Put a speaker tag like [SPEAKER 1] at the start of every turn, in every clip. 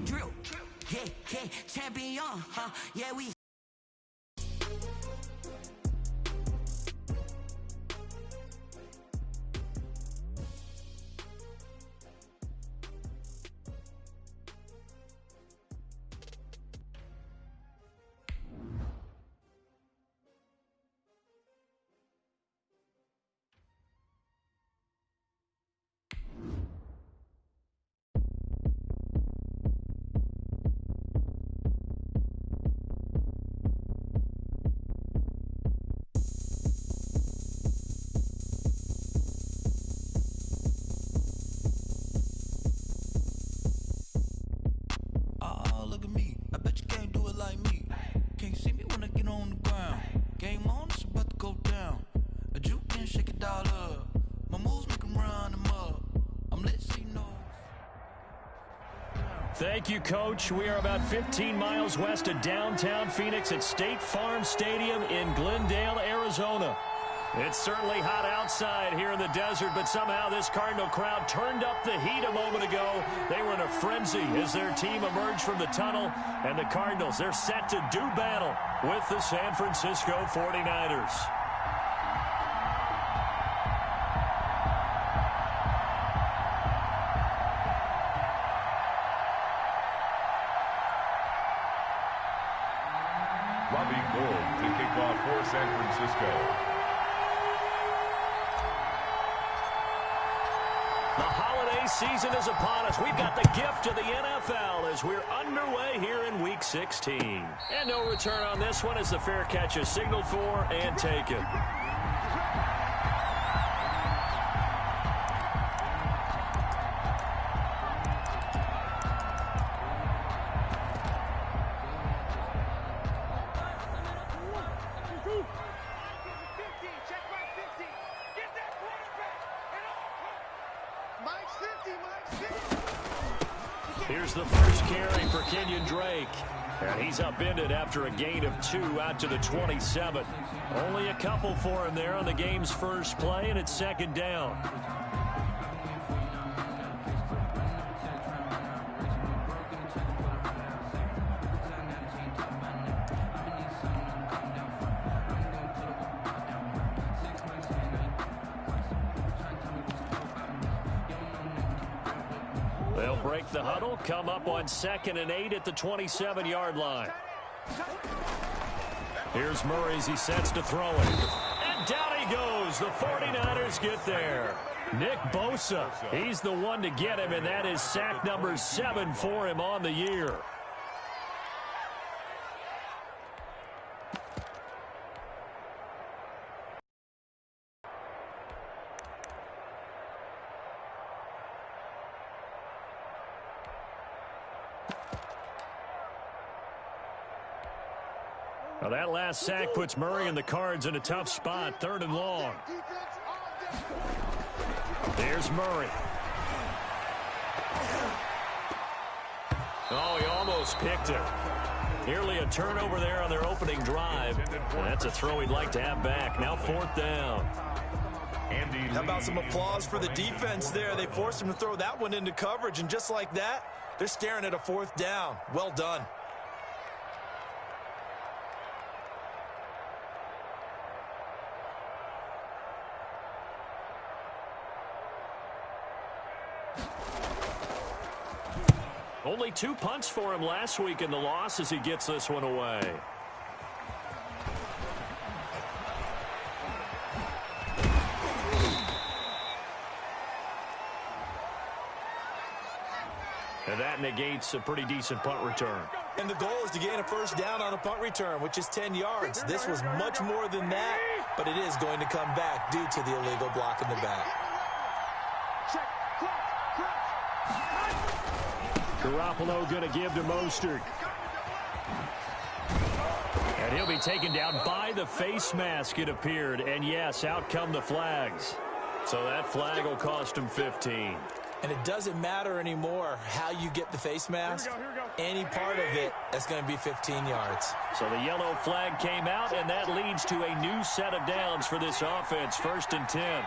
[SPEAKER 1] drill. Yeah, champion, huh? Yeah, we.
[SPEAKER 2] Thank you, Coach. We are about 15 miles west of downtown Phoenix at State Farm Stadium in Glendale, Arizona. It's certainly hot outside here in the desert, but somehow this Cardinal crowd turned up the heat a moment ago. They were in a frenzy as their team emerged from the tunnel, and the Cardinals, they're set to do battle with the San Francisco 49ers.
[SPEAKER 3] To kick off for San Francisco.
[SPEAKER 2] The holiday season is upon us. We've got the gift of the NFL as we're underway here in Week 16. And no return on this one as the fair catch is signaled for and taken. Here's the first carry for Kenyon Drake. And he's upended after a gain of 2 out to the 27. Only a couple for him there on the game's first play, and it's second down. They'll break the huddle, come up on 2nd and 8 at the 27-yard line. Here's Murray as he sets to throw it. And down he goes. The 49ers get there. Nick Bosa, he's the one to get him, and that is sack number 7 for him on the year. Now that last sack puts Murray and the Cards in a tough spot, 3rd and long. There's Murray. Oh, he almost picked it. Nearly a turnover there on their opening drive. And that's a throw he'd like to have back. Now 4th down.
[SPEAKER 4] How about some applause for the defense there? They forced him to throw that one into coverage, and just like that, they're staring at a 4th down. Well done.
[SPEAKER 2] Only 2 punts for him last week in the loss as he gets this one away. And that negates a pretty decent punt return.
[SPEAKER 4] And the goal is to gain a 1st down on a punt return, which is 10 yards. This was much more than that, but it is going to come back due to the illegal block in the back.
[SPEAKER 2] Garoppolo going to give to Mostert. And he'll be taken down by the face mask, it appeared. And yes, out come the flags. So that flag will cost him 15.
[SPEAKER 4] And it doesn't matter anymore how you get the face mask. Here we go. Any part of it, that's going to be 15 yards.
[SPEAKER 2] So the yellow flag came out, and that leads to a new set of downs for this offense. 1st and 10.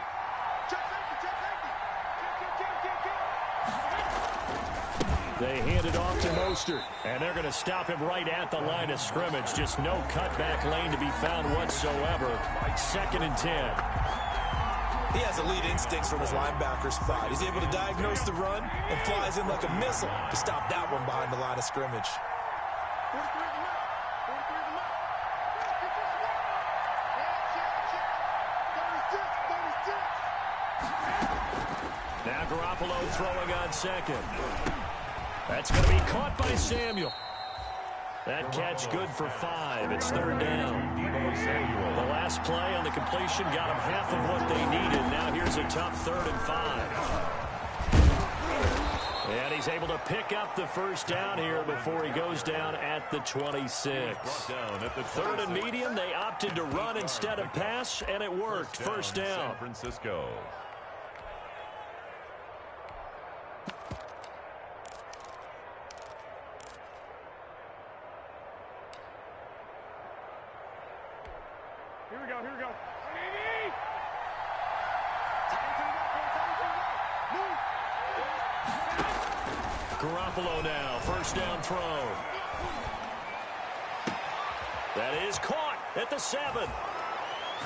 [SPEAKER 2] They hand it off to Mostert. And they're going to stop him right at the line of scrimmage. Just no cutback lane to be found whatsoever. 2nd and 10.
[SPEAKER 4] He has elite instincts from his linebacker spot. He's able to diagnose the run and flies in like a missile to stop that one behind the line of scrimmage.
[SPEAKER 2] Now Garoppolo throwing on 2nd. That's going to be caught by Samuel. That catch good for 5. It's 3rd down. The last play on the completion got him half of what they needed. Now here's a tough 3rd and 5. And he's able to pick up the 1st down here before he goes down at the 26. 3rd and medium, they opted to run instead of pass, and it worked. 1st down.
[SPEAKER 3] San Francisco.
[SPEAKER 5] Here we go.
[SPEAKER 2] Garoppolo now, 1st down throw. That is caught at the 7.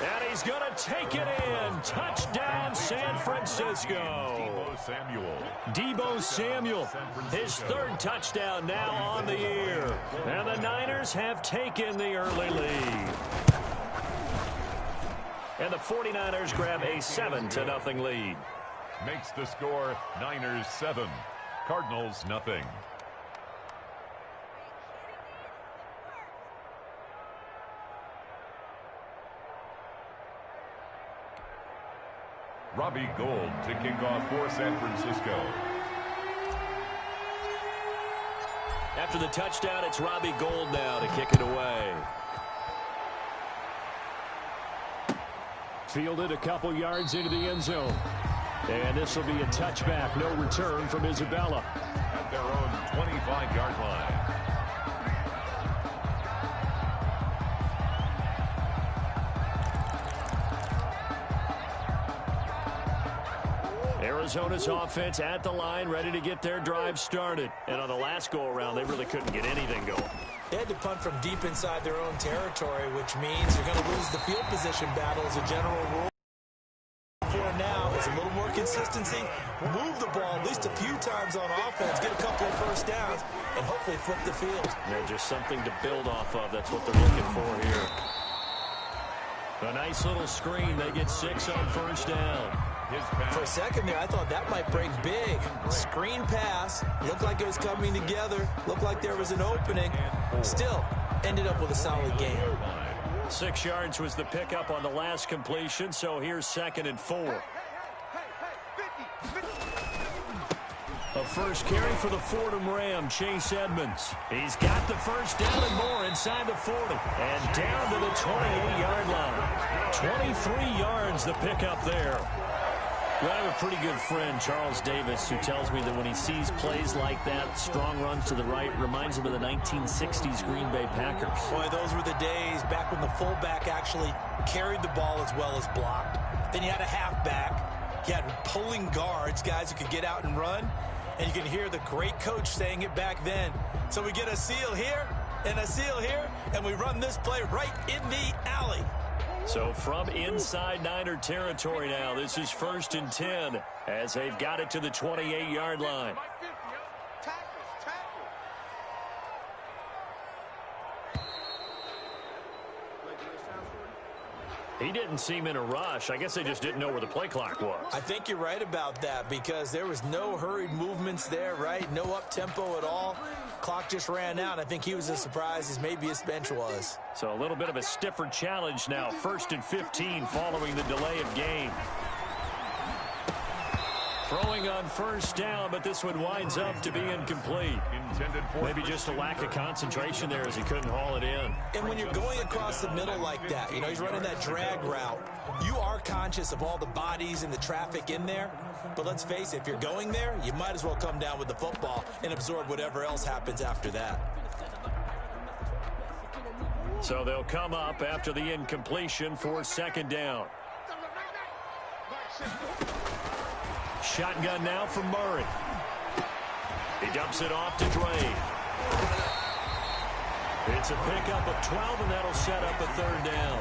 [SPEAKER 2] And he's going to take it in. Touchdown, San Francisco. Deebo Samuel, his 3rd touchdown now on the year. And the Niners have taken the early lead. And the 49ers grab a 7-0 lead.
[SPEAKER 3] Makes the score Niners 7, Cardinals nothing. Robbie Gould to kick off for San Francisco.
[SPEAKER 2] After the touchdown, it's Robbie Gould now to kick it away. Fielded a couple yards into the end zone. And this will be a touchback. No return from Isabella.
[SPEAKER 3] At their own 25-yard line.
[SPEAKER 2] Arizona's offense at the line, ready to get their drive started. And on the last go-around, they really couldn't get anything going.
[SPEAKER 4] They had to punt from deep inside their own territory, which means you're going to lose the field position battle as a general rule. For now, it's a little more consistency. Move the ball at least a few times on offense, get a couple of 1st downs, and hopefully flip the field.
[SPEAKER 2] Yeah, just something to build off of. That's what they're looking for here. A nice little screen. They get 6 on 1st down.
[SPEAKER 4] For a second there, I thought that might break big. Screen pass. Looked like it was coming together. Looked like there was an opening. Still, ended up with a solid game.
[SPEAKER 2] 6 yards was the pickup on the last completion, so here's 2nd and 4. A first carry for the Fordham Ram, Chase Edmonds. He's got the 1st down and more inside the 40. And down to the 28-yard line. 23 yards the pickup there. Well, I have a pretty good friend, Charles Davis, who tells me that when he sees plays like that, strong runs to the right, reminds him of the 1960s Green Bay Packers.
[SPEAKER 4] Boy, those were the days back when the fullback actually carried the ball as well as blocked. Then you had a halfback. You had pulling guards, guys who could get out and run. And you can hear the great coach saying it back then. So we get a seal here and a seal here, and we run this play right in the alley.
[SPEAKER 2] So from inside Niner territory now, this is 1st and 10 as they've got it to the 28-yard line. He didn't seem in a rush. I guess they just didn't know where the play clock was.
[SPEAKER 4] I think you're right about that because there was no hurried movements there, right? No up-tempo at all. Clock just ran out. I think he was as surprised as maybe his bench was.
[SPEAKER 2] So a little bit of a stiffer challenge now. 1st and 15 following the delay of game. Throwing on 1st down, but this one winds up to be incomplete. Maybe just a lack of concentration there as he couldn't haul it in.
[SPEAKER 4] And when you're going across the middle like that, you know, he's running that drag route, you are conscious of all the bodies and the traffic in there. But let's face it, if you're going there, you might as well come down with the football and absorb whatever else happens after that.
[SPEAKER 2] So they'll come up after the incompletion for 2nd down. Shotgun now for Murray. He dumps it off to Drake. It's a pickup of 12, and that'll set up a third down.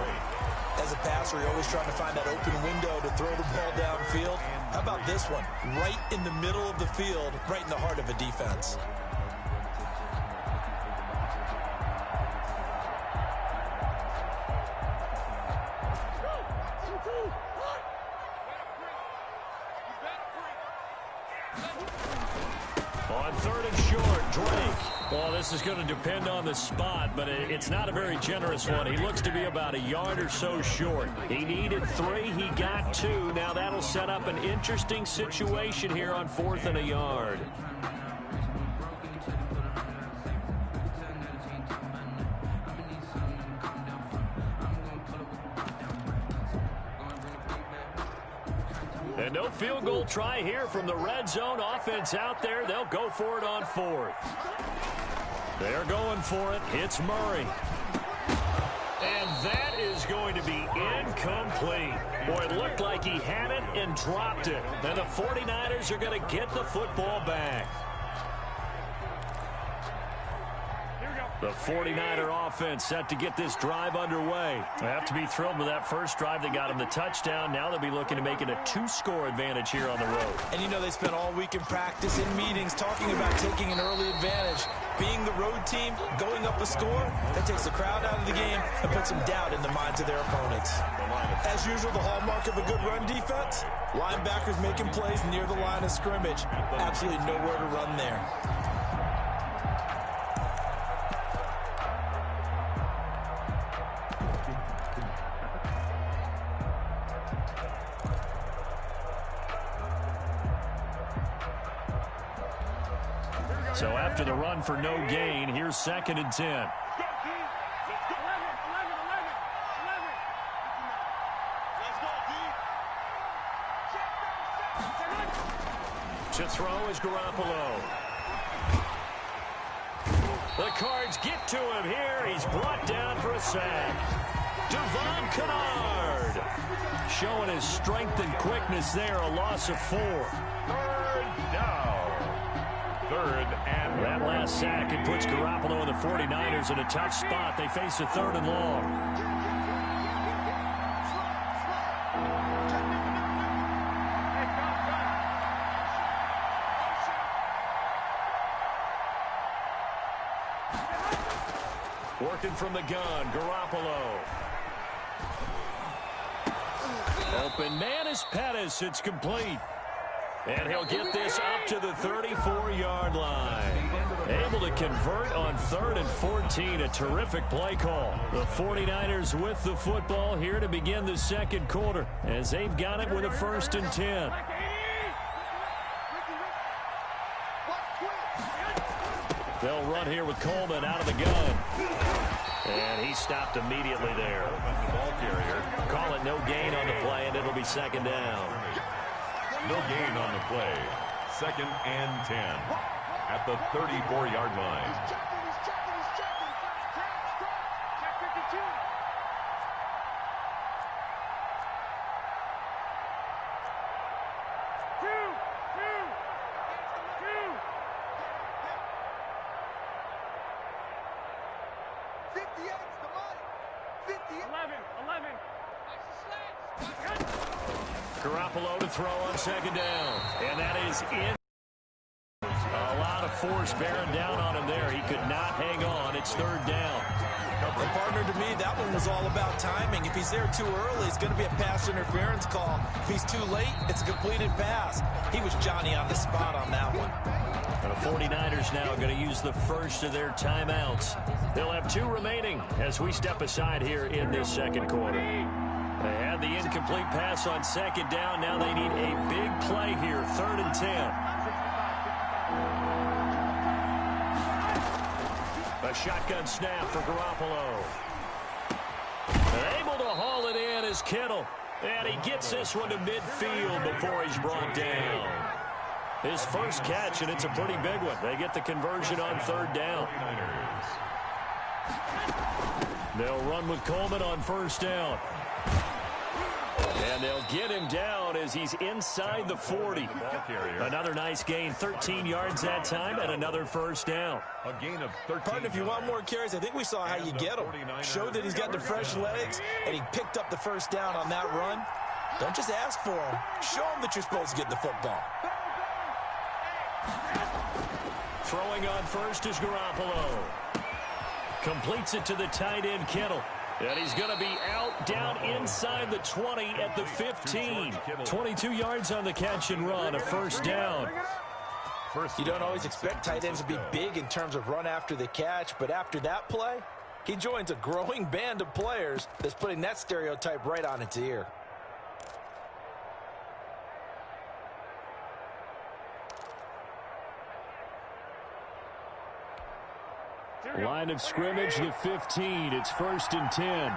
[SPEAKER 4] As a passer, you're always trying to find that open window to throw the ball downfield. How about this one? Right in the middle of the field, right in the heart of a defense.
[SPEAKER 2] On third and short, Drake. Well, this is going to depend on the spot, but it's not a very generous one. He looks to be about a yard or so short. He needed 3. He got 2. Now that'll set up an interesting situation here on 4th and a yard. And no field goal try here from the red zone. Offense out there. They'll go for it on 4th. They're going for it. It's Murray. And that is going to be incomplete. Boy, it looked like he had it and dropped it. And the 49ers are going to get the football back. The 49er offense set to get this drive underway. They have to be thrilled with that first drive that got them the touchdown. Now they'll be looking to make it a 2-score advantage here on the road.
[SPEAKER 4] And you know they spent all week in practice, in meetings, talking about taking an early advantage. Being the road team, going up a score, that takes the crowd out of the game and puts some doubt in the minds of their opponents. As usual, the hallmark of a good run defense, linebackers making plays near the line of scrimmage. Absolutely nowhere to run there.
[SPEAKER 2] So after the run for no gain, here's 2nd and 10. To throw is Garoppolo. The Cards get to him here. He's brought down for a sack. Devon Kennard showing his strength and quickness there. A loss of 4.
[SPEAKER 3] Third down. Third and
[SPEAKER 2] that last sack, it puts Garoppolo and the 49ers in a tough spot. They face a 3rd and long. Working from the gun, Garoppolo. Open man is Pettis. It's complete. And he'll get this up to the 34-yard line. Able to convert on 3rd and 14. A terrific play call. The 49ers with the football here to begin the second quarter as they've got it with a 1st and 10. They'll run here with Coleman out of the gun. And he stopped immediately there.
[SPEAKER 3] Ball carrier.
[SPEAKER 2] Call it no gain on the play, and it'll be 2nd down.
[SPEAKER 3] No gain on the play. 2nd and 10 at the 34-yard line.
[SPEAKER 2] Garoppolo to throw on 2nd down. And that is in. A lot of force bearing down on him there. He could not hang on. It's 3rd down.
[SPEAKER 4] And partner, to me, that one was all about timing. If he's there too early, it's going to be a pass interference call. If he's too late, it's a completed pass. He was Johnny on the spot on that one.
[SPEAKER 2] And the 49ers now going to use the first of their timeouts. They'll have 2 remaining as we step aside here in this second quarter. They had the incomplete pass on 2nd down. Now they need a big play here, 3rd and 10. A shotgun snap for Garoppolo. Able to haul it in is Kittle. And he gets this one to midfield before he's brought down. His first catch, and it's a pretty big one. They get the conversion on 3rd down. They'll run with Coleman on 1st down. And they'll get him down as he's inside the 40. Another nice gain, 13 yards that time, and another first down.
[SPEAKER 3] A gain of 13.
[SPEAKER 4] Pardon, if you want more carries, I think we saw how you get him. Showed that he's got the fresh legs, and he picked up the first down on that run. Don't just ask for him. Show him that you're supposed to get the football.
[SPEAKER 2] Throwing on first is Garoppolo. Completes it to the tight end, Kittle. And he's going to be out down inside the 20 at the 15. 22 yards on the catch and run, a first down.
[SPEAKER 4] You don't always expect tight ends to be big in terms of run after the catch, but after that play, he joins a growing band of players that's putting that stereotype right on its ear.
[SPEAKER 2] Line of scrimmage, the 15. It's 1st and 10.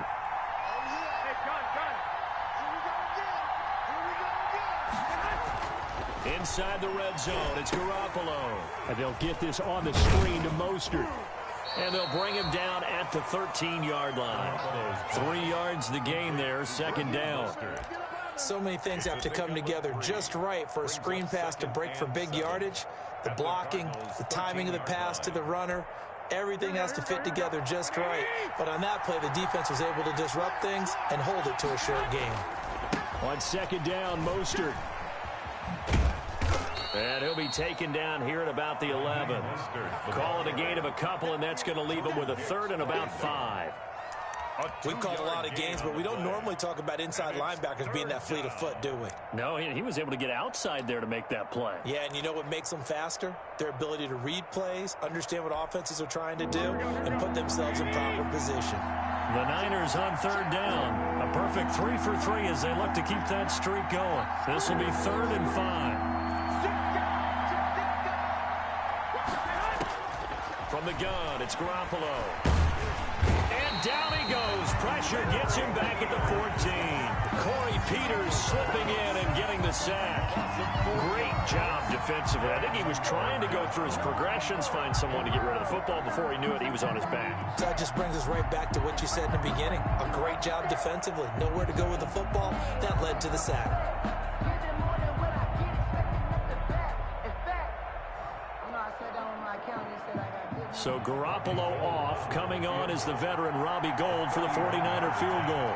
[SPEAKER 2] Inside the red zone, it's Garoppolo. And they'll get this on the screen to Mostert. And they'll bring him down at the 13-yard line. 3 yards the gain there, 2nd down.
[SPEAKER 4] So many things have to come together just right for a screen pass to break for big yardage. The blocking, the timing of the pass to the runner, everything has to fit together just right. But on that play, the defense was able to disrupt things and hold it to a short game.
[SPEAKER 2] On 2nd down, Mostert. And he'll be taken down here at about the 11. Call it a gain of a couple, and that's going to leave him with a 3rd and about 5.
[SPEAKER 4] We've called a lot of games, but we don't normally talk about inside linebackers being that fleet of foot, do we?
[SPEAKER 2] No, he was able to get outside there to make that play.
[SPEAKER 4] Yeah, and you know what makes them faster? Their ability to read plays, understand what offenses are trying to do, and put themselves in proper position.
[SPEAKER 2] The Niners on 3rd down. A perfect 3 for 3 as they look to keep that streak going. This will be 3rd and 5. From the gun, it's Garoppolo. And down he goes. Pressure gets him back at the 14. Corey Peters slipping in and getting the sack. Great job defensively. I think he was trying to go through his progressions, find someone to get rid of the football. Before he knew it, he was on his back.
[SPEAKER 4] That just brings us right back to what you said in the beginning. A great job defensively. Nowhere to go with the football. That led to the sack.
[SPEAKER 2] So Garoppolo off. Coming on is the veteran Robbie Gould for the 49er field goal.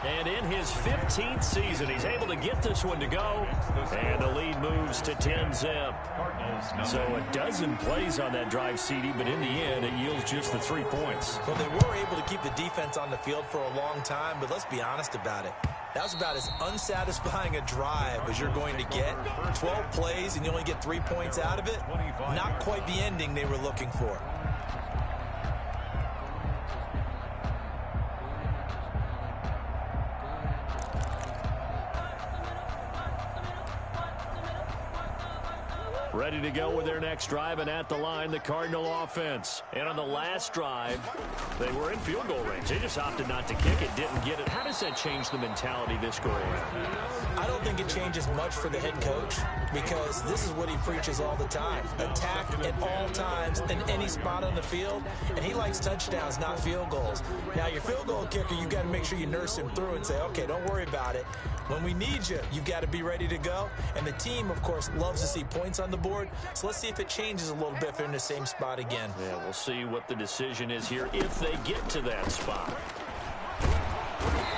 [SPEAKER 2] And in his 15th season, he's able to get this one to go. And the lead moves to 10-zip. So a dozen plays on that drive, CD, but in the end, it yields just the 3 points.
[SPEAKER 4] Well, they were able to keep the defense on the field for a long time, but let's be honest about it. That was about as unsatisfying a drive as you're going to get. 12 plays and you only get 3 points out of it. Not quite the ending they were looking for.
[SPEAKER 2] Ready to go with their next drive, and at the line, the Cardinal offense. And on the last drive, they were in field goal range. They just opted not to kick it, didn't get it. How does that change the mentality this go around?
[SPEAKER 4] I don't think it changes much for the head coach because this is what he preaches all the time. Attack at all times in any spot on the field, and he likes touchdowns, not field goals. Now, your field goal kicker, you've got to make sure you nurse him through and say, okay, don't worry about it. When we need you, you've got to be ready to go. And the team, of course, loves to see points on the board. So let's see if it changes a little bit if they're in the same spot again.
[SPEAKER 2] Yeah, we'll see what the decision is here if they get to that spot.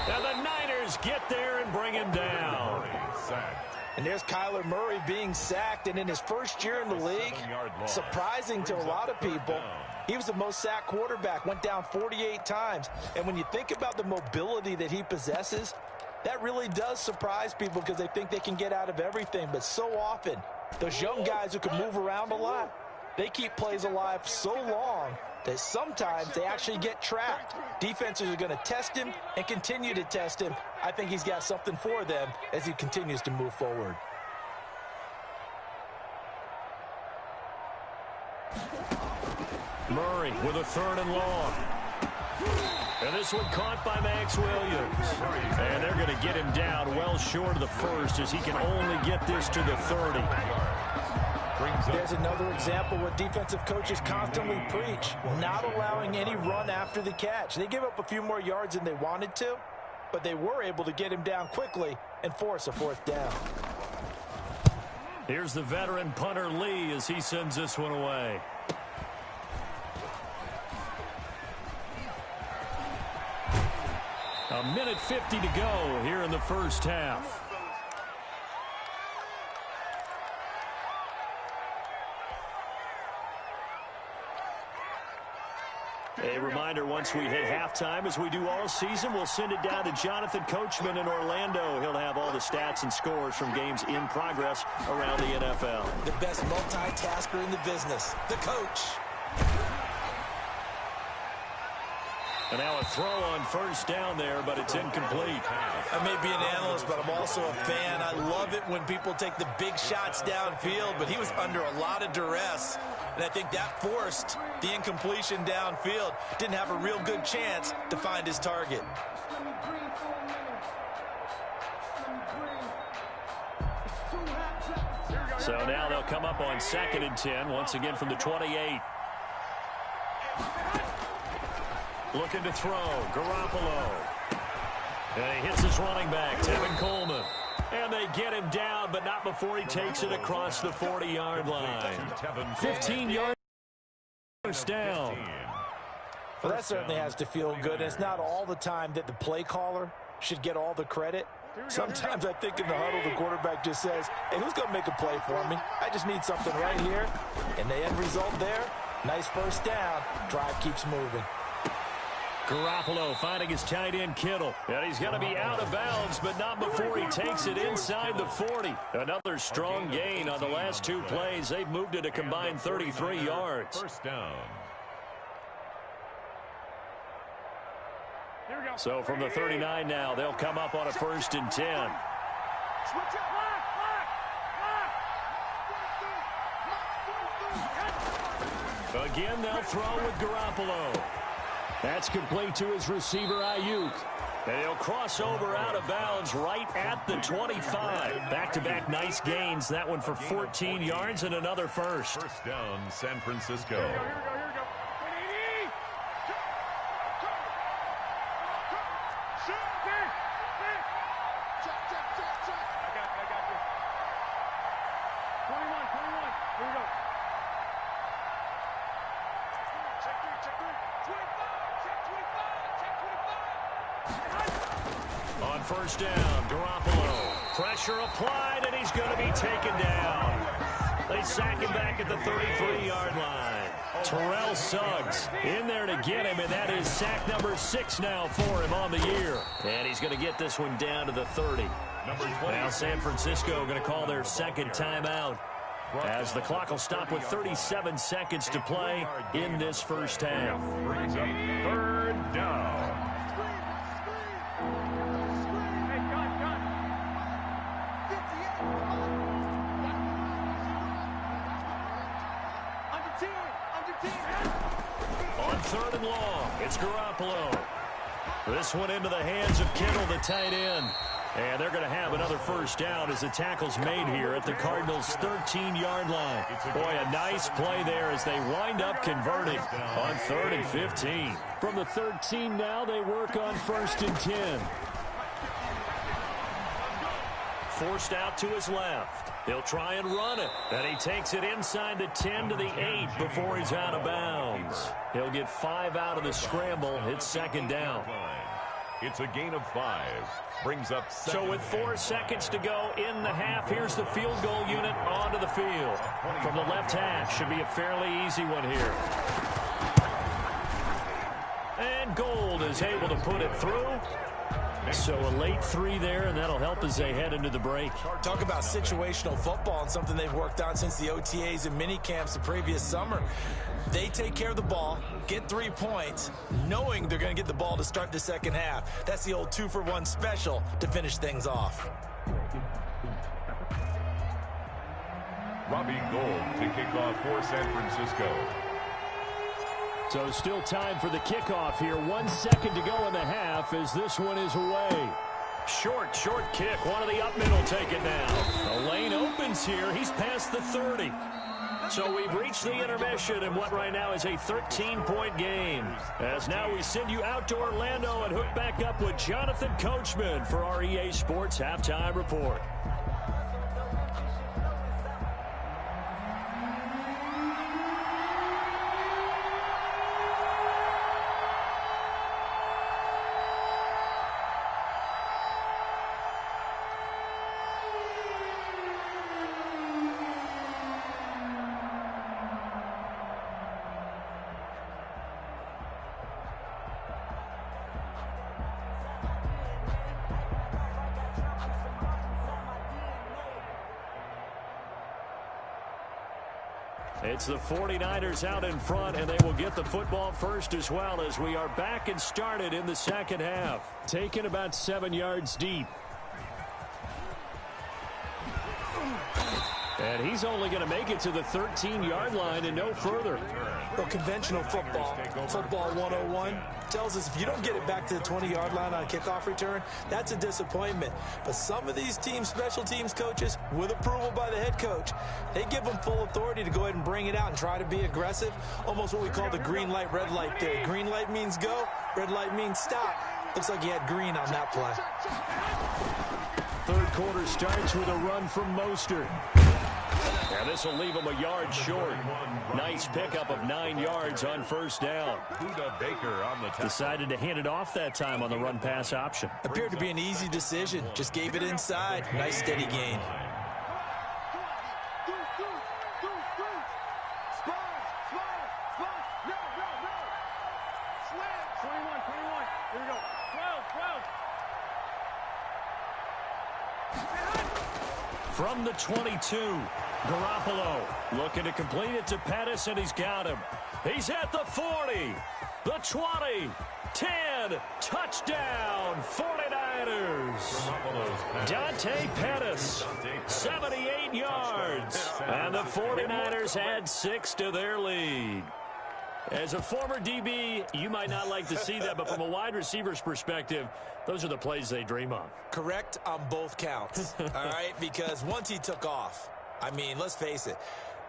[SPEAKER 2] Now the Niners get there and bring him down.
[SPEAKER 4] And there's Kyler Murray being sacked, and in his first year in the league, surprising to a lot of people, he was the most sacked quarterback, went down 48 times. And when you think about the mobility that he possesses, that really does surprise people because they think they can get out of everything. But so often, those young guys who can move around a lot, they keep plays alive so long that sometimes they actually get trapped. Defenses are going to test him and continue to test him. I think he's got something for them as he continues to move forward.
[SPEAKER 2] Murray with a 3rd and long. And this one caught by Max Williams. And they're going to get him down well short of the 1st as he can only get this to the 30.
[SPEAKER 4] There's another example what defensive coaches constantly preach, not allowing any run after the catch. They gave up a few more yards than they wanted to, but they were able to get him down quickly and force a fourth down.
[SPEAKER 2] Here's the veteran punter Lee as he sends this one away. A minute 50 to go here in the first half. A reminder, once we hit halftime, as we do all season, we'll send it down to Jonathan Coachman in Orlando. He'll have all the stats and scores from games in progress around the NFL.
[SPEAKER 4] The best multitasker in the business, the coach.
[SPEAKER 2] And now a throw on first down there, but it's incomplete.
[SPEAKER 4] I may be an analyst, but I'm also a fan. I love it when people take the big shots downfield, but he was under a lot of duress. And I think that forced the incompletion downfield. Didn't have a real good chance to find his target.
[SPEAKER 2] So now they'll come up on 2nd and 10, once again from the 28. Looking to throw, Garoppolo. And he hits his running back, Tevin Coleman. And they get him down, but not before he takes it across the 40-yard line. 15 yards down.
[SPEAKER 4] Well, that certainly has to feel good. It's not all the time that the play caller should get all the credit. Sometimes I think in the huddle, the quarterback just says, hey, who's going to make a play for me? I just need something right here. And the end result there, nice first down. Drive keeps moving.
[SPEAKER 2] Garoppolo finding his tight end Kittle. And he's going to be out of bounds, but not before he takes it inside the 40. Another strong gain on the last two plays. They've moved it a combined 33 yards.
[SPEAKER 3] First down.
[SPEAKER 2] So from the 39 now, they'll come up on a 1st and 10. Again, they'll throw with Garoppolo. That's complete to his receiver, Ayuk. And he'll cross over out of bounds right at the 25. Back-to-back nice gains. That one for 14 yards and another first.
[SPEAKER 3] First down, San Francisco.
[SPEAKER 5] Here we go.
[SPEAKER 2] On first down, Garoppolo. Pressure applied, and he's going to be taken down. They sack him back at the 33-yard line. Terrell Suggs in there to get him, and that is sack number 6 now for him on the year. And he's going to get this one down to the 30. Now San Francisco going to call their second timeout, as the clock will stop with 37 seconds to play in this first half.
[SPEAKER 3] Brings up 3rd down.
[SPEAKER 2] On 3rd and long, it's Garoppolo. This one into the hands of Kittle, the tight end. And they're going to have another first down as the tackle's made here at the Cardinals' 13-yard line. Boy, a nice play there as they wind up converting on 3rd and 15. From the 13 now, they work on 1st and 10. Forced out to his left. He'll try and run it. And he takes it inside the 10 to the 8 before he's out of bounds. He'll get 5 out of the scramble. It's 2nd down.
[SPEAKER 3] It's a gain of 5. Brings up 7.
[SPEAKER 2] So with 4 seconds to go in the half, here's the field goal unit onto the field. From the left hash, should be a fairly easy one here. And Gold is able to put it through. So a late 3 there, and that'll help as they head into the break.
[SPEAKER 4] Talk about situational football and something they've worked on since the OTAs and mini camps the previous summer. They take care of the ball, get 3 points, knowing they're going to get the ball to start the second half. That's the old 2-for-1 special to finish things off.
[SPEAKER 3] Robbie Gould to kick off for San Francisco.
[SPEAKER 2] So still time for the kickoff here. 1 second to go in the half as this one is away. Short kick. One of the up middle taken now. The lane opens here. He's past the 30. So we've reached the intermission in what right now is a 13-point game. As now we send you out to Orlando and hook back up with Jonathan Coachman for our EA Sports Halftime Report. It's the 49ers out in front, and they will get the football first as well as we are back and started in the second half. Taken about 7 yards deep. And he's only going to make it to the 13-yard line and no further.
[SPEAKER 4] Well, conventional football 101, tells us if you don't get it back to the 20-yard line on a kickoff return, that's a disappointment. But some of these teams, special teams coaches, with approval by the head coach, they give them full authority to go ahead and bring it out and try to be aggressive. Almost what we call the green light, red light there. Green light means go, red light means stop. Looks like he had green on that play.
[SPEAKER 2] Third quarter starts with a run from Mostert. And this will leave him a yard short. Nice pickup of 9 yards on first down. Decided to hand it off that time on the run-pass option.
[SPEAKER 4] Appeared to be an easy decision. Just gave it inside. Nice steady gain.
[SPEAKER 2] From the 22, Garoppolo looking to complete it to Pettis, and he's got him. He's at the 40, the 20, 10, touchdown, 49ers. Dante Pettis, 78 yards, and the 49ers add 6 to their lead. As a former DB, you might not like to see that, but from a wide receiver's perspective, those are the plays they dream of.
[SPEAKER 4] Correct on both counts, all right? Because once he took off, I mean, let's face it,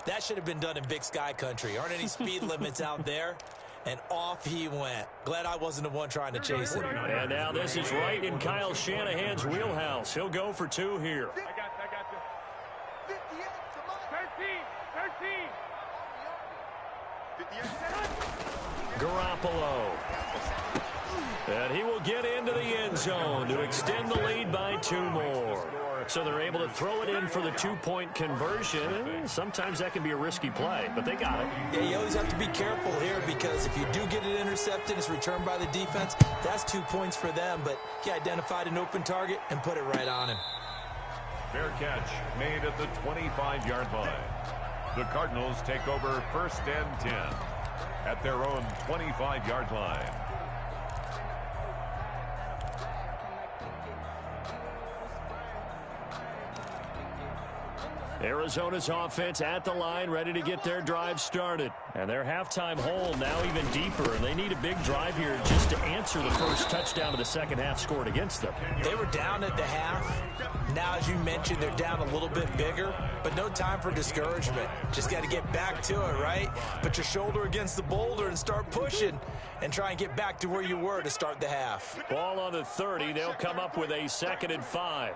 [SPEAKER 4] that should have been done in Big Sky country. Aren't any speed limits out there? And off he went. Glad I wasn't the one trying to chase him.
[SPEAKER 2] And now this is right in Kyle Shanahan's wheelhouse. He'll go for 2 here.
[SPEAKER 5] I got you. 13.
[SPEAKER 2] Garoppolo. And he will get into the end zone to extend the lead by 2 more. So they're able to throw it in for the 2-point conversion. Sometimes that can be a risky play, but they got it.
[SPEAKER 4] Yeah, you always have to be careful here because if you do get it intercepted, it's returned by the defense. That's 2 points for them, but he identified an open target and put it right on him.
[SPEAKER 3] Fair catch made at the 25-yard line. The Cardinals take over 1st and 10 at their own 25-yard line.
[SPEAKER 2] Arizona's offense at the line, ready to get their drive started. And their halftime hole now even deeper, and they need a big drive here just to answer the first touchdown of the second half scored against them.
[SPEAKER 4] They were down at the half. Now, as you mentioned, they're down a little bit bigger, but no time for discouragement. Just got to get back to it, right? Put your shoulder against the boulder and start pushing and try and get back to where you were to start the half.
[SPEAKER 2] Ball on the 30. They'll come up with a 2nd and 5.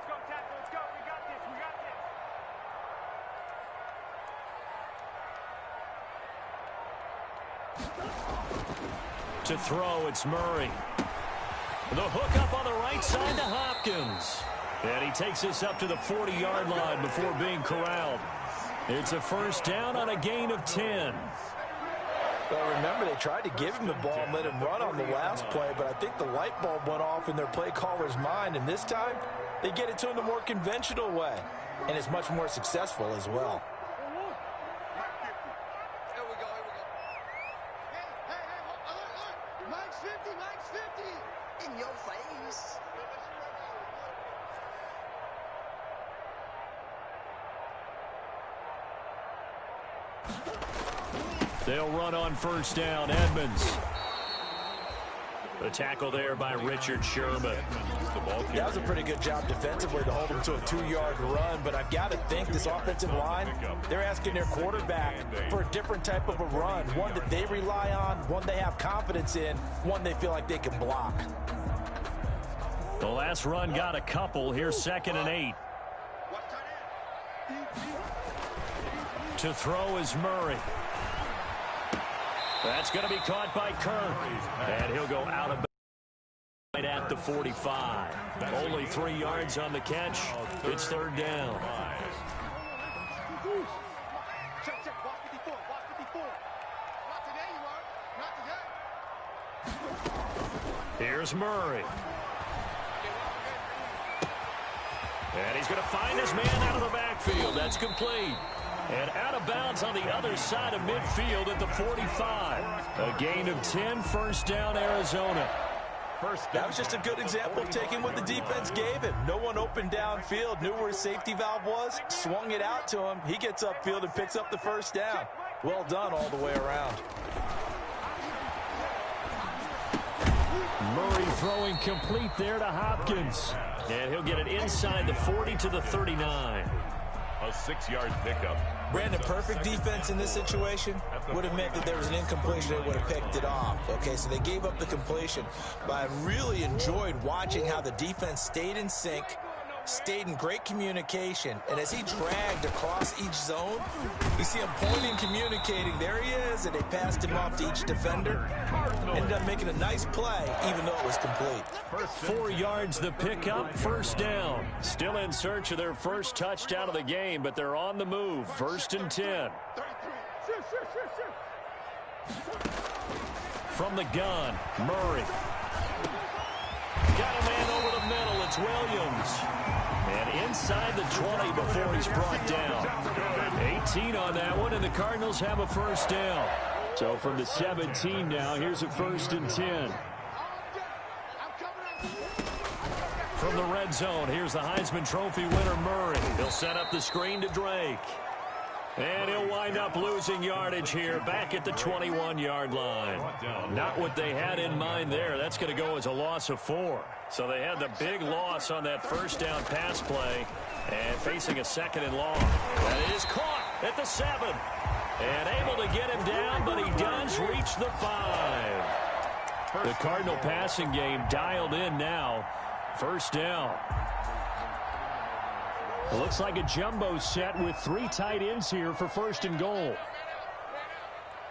[SPEAKER 2] To throw, it's Murray. The hook up on the right side to Hopkins. And he takes us up to the 40-yard line before being corralled. It's a first down on a gain of 10.
[SPEAKER 4] Well, remember, they tried to give him the ball and let him run on the last play, but I think the light bulb went off in their play caller's mind, and this time they get it to him the more conventional way, and it's much more successful as well.
[SPEAKER 1] In your face.
[SPEAKER 2] They'll run on first down. Edmonds. The tackle there by Richard Sherman.
[SPEAKER 3] the ball carrier.
[SPEAKER 4] That was a pretty good job defensively to hold them to a 2-yard run, but I've got to think this offensive line, they're asking their quarterback for a different type of a run, one that they rely on, one they have confidence in, one they feel like they can block.
[SPEAKER 2] The last run got a couple. Here's 2nd and 8. To throw is Murray. That's going to be caught by Kirk. And he'll go out of right at the 45. Only 3 yards on the catch. It's 3rd down.
[SPEAKER 5] Check. Watch 54. Watch 54. Not today, you are. Not today.
[SPEAKER 2] Here's Murray. And he's going to find his man out of the backfield. That's complete. And out of bounds on the other side of midfield at the 45. A gain of 10, 1st down, Arizona.
[SPEAKER 4] That was just a good example of taking what the defense gave him. No one open downfield, knew where his safety valve was, swung it out to him. He gets upfield and picks up the 1st down. Well done all the way around.
[SPEAKER 2] Murray throwing complete there to Hopkins. And he'll get it inside the 40 to the 39.
[SPEAKER 3] A 6-yard pickup.
[SPEAKER 4] Brandon, perfect defense in this situation would have meant that there was an incompletion. They would have picked it off. Okay, so they gave up the completion. But I really enjoyed watching how the defense stayed in sync, stayed in great communication. And as he dragged across each zone, you see him pointing, communicating. There he is, and they passed him off to each defender. Ended up making a nice play, even though it was complete.
[SPEAKER 2] 4 yards the pickup, 1st down. Still in search of their first touchdown of the game, but they're on the move. 1st and 10. From the gun, Murray. Got a man over the middle. It's Williams. And inside the 20 before he's brought down. 18 on that one, and the Cardinals have a 1st down. So from the 17 now, here's a 1st and 10. From the red zone, here's the Heisman Trophy winner, Murray. He'll set up the screen to Drake. And he'll wind up losing yardage here back at the 21-yard line. Not what they had in mind there. That's going to go as a loss of 4. So they had the big loss on that 1st down pass play and facing a 2nd and long. That is caught at the 7. And able to get him down, but he does reach the 5. The Cardinal passing game dialed in now. 1st down. It looks like a jumbo set with 3 tight ends here for 1st and goal.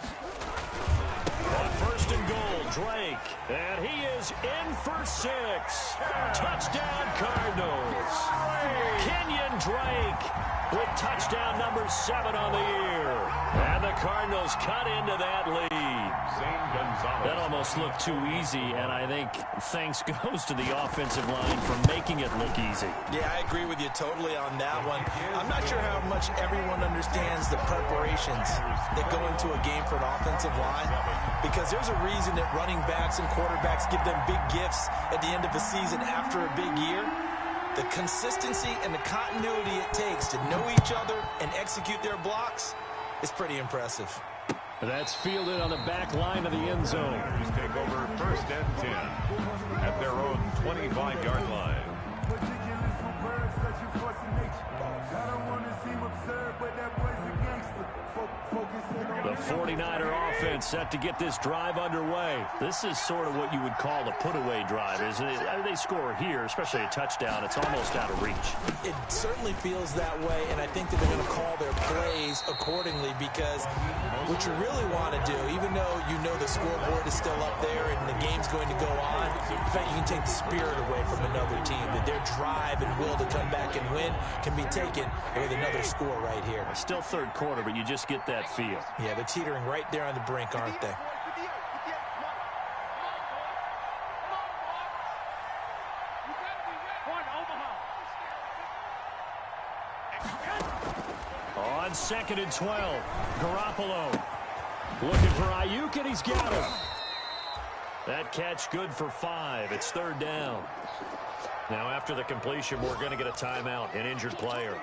[SPEAKER 2] On 1st and goal, Drake. And he is in for 6. Touchdown, Cardinals. Kenyon Drake with touchdown number 7 on the year. And the Cardinals cut into that lead. That almost looked too easy, and I think thanks goes to the offensive line for making it look easy.
[SPEAKER 4] Yeah, I agree with you totally on that one. I'm not sure how much everyone understands the preparations that go into a game for an offensive line, because there's a reason that running backs and quarterbacks give them big gifts at the end of the season after a big year. The consistency and the continuity it takes to know each other and execute their blocks is pretty impressive.
[SPEAKER 2] That's fielded on the back line of the end zone.
[SPEAKER 3] Take over 1st and 10 at their own 25-yard line.
[SPEAKER 2] The 49er offense set to get this drive underway. This is sort of what you would call a put-away drive, isn't it? I mean, they score here, especially a touchdown. It's almost out of reach.
[SPEAKER 4] It certainly feels that way, and I think that they're going to call their plays accordingly, because what you really want to do, even though you know the scoreboard is still up there and the game's going to go on, in fact, you can take the spirit away from another team, that their drive and will to come back and win can be taken with another score right here.
[SPEAKER 2] Still 3rd quarter, but you just get that feel.
[SPEAKER 4] Yeah, they're teetering right there on the brink, aren't they?
[SPEAKER 2] On 2nd and 12, Garoppolo looking for Ayuk, and he's got him. That catch good for 5. It's 3rd down. Now after the completion, we're going to get a timeout, an injured player.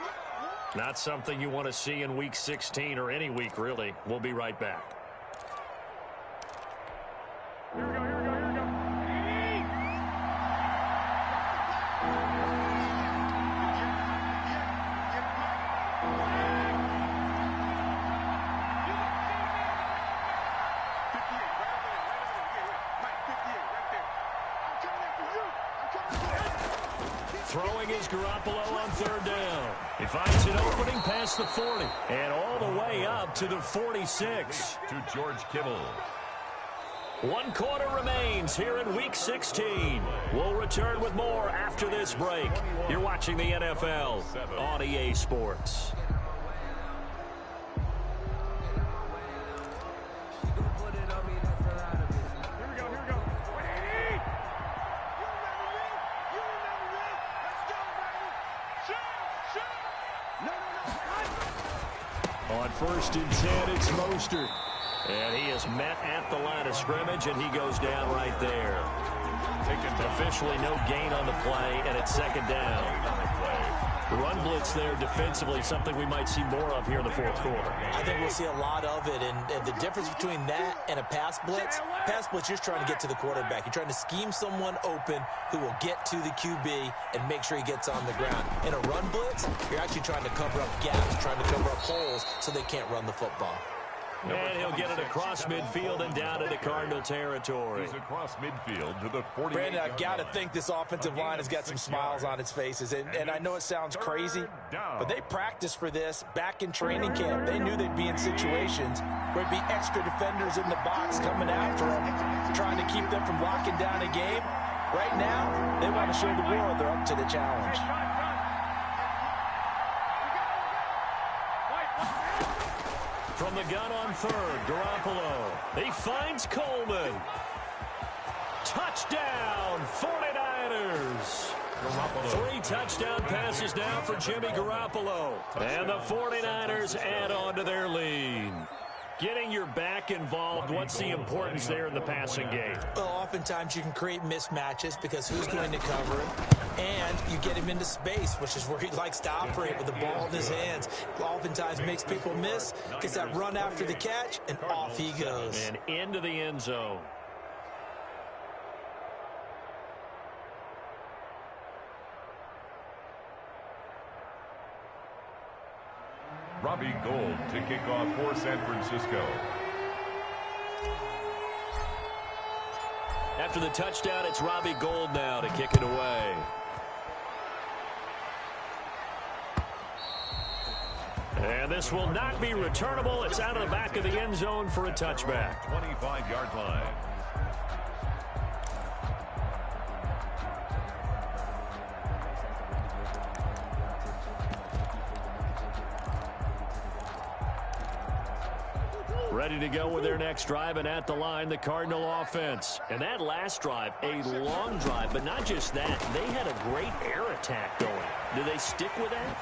[SPEAKER 2] Not something you want to see in Week 16 or any week, really. We'll be right back.
[SPEAKER 5] Here we go.
[SPEAKER 2] Throwing is Garoppolo on third down. He finds an opening past the 40 and all the way up to the 46.
[SPEAKER 3] To George Kittle.
[SPEAKER 2] 1 quarter remains here in Week 16. We'll return with more after this break. You're watching the NFL on EA Sports. On 1st and 10, it's Mostert. And he is met at the line of scrimmage, and he goes down right there. Officially no gain on the play, and it's 2nd down. Run blitz there defensively, something we might see more of here in the 4th quarter.
[SPEAKER 4] I think we'll see a lot of it, and the difference between that and a pass blitz, you're trying to get to the quarterback. You're trying to scheme someone open who will get to the QB and make sure he gets on the ground. In a run blitz, you're actually trying to cover up gaps, trying to cover up holes so they can't run the football.
[SPEAKER 2] And he'll get it across midfield and down into Cardinal territory.
[SPEAKER 3] He's across midfield to the 48.
[SPEAKER 4] Brandon, I've got to think this offensive line has got some smiles on its faces. And I know it sounds crazy, but they practiced for this back in training camp. They knew they'd be in situations where there'd be extra defenders in the box coming after them, trying to keep them from locking down a game. Right now, they want to show the world they're up to the challenge.
[SPEAKER 2] From the gun on 3rd, Garoppolo. He finds Coleman. Touchdown, 49ers. 3 touchdown passes now for Jimmy Garoppolo. And the 49ers add on to their lead. Getting your back involved, what's the importance there in the passing game?
[SPEAKER 4] Well, oftentimes you can create mismatches because who's going to cover him? And you get him into space, which is where he likes to operate with the ball in his hands. Oftentimes makes people miss, gets that run after the catch, and off he goes.
[SPEAKER 2] And into the end zone.
[SPEAKER 3] Robbie Gould to kick off for San Francisco.
[SPEAKER 2] After the touchdown, it's Robbie Gould now to kick it away. And this will not be returnable. It's out of the back of the end zone for a touchback.
[SPEAKER 3] 25-yard line.
[SPEAKER 2] Ready to go with their next drive, and at the line, the Cardinal offense. And that last drive, a long drive, but not just that. They had a great air attack going. Do they stick with that?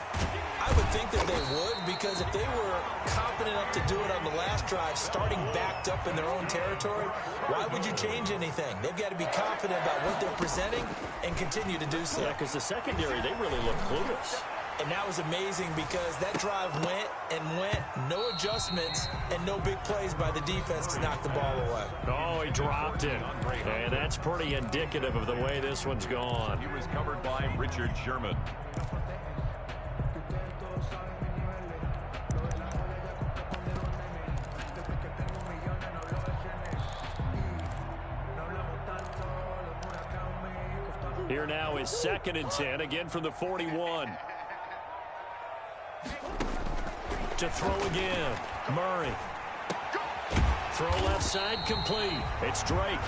[SPEAKER 4] I would think that they would, because if they were confident enough to do it on the last drive, starting backed up in their own territory, why would you change anything? They've got to be confident about what they're presenting and continue to do so.
[SPEAKER 2] Yeah, because the secondary, they really look clueless.
[SPEAKER 4] And that was amazing because that drive went and went, no adjustments, and no big plays by the defense to knock the ball away.
[SPEAKER 2] Oh, he dropped it. And that's pretty indicative of the way this one's gone.
[SPEAKER 3] He was covered by Richard Sherman.
[SPEAKER 2] Here now is 2nd and 10, again from the 41. To throw again, Murray. Throw left side, complete. It's Drake.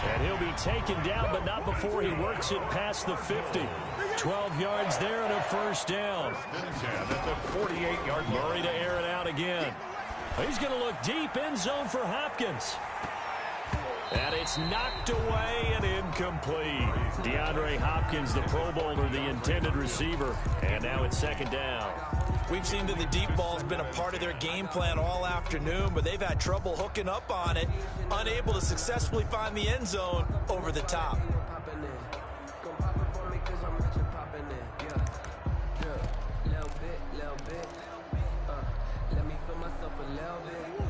[SPEAKER 2] And he'll be taken down, but not before he works it past the 50. 12 yards there and a first down.
[SPEAKER 3] At the 48-yard line.
[SPEAKER 2] Murray to air it out again. He's going to look deep, end zone for Hopkins. And it's knocked away and incomplete. DeAndre Hopkins, the Pro Bowler, the intended receiver. And now it's 2nd down.
[SPEAKER 4] We've seen that the deep ball's been a part of their game plan all afternoon, but they've had trouble hooking up on it, unable to successfully find the end zone over the top.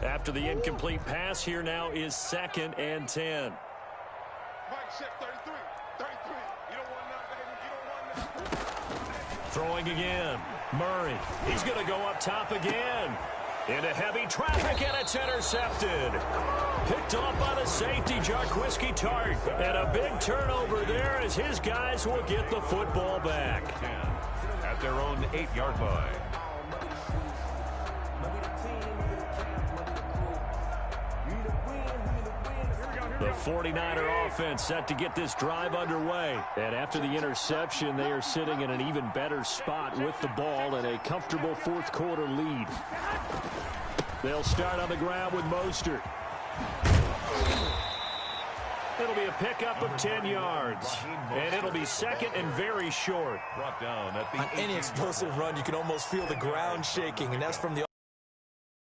[SPEAKER 2] After the incomplete pass, here now is 2nd and 10. Throwing again. Murray. He's going to go up top again. Into heavy traffic, and it's intercepted. Picked off by the safety, Jarquiski Tart. And a big turnover there as his guys will get the football back.
[SPEAKER 3] 10 at their own 8-yard line.
[SPEAKER 2] The 49er offense set to get this drive underway. And after the interception, they are sitting in an even better spot with the ball and a comfortable fourth quarter lead. They'll start on the ground with Mostert. It'll be a pickup of 10 yards. And it'll be second and very short.
[SPEAKER 3] Brought down at the
[SPEAKER 4] On any explosive run, you can almost feel the ground shaking, and that's from the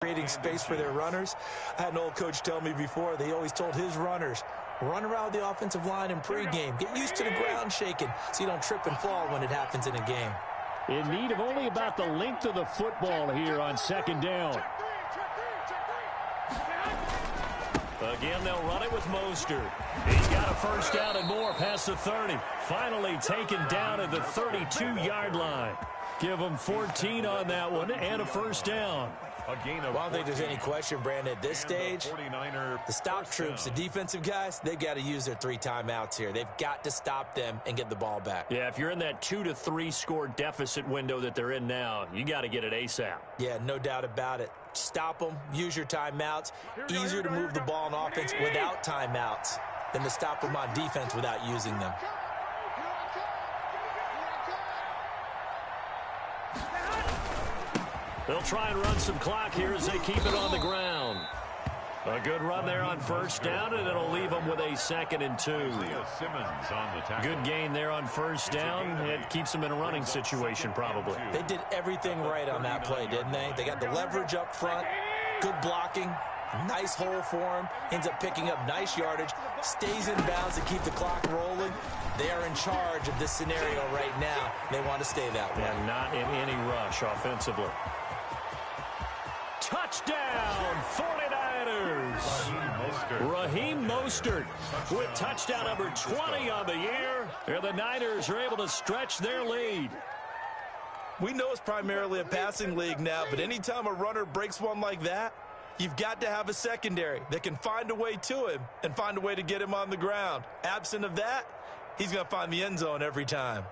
[SPEAKER 4] creating space for their runners. I had an old coach tell me before, they always told his runners, run around the offensive line in pregame. Get used to the ground shaking so you don't trip and fall when it happens in a game.
[SPEAKER 2] In need of only about the length of the football here on second down. Again, they'll run it with Mostert. He's got a first down and more past the 30. Finally taken down at the 32-yard line. Give them 14 on that one and a first down.
[SPEAKER 4] Well, I don't think there's any question, Brandon, at this stage, the stop troops, the defensive guys, they've got to use their 3 timeouts here. They've got to stop them and get the ball back.
[SPEAKER 2] Yeah, if you're in that 2 to 3 score deficit window that they're in now, you got to get it ASAP.
[SPEAKER 4] Yeah, no doubt about it. Stop them, use your timeouts. Easier to move the ball on offense without timeouts than to stop them on defense without using them.
[SPEAKER 2] They'll try and run some clock here as they keep it on the ground. A good run there on first down, and it'll leave them with a 2nd and 2. Good gain there on first down. It keeps them in a running situation probably.
[SPEAKER 4] They did everything right on that play, didn't they? They got the leverage up front, good blocking, nice hole for him, ends up picking up nice yardage, stays in bounds to keep the clock rolling. They are in charge of this scenario right now. They want to stay that way.
[SPEAKER 2] And not in any rush offensively. Touchdown, 49ers! Raheem Mostert with touchdown number 20 on the year. And the Niners are able to stretch their lead.
[SPEAKER 4] We know it's primarily a passing league now, but anytime a runner breaks one like that, you've got to have a secondary that can find a way to him and find a way to get him on the ground. Absent of that, he's going to find the end zone every time.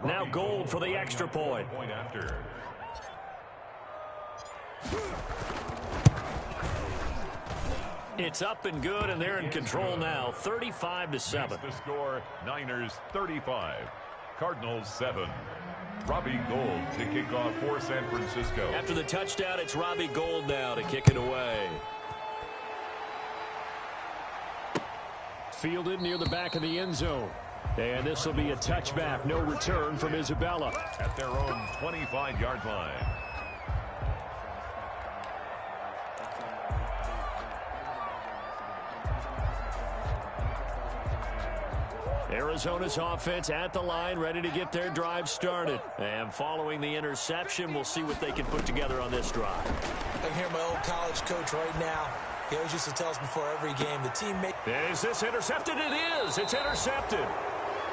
[SPEAKER 2] Now Gold for the extra point. It's up and good, and they're in control now, 35-7.
[SPEAKER 3] The score, Niners 35, Cardinals 7. Robbie Gould to kick off for San Francisco.
[SPEAKER 2] After the touchdown, it's Robbie Gould now to kick it away. Fielded near the back of the end zone. And this will be a touchback, no return from Isabella.
[SPEAKER 3] At their own 25-yard line.
[SPEAKER 2] Arizona's offense at the line, ready to get their drive started. And following the interception, we'll see what they can put together on this drive.
[SPEAKER 4] I can hear my old college coach right now. He always used to tell us before every game, the teammate.
[SPEAKER 2] Is this intercepted? It is. It's intercepted.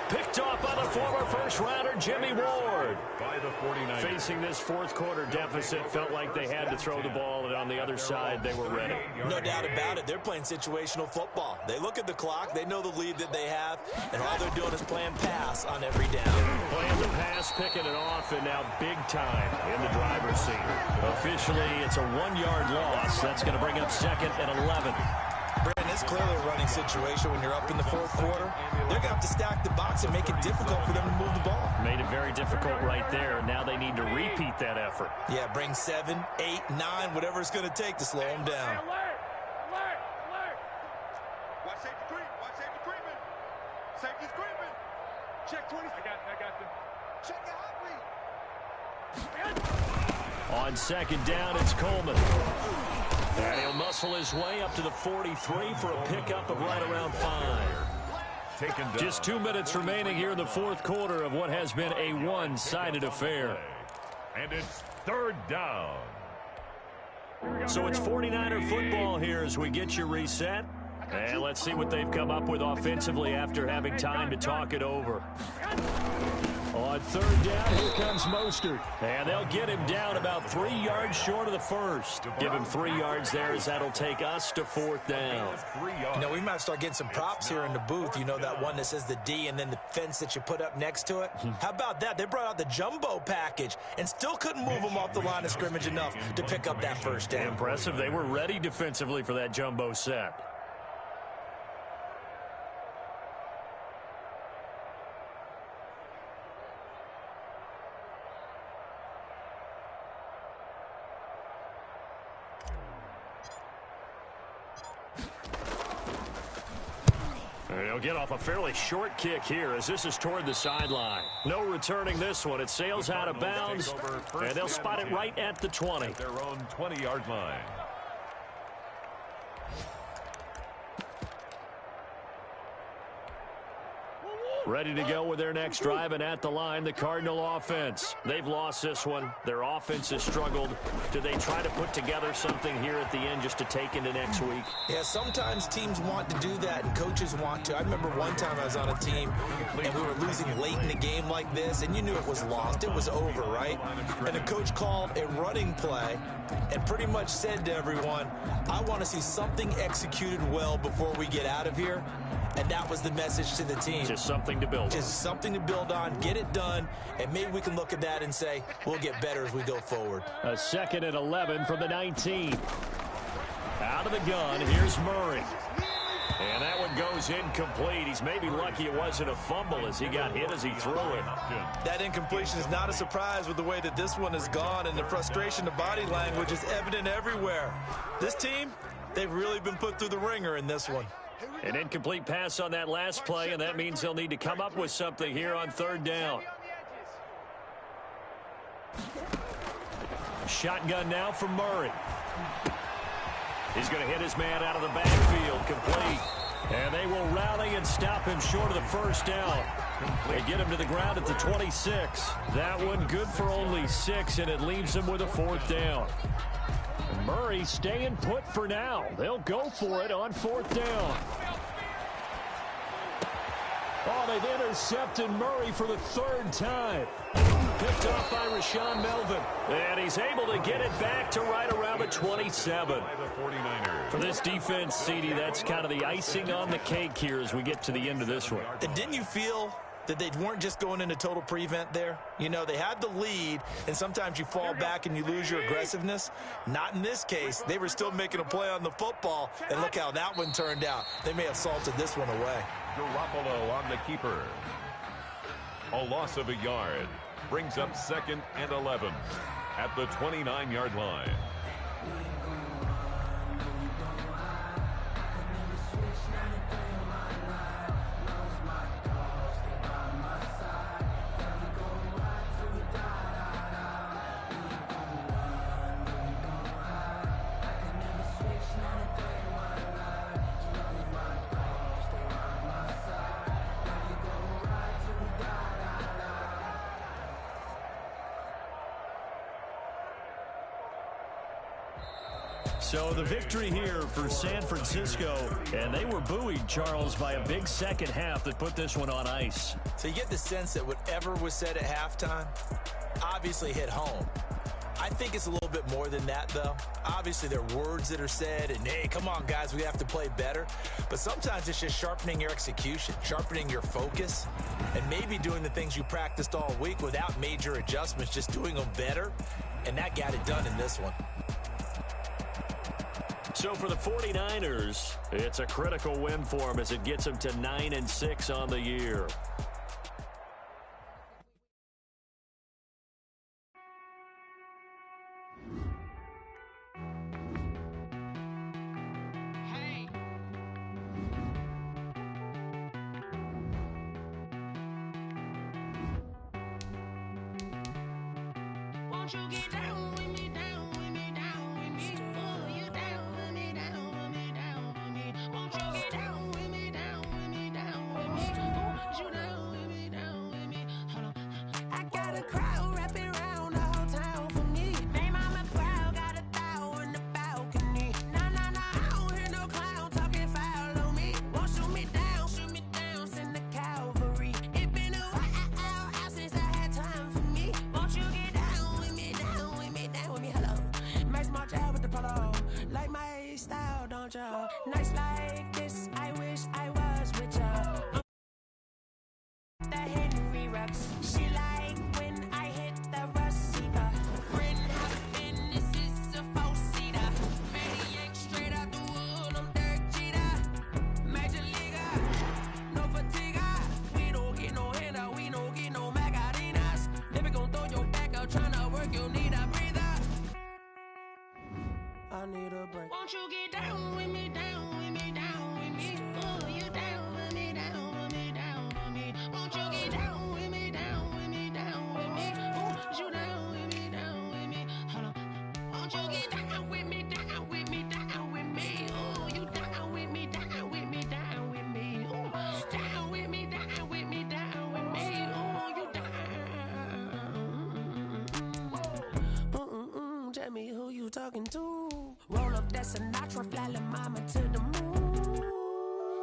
[SPEAKER 2] Picked off by the former first-rounder, Jimmy Ward.
[SPEAKER 3] By the 49ers.
[SPEAKER 2] Facing this fourth-quarter deficit, felt like they had to throw the ball, and on the other side, they were ready.
[SPEAKER 4] No doubt about it. They're playing situational football. They look at the clock. They know the lead that they have, and all they're doing is playing pass on every down.
[SPEAKER 2] Playing the pass, picking it off, and now big time in the driver's seat. Officially, it's a 1-yard loss. That's going to bring up 2nd and 11.
[SPEAKER 4] Brandon, it's clearly a running situation when you're up in the fourth quarter. They're going to have to stack the box and make it difficult for them to move the ball.
[SPEAKER 2] Made it very difficult right there. Now they need to repeat that effort.
[SPEAKER 4] Yeah, bring 7, 8, 9, whatever it's going to take to slow them down.
[SPEAKER 5] Watch safety creep. Watch safety creeping. Safety's creeping. Check 20. I got them. Check the hot read.
[SPEAKER 2] On second down, it's Coleman. And he'll muscle his way up to the 43 for a pickup of right around 5. Just 2 minutes remaining here in the fourth quarter of what has been a one-sided affair.
[SPEAKER 3] And it's 3rd down.
[SPEAKER 2] So it's 49er football here as we get you reset. And let's see what they've come up with offensively after having time to talk it over. On third down, here comes Mostert. And they'll get him down about 3 yards short of the first. Give him 3 yards there as that'll take us to fourth down.
[SPEAKER 4] You know, we might start getting some props here in the booth. You know, that one that says the D and then the fence that you put up next to it? How about that? They brought out the jumbo package and still couldn't move them off the line of scrimmage enough to pick up that first down.
[SPEAKER 2] Impressive. They were ready defensively for that jumbo set. He'll get off a fairly short kick here as this is toward the sideline. No returning this one. It sails out of bounds, and they'll spot it right at the 20.
[SPEAKER 3] At their own 20-yard line.
[SPEAKER 2] Ready to go with their next drive, and at the line, the Cardinal offense. They've lost this one. Their offense has struggled. Do they try to put together something here at the end just to take into next week?
[SPEAKER 4] Yeah, sometimes teams want to do that, and coaches want to. I remember one time I was on a team, and we were losing late in the game like this, and you knew it was lost. It was over, right? And the coach called a running play and pretty much said to everyone, I want to see something executed well before we get out of here. And that was the message to the team.
[SPEAKER 2] Just something to build on.
[SPEAKER 4] Just something to build on, get it done, and maybe we can look at that and say, we'll get better as we go forward.
[SPEAKER 2] A 2nd and 11 from the 19. Out of the gun, here's Murray. And that one goes incomplete. He's maybe lucky it wasn't a fumble as he got hit as he threw it.
[SPEAKER 4] That incompletion is not a surprise with the way that this one has gone, and the frustration, the body language is evident everywhere. This team, they've really been put through the ringer in this one.
[SPEAKER 2] An incomplete pass on that last play, and that means they'll need to come up with something here on third down. Shotgun now from Murray. He's going to hit his man out of the backfield, complete. And they will rally and stop him short of the first down. They get him to the ground at the 26. That one good for only 6, and it leaves them with a fourth down. Murray staying put for now. They'll go for it on fourth down. Oh, they've intercepted Murray for the 3rd time. Picked off by Rashawn Melvin. And he's able to get it back to right around the 27. For this defense, CD, that's kind of the icing on the cake here as we get to the end of this one.
[SPEAKER 4] And didn't you feel that they weren't just going into total prevent there? You know, they had the lead, and sometimes you fall back and you lose your aggressiveness. Not in this case. They were still making a play on the football, and look how that one turned out. They may have salted this one away.
[SPEAKER 3] Garoppolo on the keeper. A loss of a yard. Brings up 2nd and 11 at the 29-yard line.
[SPEAKER 2] So the victory here for San Francisco, and they were buoyed, Charles, by a big second half that put this one on ice.
[SPEAKER 4] So you get the sense that whatever was said at halftime obviously hit home. I think it's a little bit more than that, though. Obviously, there are words that are said, and, hey, come on, guys, we have to play better. But sometimes it's just sharpening your execution, sharpening your focus, and maybe doing the things you practiced all week without major adjustments, just doing them better, and that got it done in this one.
[SPEAKER 2] So for the 49ers, it's a critical win for them as it gets them to 9-6 on the year.
[SPEAKER 6] Won't you get down with me, down with me, down with me? Oh, you down with me, down with me, down with me. Won't you get down with me, down with me, down with me? Oh, you down with me, down with me. Hold on. I got a crowd wrapping around the whole town for me. Name on my crowd, got a thou in the balcony. Nah, nah, nah, I don't hear no clown talking foul on me. Won't shoot me down, send the cavalry. It been a while since I had want ya. Nights like this, I wish I was with ya. The Henry rocks. She like when I hit the receiver. Rin hoppin', this is a four-seater. Maniac straight out the wood, I'm Derek Jeter. Major leaguer, no fatigue. We don't get no handout, we don't get no Macarinas. Never gon' throw your back out, tryna work, you need a breather. I need a break. Won't you get down with me, down with me, down with me? Oh, you down with me, down with me, down with me. Won't you get down with me, down with me, down with me? Oh, you down with me, down with me. Hold on. Won't you get down with me, down with me, down with me? Oh, you down with me, down with me, down with me. Oh, down with me, down with me, down with me. Oh, you down. Tell me who you talking to. Roll up that Sinatra, fly la mama to the moon.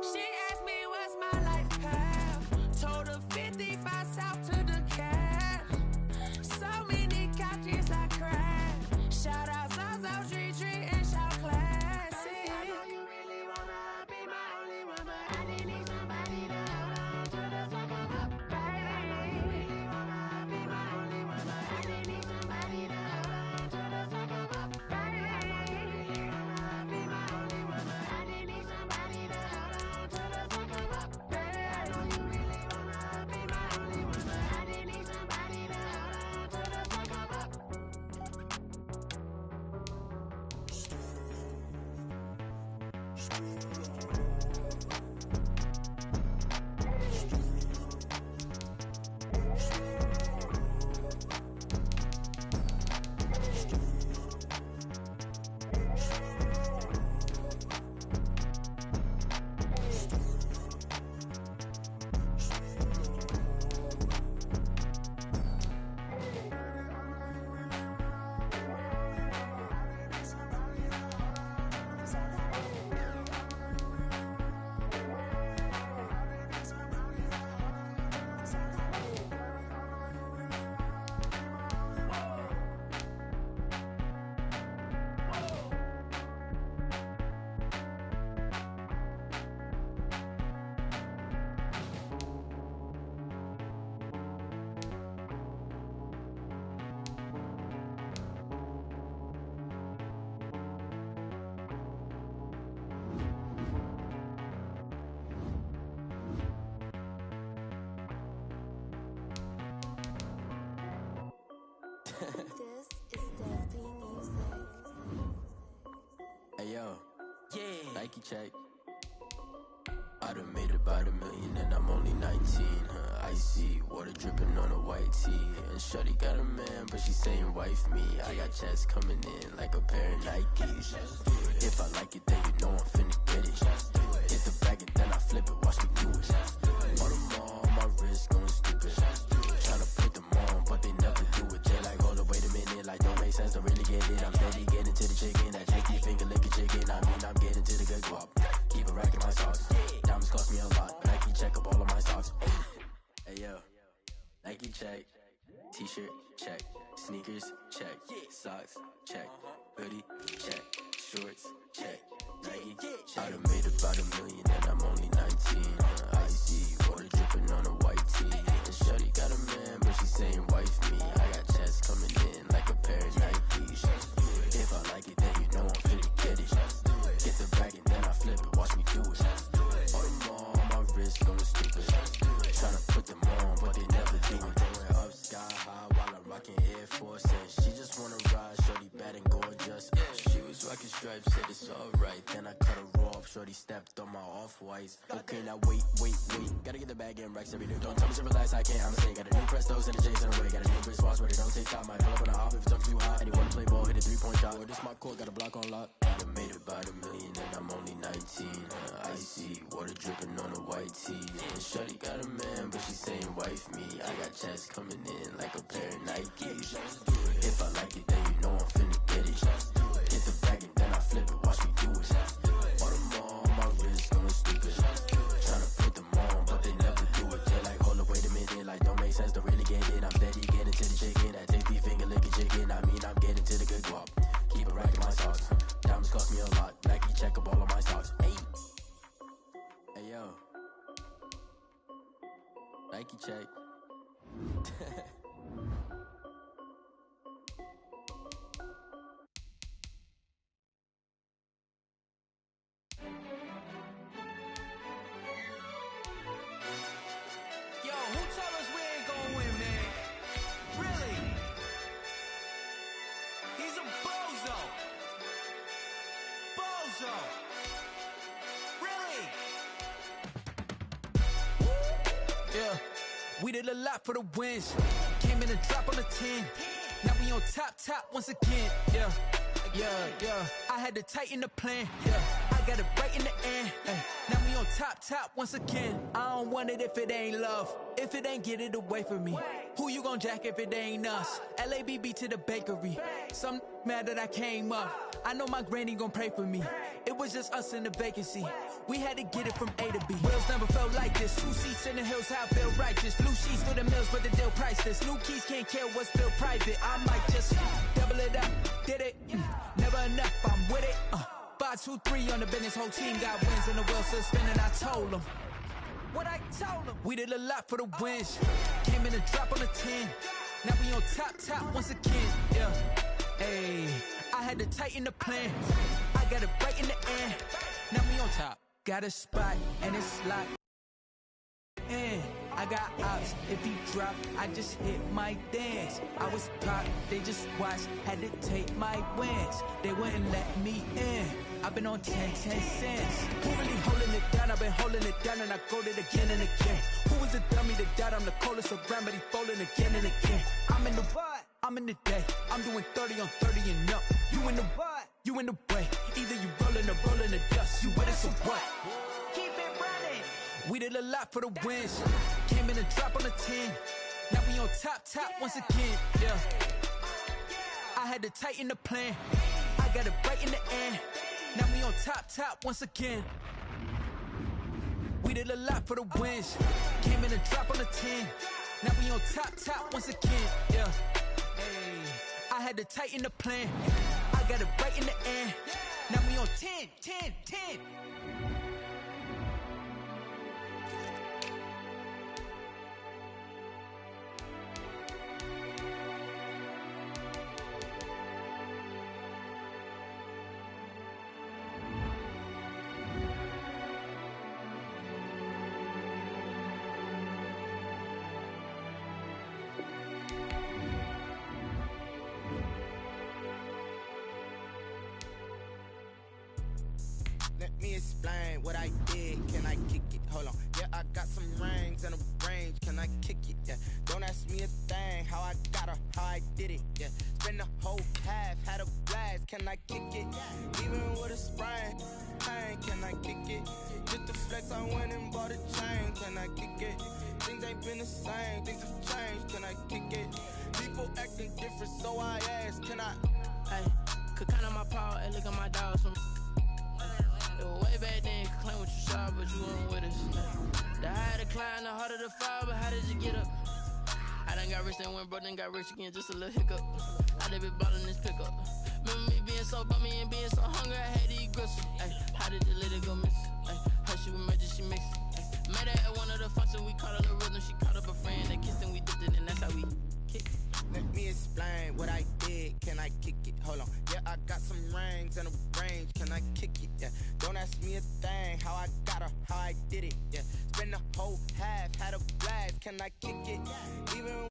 [SPEAKER 6] She asked me what's my life path. Told her 55 south to the cab. So many couches I crashed. Shout out South Street and shout classy. I know you really wanna be my only one, but I didn't need somebody to hold on to the second up. I know you really wanna be my only one, but I didn't need somebody to hold on to the second up. I know you really wanna be my only one, but I didn't need somebody to hold on to the second up. I know you really wanna be my only one, but I didn't need somebody to hold on to the second up.
[SPEAKER 7] This is Dev Music.
[SPEAKER 8] Hey yo, yeah. Nike check. I done made about $1 million and I'm only 19. Icy water dripping on a white tee. And shorty got a man, but she saying wife me. I got checks coming in like a pair of Nikes. If I like it, then you know I'm finna get it. Hit the bag and then I flip it, watch me do it. On them all, my wrist going stupid. Tryna put them on, but they never do it. They like, hold up, wait a minute, like don't make sense, don't really get it. I'm steady getting to the chicken, that tricky finger licking chicken. I mean, I'm getting to the good guap. Keep a rack in my socks. Diamonds cost me a lot, but Nike check up all of my stocks. Hey yo, Nike check. T-shirt check. Sneakers check. Socks check. Hoodie check. Shorts check. Nike I done made about $1 million and I'm only 19. Icy water dripping on a white tee. And shorty got a man, but she saying wife me. I got checks coming in like a pair of Nikes. If I like it, then you know I'm finna get it. Get the bag and then I flip it, watch me do it. All them all, my wrist going stupid. Tryna put them on, but they never do it. Going up sky high while I'm rocking Air Force. And she just wanna ride, shorty bad and gorgeous. She was rocking stripes, said it's alright. Then I cut her off, shorty stepped on my off-whites. Okay, now wait. Gotta get the bag and racks every day. Don't tell me to relax, I can't, I'ma say. Got a new Prestos and a J's in the way. Got a new Chris Watch, but it don't take time. Might pull up on a hop if it's up too hot. And you wanna play ball, hit a 3-point shot. Or this my court, got a block on lock. I done made about $1 million and I'm only 19. Icy water dripping on a white tee. And shorty got a man, but she saying wife me. I got checks coming in like a pair of Nikes. If I like it, then you know I'm finna get it. Hit the bag and then I flip it, watch me do it. All them all, my wrist going stupid. Tryna put them on, but they never do it. They like, hold up, wait a minute, like don't make sense, don't really get it. I'm steady getting to the chicken, that tasty finger licking chicken. I mean, I'm getting to the good guap. Keep a rack in my socks. Diamonds cost me a lot. Nike check up all of my Nike check.
[SPEAKER 1] Yo, who told us we ain't gonna win, man? Really? He's a bozo. Bozo. Really? Yeah, we did a lot for the wins. Came in a drop on the 10. Now we on top once again. Yeah. I had to tighten the plan. Yeah, I got it right in the end. Now we on top once again. I don't want it if it ain't love. If it ain't, get it away from me. Who you gon' jack if it ain't us? LABB to the bakery. Some mad that I came up. I know my granny gon' pray for me. It was just us in the vacancy. We had to get it from A to B. Wheels never felt like this. 2 seats in the hills, how I feel righteous. Blue sheets for the mills, but the deal priceless. New keys can't care what's still private. I might just double it up. Did it? Never enough, I'm with it. 5, 2, 3 on the business. Whole team got wins and the wheels still spinning. I told them what I told them. We did a lot for the wins. Came in a drop on the 10. Now we on top once again. Yeah. Hey, I had to tighten the plan. I got it right in the end. Now we on top. Got a spot and it's locked in. I got ops. If he drop, I just hit my dance. I was popped, they just watched. Had to take my wins. They wouldn't let me in. I've been on 10 cents. Who really holding it down? I've been holding it down and I go it again and again. Who was the dummy that doubt I'm the coldest around, but he folding again and again. I'm in the what? I'm in the day. I'm doing 30 on 30 and up. You in the what? You in the way. Either you rolling or rolling the dust. You with us or what? Keep it running. We did a lot for the wins. Came in a drop on the 10. Now we on top once again. Yeah. I had to tighten the plan. I got it right in the end. Now we on top once again. We did a lot for the wins. Came in a drop on the 10. Now we on top once again. Yeah. Hey, I had to tighten the plan. I got it right in the end. Now we on 10.
[SPEAKER 9] Let me explain what I did. Can I kick it? Hold on. Yeah, I got some rings and a range. Can I kick it? Yeah. Don't ask me a thing. How I got her, how I did it. Yeah. Spend the whole half, had a blast. Can I kick it? Even with a sprain. Hey, can I kick it? Just to flex, I went and bought a chain. Can I kick it? Things ain't been the same. Things have changed. Can I kick it? People acting different, so I ask. Can I?
[SPEAKER 10] Hey, could count on my power and look at my dogs from. It was way back then, could claim what you saw, but you weren't with us. The higher the climb, the harder the fall, but how did you get up? I done got rich, then went broke, then got rich again, just a little hiccup. I done been ballin' this pickup. Remember me being so bummy and being so hungry, I had to eat gristle. Ay, how did the lady go miss? Ay, her she was major, she mixed. Ay, met her at one of the functions, we caught her the rhythm, she caught up a friend, they kissed and we dipped it, and that's how we kicked.
[SPEAKER 9] Let me explain what I did. Can I kick it? Hold on. Yeah, I got some rings and a range. Can I kick it? Yeah. Don't ask me a thing. How I got her, how I did it. Yeah. Spend the whole half, had a blast. Can I kick it? Even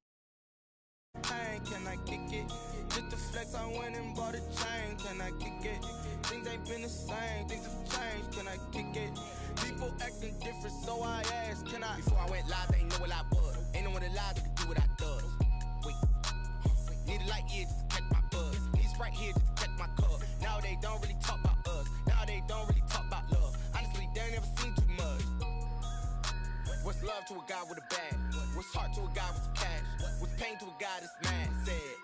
[SPEAKER 9] pain, can I kick it? Just to flex, I went and bought a chain. Can I kick it? Things ain't been the same. Things have changed. Can I kick it? People acting different, so I asked. Can I? Before I went live, they ain't know what I was. Ain't no one alive that could do what I does. Need a light year just to catch my buzz. Need Sprite here just to catch my cup. Now they don't really talk about us. Now they don't really talk about love. Honestly, they ain't never seen too much. What's love to a guy with a bag? What's heart to a guy with some cash? What's pain to a guy that's mad? Said.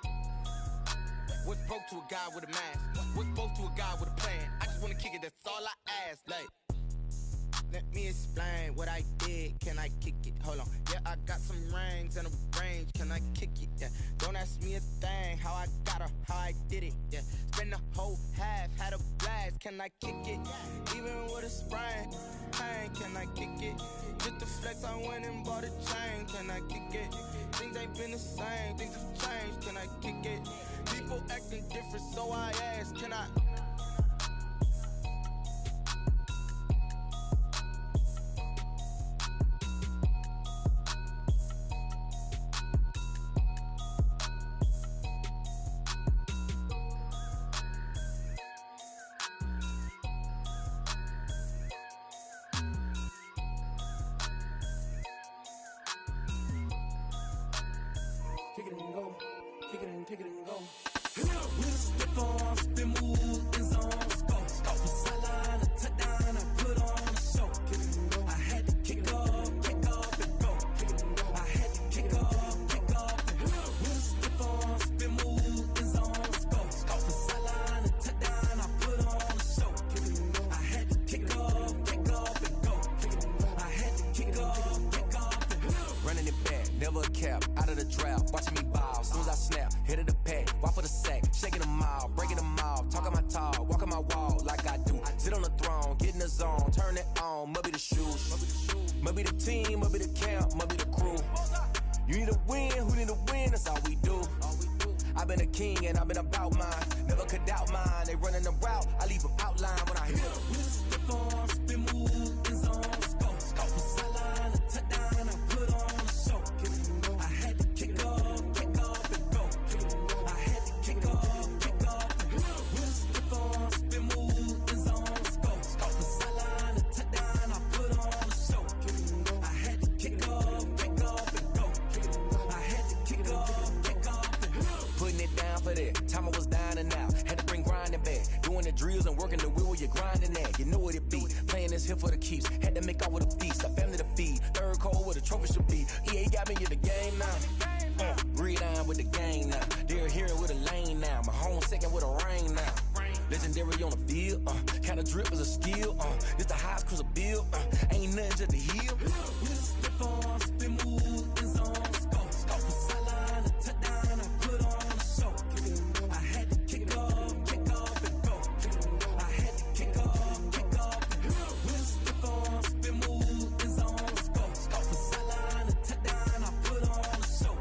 [SPEAKER 9] What's broke to a guy with a mask? What's both to a guy with a plan? I just wanna kick it, that's all I ask. Like, let me explain what I did. Can I kick it? Hold on. Yeah, I got some rings and a range. Can I kick it? Yeah. Don't ask me a thing. How I got her, how I did it. Yeah. Spend the whole half, had a blast. Can I kick it? Even with a sprain, pain. Can I kick it? Just the flex, I went and bought a chain. Can I kick it? Things ain't been the same. Things have changed. Can I kick it? People acting different, so I ask. Can I?
[SPEAKER 11] Kick it and go, kick it and kick it and go. With a stiff arm, spin move, in zone, scope. From sideline to touchdown, I put on a show. I had to kick off and go. I had to kick off and go. With a stiff arm, spin move, in zone, scope. From sideline to touchdown, I put on a show. I had to kick off and go. I had to kick off and go.
[SPEAKER 12] Running it back, never a cap, out of the drought, watching me ball. Soon as I snap, hit of the pack, walk for the sack, shaking them all, breaking them off, talking my talk, walking my wall like I do. Sit on the throne, get in the zone, turn it on, must be the shoes, must be the team, must be the camp, must be the crew. You need a win, who need a win, that's all we do. I've been a king and I've been about mine, never could doubt mine. They running the route, I leave them outline when I hit them.
[SPEAKER 11] With a stiff arm, spin move, in zone, scope. From sideline to touchdown, I put on a show. I had to kick off and go. I had to kick off and go. With a stiff arm, spin move, in zone, scope. From sideline to touchdown, I put on a show. I had to kick off and go. I had to kick off and go.
[SPEAKER 12] Putting it down for that, time I was down and out, had to bring grinding back, doing the drills and working the wheel where you're grinding at, you know what it be, playing this here for the keeps, had to make out with a feast, a family to feed, third cold where the trophy should be, EA got me in the game now, breathe on with the game now, they're here with a lane now, my home second with a rain now, legendary on the field, kinda drip is a skill, this the highest cruiser bill, ain't nothing just the heel.
[SPEAKER 11] With a stiff arm, spin move, in zone, scope. From sideline to touchdown, I put on a show. I had to kick off and go. I had to kick off and go. With a stiff arm, spin move, in zone, scope. From sideline to touchdown, I put on a show.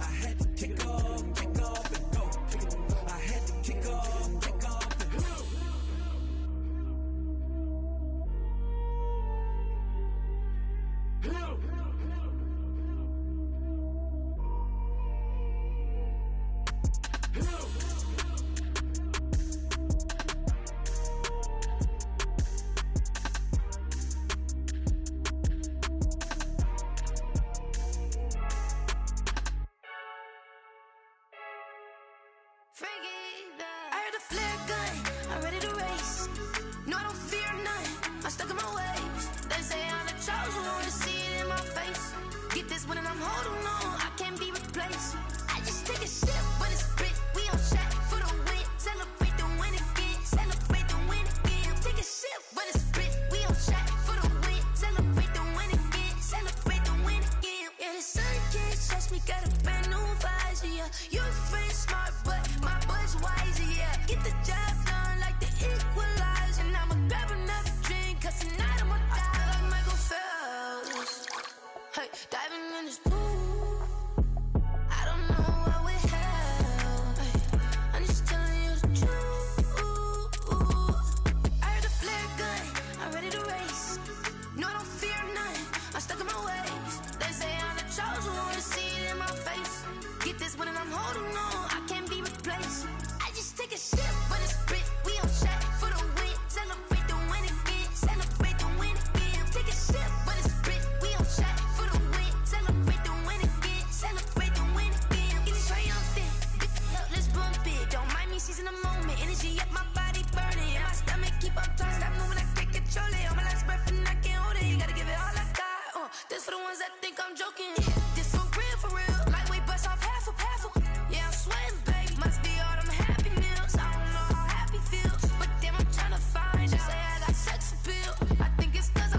[SPEAKER 11] I had to kick off and go. I had to kick off and go.
[SPEAKER 6] I heard the flare gun, I'm ready to race. No, I don't fear none, I'm stuck in my ways. They say I'm the chosen one, to see it in my face. Get this one and I'm holding on, I can't be replaced. I just take a sip when it's spit, we on track for the win. Celebrate the win again, celebrate the win again. Take a sip when it's spit, we on track for the win. Celebrate the win again, celebrate the win again. Yeah, the sun can't touch me, got a brand new visor, yeah. You're friend smart, but my boy's wiser, yeah. Get the job done like the equalizer. And I'ma grab another drink, cause tonight I'ma die like Michael Phelps. Hey, diving in this pool, I don't know what we have. Hey, I'm just telling you the truth. I heard the flare gun, I'm ready to race. No, I don't fear none, I'm stuck in my ways. They say I'm the chosen one, to see it in my face. Get this one and I'm holding on, I can't be replaced. I just take a sip when it's spit, we on track for the win. Celebrate the win again, celebrate the win again. Take a sip when it's spit, we on track for the win. Celebrate the win again, celebrate the win again. Getting triumphant, let's bump it. Don't mind me seizing the moment, energy up my body burning. And my stomach keep on turning, stop moving, I can't control it. On my last breath and I can't hold it, you gotta give it all I got. This for the ones that think I'm joking. This for real, lightweight bust off half a. Yeah, I'm sweating, baby. Must be all them happy meals. I don't know how happy feels, but damn, I'm tryna find out. Say I got sex appeal. I think it's cause I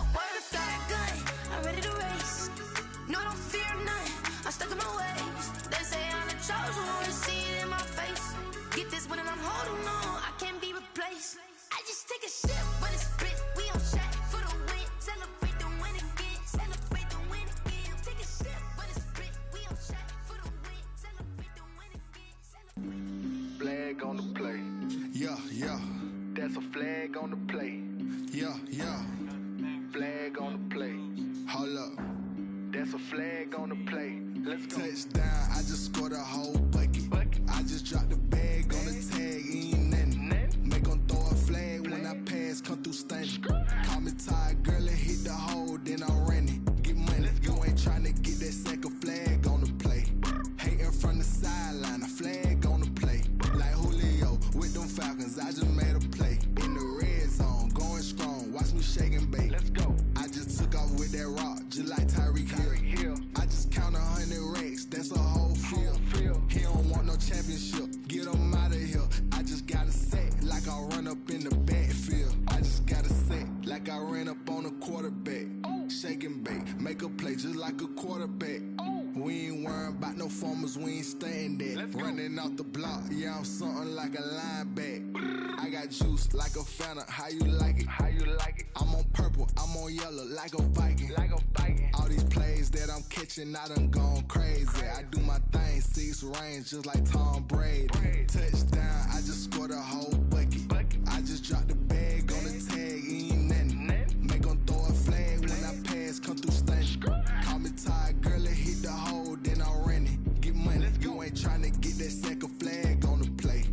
[SPEAKER 13] running off the block. Yeah, I'm something like a linebacker. I got juice like a Fanta. How you like it? How you like it? I'm on purple, I'm on yellow like a Viking. Like a Viking. All these plays that I'm catching, I done gone crazy. I do my thing, 6 range just like Tom Brady. Touchdown, I just scored a whole bucket. I just dropped the bag on the tag, ain't nothing. Make 'em throw a flag when I pass, come through stunning. Call me tired, girl, it hit the hole, then I'm running. Get money, you ain't tryna get that second flag on the play.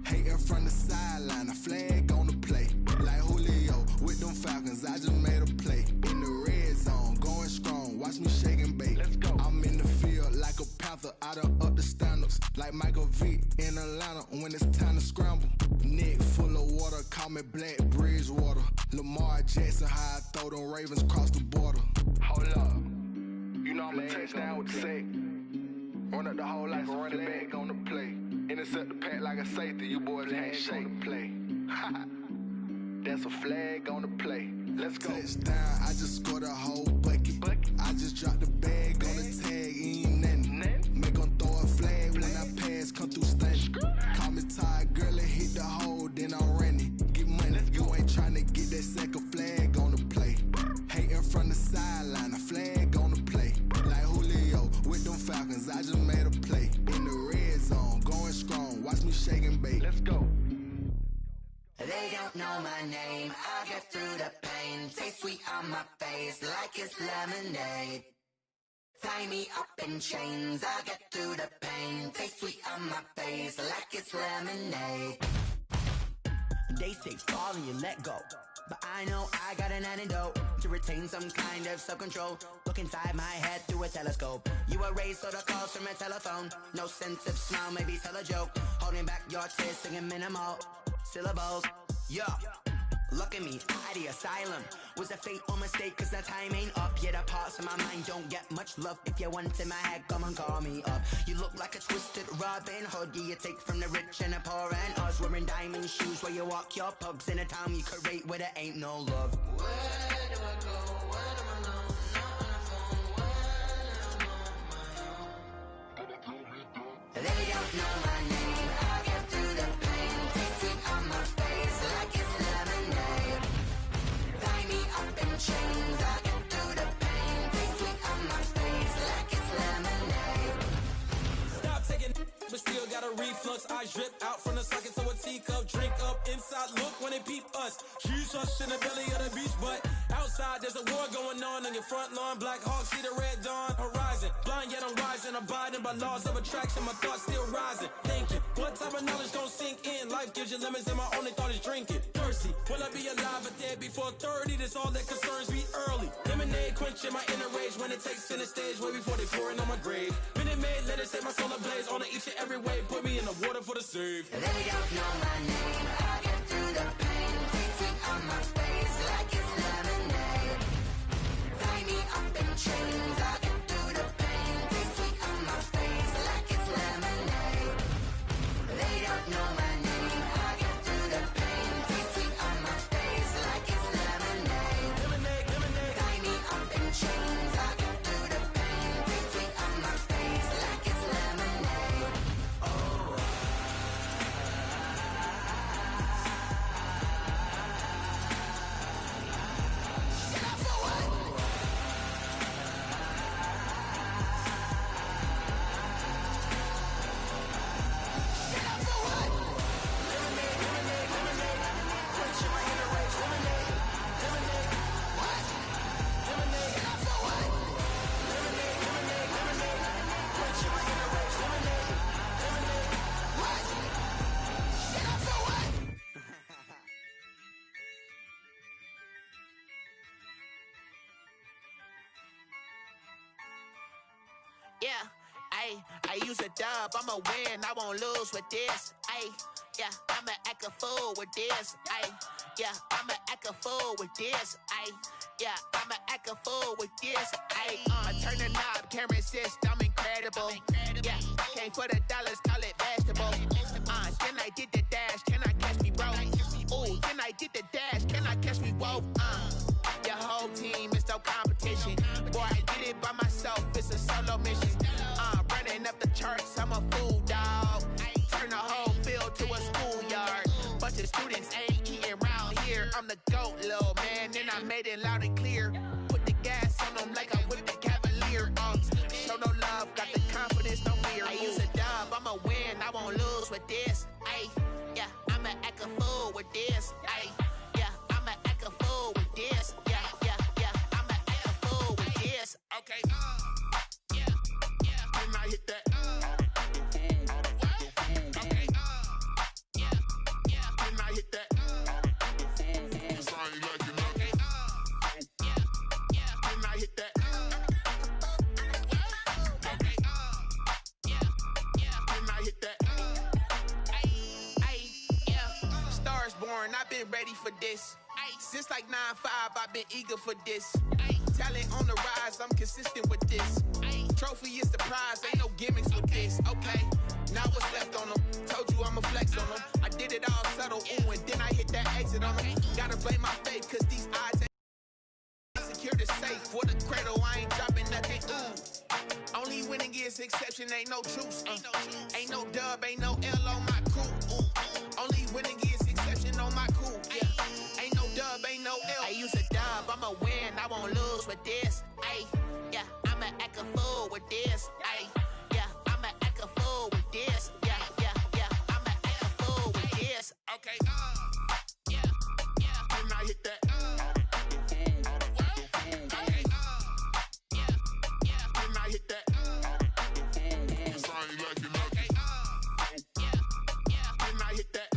[SPEAKER 13] Hating from the sideline, a flag on the play. Like Julio with them Falcons, I just made a play. In the red zone, going strong, watch me shake and bake. Let's go. I'm in the field like a panther, I done up the standards. Like Michael Vick in Atlanta when it's time to scramble. Neck full of water, call me Black Bridgewater. Lamar Jackson, how I throw them Ravens across the border. Hold up, you know I'm a touchdown with the sack. Run up the whole like a running back on the play. Intercept the pack like a safety, you boys ain't shake the play. That's a flag on the play. Let's go. Touchdown, I just scored a whole bucket. I just dropped the bag on the tag, ain't nothing. Make 'em throw a flag when I pass, come through stunning. Call me tired, girl, it hit the hole, then I'm running. Get money, you ain't tryna get that second flag on the play. Hating from the sideline, a flag on the play. Like Julio with them Falcons, I just made a play. In the red zone, going strong, watch me shake and bake. Let's go.
[SPEAKER 14] They don't know my name, I get through the pain. Taste sweet on my face like it's lemonade. Tie me up in chains, I get through the pain. Taste sweet on my face like it's lemonade.
[SPEAKER 15] They say fall and you let go, but I know I got an antidote to retain some kind of self-control. Look inside my head through a telescope. You erase all the calls from a telephone. No sense of smile, maybe tell a joke. Holding back your tears, singing minimal syllables. Yeah, look at me, out the asylum. Was a fate or mistake, cause the time ain't up. Yet the parts of my mind don't get much love. If you want in my head, come and call me up. You look like a twisted Robin Hood. Yeah, you take from the rich and the poor and us. Wearing diamond shoes where you walk your pugs. In a town you create where there ain't no love.
[SPEAKER 6] Where do I go? Where do I know? Not on the phone. When I'm on my own.
[SPEAKER 14] They don't know my name, I get through the pain. Taste sweet on my face like it's lemonade. Tie me up in chains, I get through the pain. Taste sweet on my face like it's lemonade.
[SPEAKER 16] Stop taking but still got a reflux. Eyes drip out from the socket to a teacup. Drink up inside, look when they peep us. Huge us in the belly of the beach, but outside there's a war going on your front lawn. Black Hawk see the red dawn horizon. Blind yet I'm rising, abiding by laws of attraction. My thoughts still rising, thinking what type of knowledge gon' sink in? Life gives you lemons and my only thought is drinking. Thirsty, will I be alive or dead before 30? That's all that concerns me early. Lemonade quenching my inner rage when it takes center stage way before they pour it on my grave. Minute Maid, let it set my soul ablaze on each and every way. Put me in the water for the save.
[SPEAKER 14] They don't know my name, I get through the pain. Taste sweet on my face like it's lemonade. Tie me up in chains, I get through the pain. Taste sweet on my face like it's lemonade. They don't know my name, I get through the pain. Taste sweet on my face like it's lemonade. Tie me up in chains, I get through the pain. Taste sweet on my face like it's lemonade.
[SPEAKER 15] Yeah, I use a dub, I'ma win, I won't lose with this. Yeah, I'ma act a fool with this. Yeah, I'ma act a fool with this. Yeah, I'ma act a fool with this. I turn the knob, can't resist, I'm incredible. Yeah, came for the dollars, call it vegetable. Then I did the dash, can I catch me, bro? Ooh, then I did the dash, can I catch me, whoa? Your whole team is no competition. Boy, I did it by myself, it's a solo mission. Running up the charts, I'm a fool, dog.
[SPEAKER 17] the students ain't eating round here. I'm the GOAT, little man, and I made it loud and clear. Put the gas on them like I whipped the Cavalier. Show no love, got the confidence, no fear. I use a dub, I'ma win, I won't lose with this. Ay, yeah, I'ma act a fool with this. Ay, yeah, I'ma act a fool with this. Yeah, yeah, yeah, I'ma act a fool with this. Okay, yeah, yeah, and I hit that. Okay, yeah, yeah, and I hit that. Cause I ain't like it nothing. Yeah, yeah, and I hit that. Okay, yeah, yeah, and I hit that. Ay, yeah, Stars born, I've been ready for this. Since like 9-5, I've been eager for this. Talent on the rise, I'm consistent with this. Trophy is the prize, ain't no gimmicks with this. Okay, now what's left on them? Told you I'ma flex on them. I did it all subtle, ooh, and then I hit that exit on them. Gotta blame my faith, cause these odds ain't secure the safe. For the cradle, I ain't dropping nothing, ooh. Only winning is exception, ain't no truce. Ain't no dub, ain't no L on my crew. Only winning is exception on my crew. Yeah. Ain't no dub, ain't no L. I use a dub, I'ma win, I won't lose with this. Ay, yeah, I'ma act a fool with this. Ay, yeah, I'ma act a fool with this. Yeah, yeah, yeah, I'ma act a fool with this. Okay, yeah, yeah, and I hit that. Okay, yeah, yeah, and I hit that. Cause I ain't like it nothing. Yeah, yeah, and I hit that.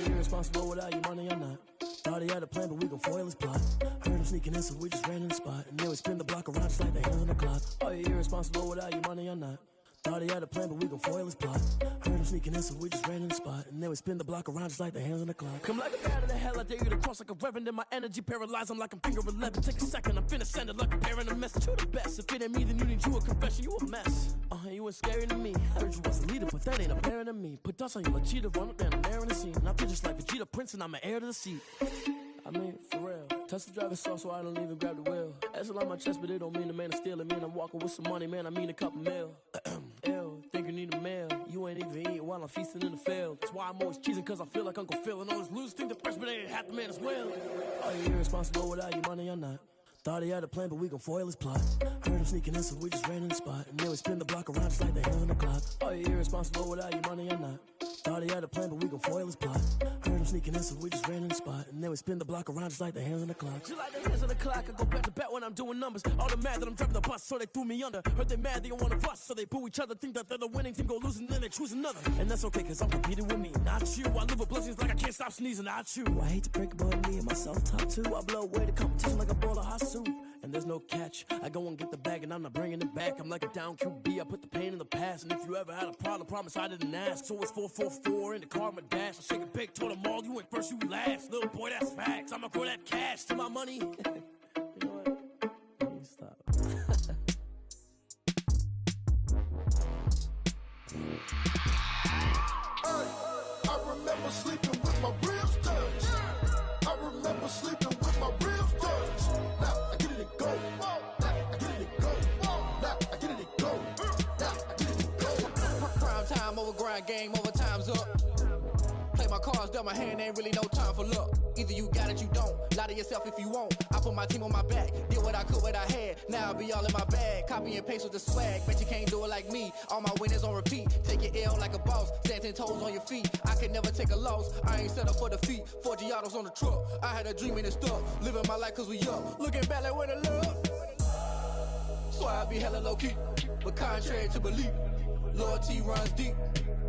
[SPEAKER 18] Irresponsible without your money or not. Thought he had a plan, but we gon' foil his plot. Heard him sneaking in, so we just ran in the spot. And then we spin the block around just like the hands on the clock. Are you irresponsible without your money or not? Thought he had a plan, but we gon' foil his plot. Heard him sneaking in, so we just ran in the spot. And then we spin the block around just like the hands on the clock. Come like a bat of the hell, I dare you to cross like a reverend. In my energy paralyzed, I'm like I'm finger 11. Take a second, I'm finna send it like a parent a message. You the best, if it ain't me, then you need you a confession. You a mess, you ain't scary to me. Heard you was a leader, but that ain't apparent to me. Put dust on you like cheetah, run up down the air in the scene. And I feel just like Vegeta Prince, and I'm an heir to the seat. I mean, for real. Touch the driver's soft, so I don't even grab the wheel. That's on my chest, but it don't mean the man is stealing. Mean I'm walking with some money, man, I mean a couple mil. Ew, think you need a meal. You ain't even eating while I'm feasting in the field. That's why I'm always cheesing, cause I feel like Uncle Phil. And all this losers think the freshman ain't half the man as well. Are you irresponsible without your money or not? Thought he had a plan, but we gon' foil his plot. Heard him sneaking in, so we just ran in the spot. And then we spin the block around just like the hands on the clock. Are you irresponsible without your money or not? Thought he had a plan, but we gon' foil his plot. Heard him sneaking in, so we just ran in the spot. And then we spin the block around just like the hands on the clock. Just like the hands on the clock, I go back to back when I'm doing numbers. All the mad that I'm driving the bus, so they threw me under. Heard they mad, they don't wanna bust, so they boo each other. Think that they're the winning team, go losing, then they choose another. And that's okay, cause I'm competing with me, not you. I live with blessings like I can't stop sneezing, not you. I hate to break it, but me and myself top two. I blow away the competition like a ball of hot soup. And there's no catch. I go and get the bag and I'm not bringing it back. I'm like a down QB, I put the pain in the past. And if you ever had a problem, promise I didn't ask. So it's 444 in the car, my dash. I shake it big, told them all, you went first, you last. Little boy, that's facts. I'ma grow that cash to my money. You know what? Let me stop.
[SPEAKER 19] I remember sleeping with my ribs touched. I remember sleeping with my ribs touched. Now I get it and go. Now I get it and go. Now I get it and go. Now I get it and go.
[SPEAKER 20] Prime time over grind game, overtime's up. Play my cards, dealt my hand, ain't really no time for luck. Either you got it, you don't. Lie to yourself if you won't. I put my team on my back, did what I could, what I had. Now I'll be all in my bag. Copy and paste with the swag. Bet you can't do it like me. All my winners on repeat. Take your L like a boss. Stand 10 toes on your feet. I can never take a loss. I ain't set up for defeat. 4 Giottos on the truck. I had a dream and it stuck. Living my life cause we up. Looking back like where the love. So I be hella low key. But contrary to belief, loyalty runs deep.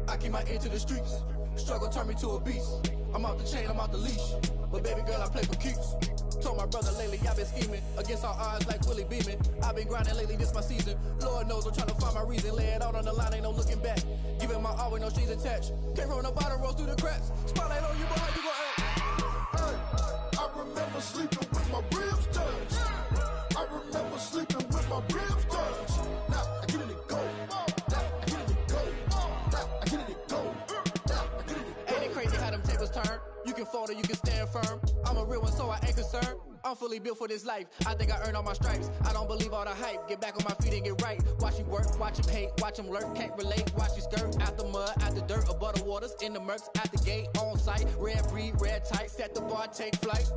[SPEAKER 20] I keep my ear to the streets. Struggle turned me to a beast. I'm out the chain, I'm out the leash. But baby girl, I play for keeps. Told my brother lately, I've been scheming against all odds like Willie Beeman. I've been grinding lately, this my season. Lord knows I'm trying to find my reason. Lay it out on the line, ain't no looking back. Giving my all with no strings attached. Came from the bottom, rose through the cracks. Spotlight on you, but how you gon' act?
[SPEAKER 19] Hey, I remember sleeping with my ribs touched. I remember sleeping with my ribs touched. Now I get it and go. Now I get it and go. Now I get it and go. Now I get it and go.
[SPEAKER 20] Ain't it crazy how them tables turn? You can fold or you can stand firm. I'm a real one, so I ain't concerned. I'm fully built for this life. I think I earned all my stripes. I don't believe all the hype. Get back on my feet and get right. Watch you work, watch him hate, watch him lurk. Can't relate, watch you skirt. Out the mud, out the dirt, above the waters, in the murks, out the gate, on site. Red breed, red tight, set the bar, take flight.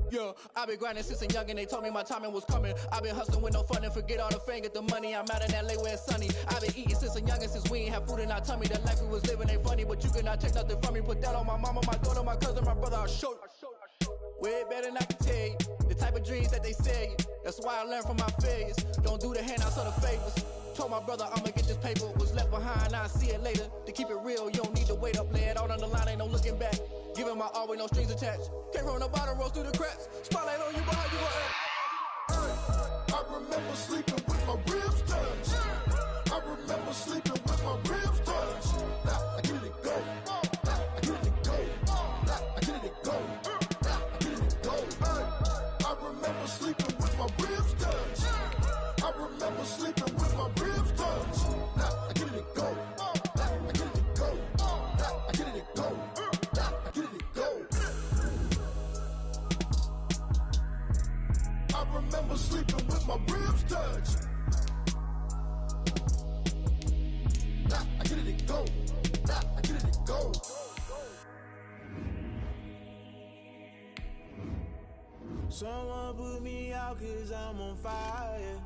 [SPEAKER 20] Yeah, I been grinding since a youngin', they told me my timing was coming. I been hustling with no fun and forget all the fame, get the money. I'm out in LA where it's sunny. I been eating since a youngin', since we ain't have food in our tummy. The life we was living ain't funny, but you cannot take nothing from me. Put that on my mama, my daughter, my cousin, my brother, I'll show you. Way better than I can tell you. The type of dreams that they sell you. That's why I learned from my failures. Don't do the handouts or the favors. Told my brother I'ma get this paper. Was left behind, I'll see it later. To keep it real, you don't need to wait up. Lay it out on the line, ain't no looking back. Giving my all with no strings attached. Came from the bottom, rose through the cracks. Spotlight on you, but how you gon' act?
[SPEAKER 19] Hey, I remember sleeping with my ribs touched. I remember sleeping with my ribs touched. Now I get it and go. Now I get it and go. Now I get it and go. Now I get it and go. Hey, I remember sleeping with my ribs touched. I remember sleeping with my ribs touched. Now I get it and go. Now I get it and go. Now I get it and go. Now I get it and go. I remember sleeping with my ribs touched. Now I get it and go. Now I get it and go.
[SPEAKER 11] Someone put me out 'cause I'm on fire.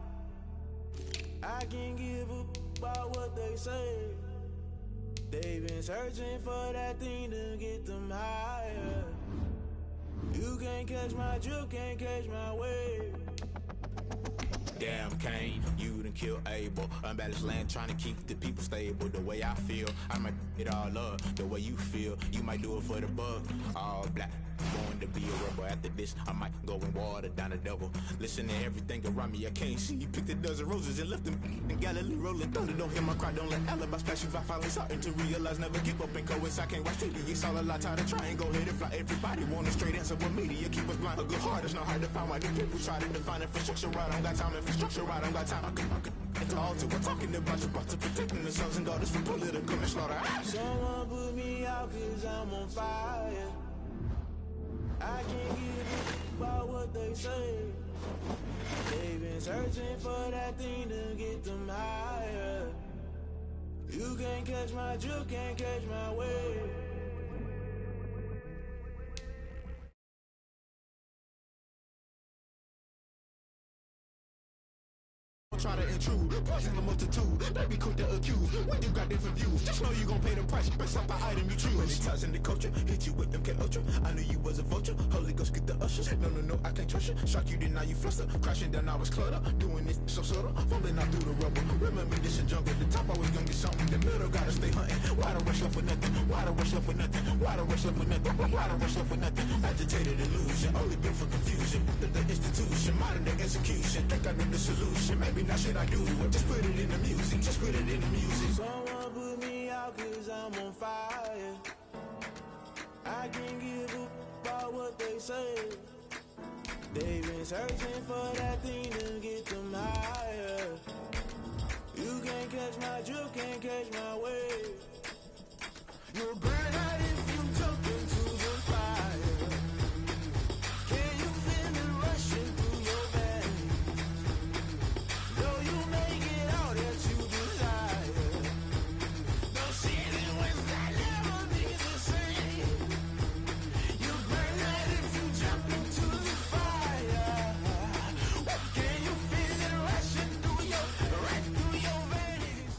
[SPEAKER 11] I can't give a about what they say. They've been searching for that thing to get them higher. You can't catch my drift, can't catch my wave.
[SPEAKER 21] Damn Kane, you done killed Abel. Unbalanced land trying to keep the people stable. The way I feel, I might it all up. The way you feel, you might do it for the bug. All black, going to be a rebel. After this, I might go and water down the devil. Listen to everything around me, I can't see. Picked a dozen roses and left them in Galilee rolling thunder. Don't hear my cry, don't let alibis splash you. I finally starting to realize, never give up and coincide. I can't watch TV, it's all a lot. Tired of trying, go ahead and fly. Everybody want a straight answer, but media keep us blind. A good heart is not hard to find. Why the people try to define infrastructure right? I don't got time, infrastructure right, I don't got time. I could it's all to we're talking about you, about to protecting the sons and daughters from political manslaughter.
[SPEAKER 11] Someone put me out 'cause I'm on fire. I can't give a about what they say. They've been searching for that thing to get them higher. You can't catch my drift, can't catch my wave.
[SPEAKER 21] Try to intrude, poison the multitude. They be quick to accuse. When you got different views, just know you gon' pay the price. Best up the item you choose. Many times in the culture, hit you with MK Ultra. I knew you was a vulture. Holy Ghost get the ushers. No, I can't trust you. Shock you, then now you fluster. Crashing down, I was clutter. Doing this so subtle, fumbling out through the rubble. Remember this a jungle. The top always gonna get something. The middle gotta stay hunting. Why the rush left for nothing? Why the rush left for nothing? Why the rush left for nothing? Why the rush left for nothing? Agitated illusion, only built for confusion. The institution, modern day execution. Think I know the solution. Maybe not shit I do. Just put it in the music. Just put it in the music.
[SPEAKER 11] Someone put me out 'cause I'm on fire. I can't give a about what they say. They've been searching for that thing to get them higher. You can't catch my drift, can't catch my wave. You'll burn out if you jump into the fire. Can you feel it rushing through your veins? Though you make it all that you desire. No ceiling when that never be the same. You burn out if you jump into the fire. Can you feel it rushing right through your veins?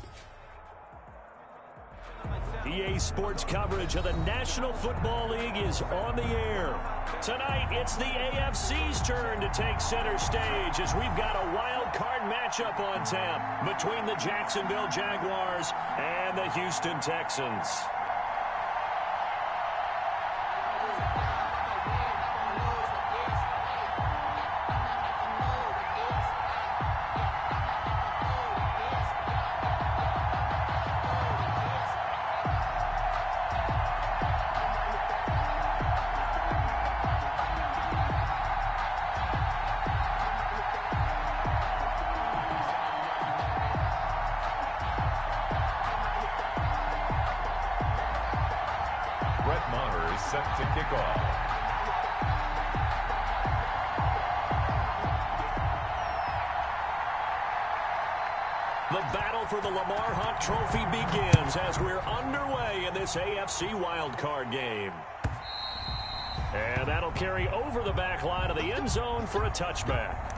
[SPEAKER 2] EA Sports coverage of the National Football League is on the air. Tonight, it's the AFC's turn to take center stage as we've got a wild card matchup on tap between the Jacksonville Jaguars and the Houston Texans.
[SPEAKER 3] set to kick off.
[SPEAKER 2] The battle for the Lamar Hunt Trophy begins as we're underway in this AFC wildcard game. And that'll carry over the back line of the end zone for a touchback.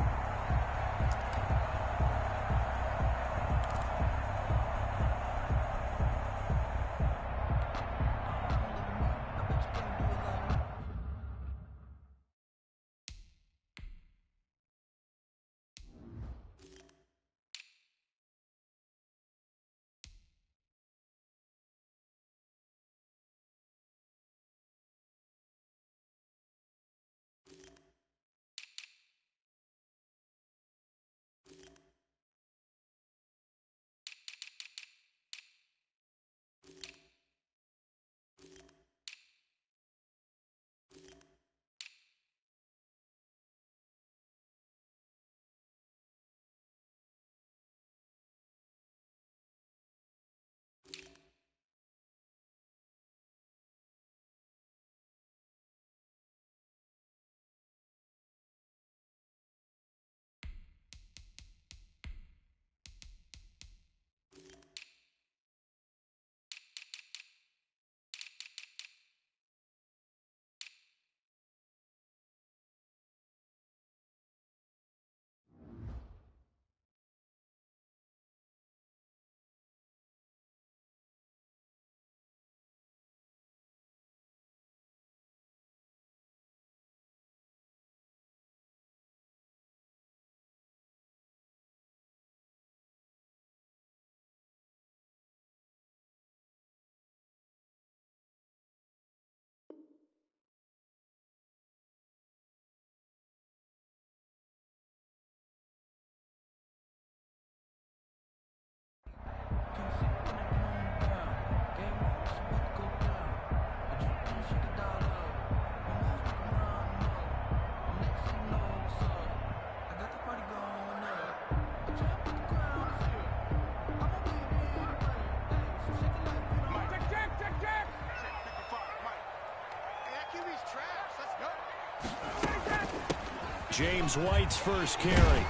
[SPEAKER 2] James White's first carry.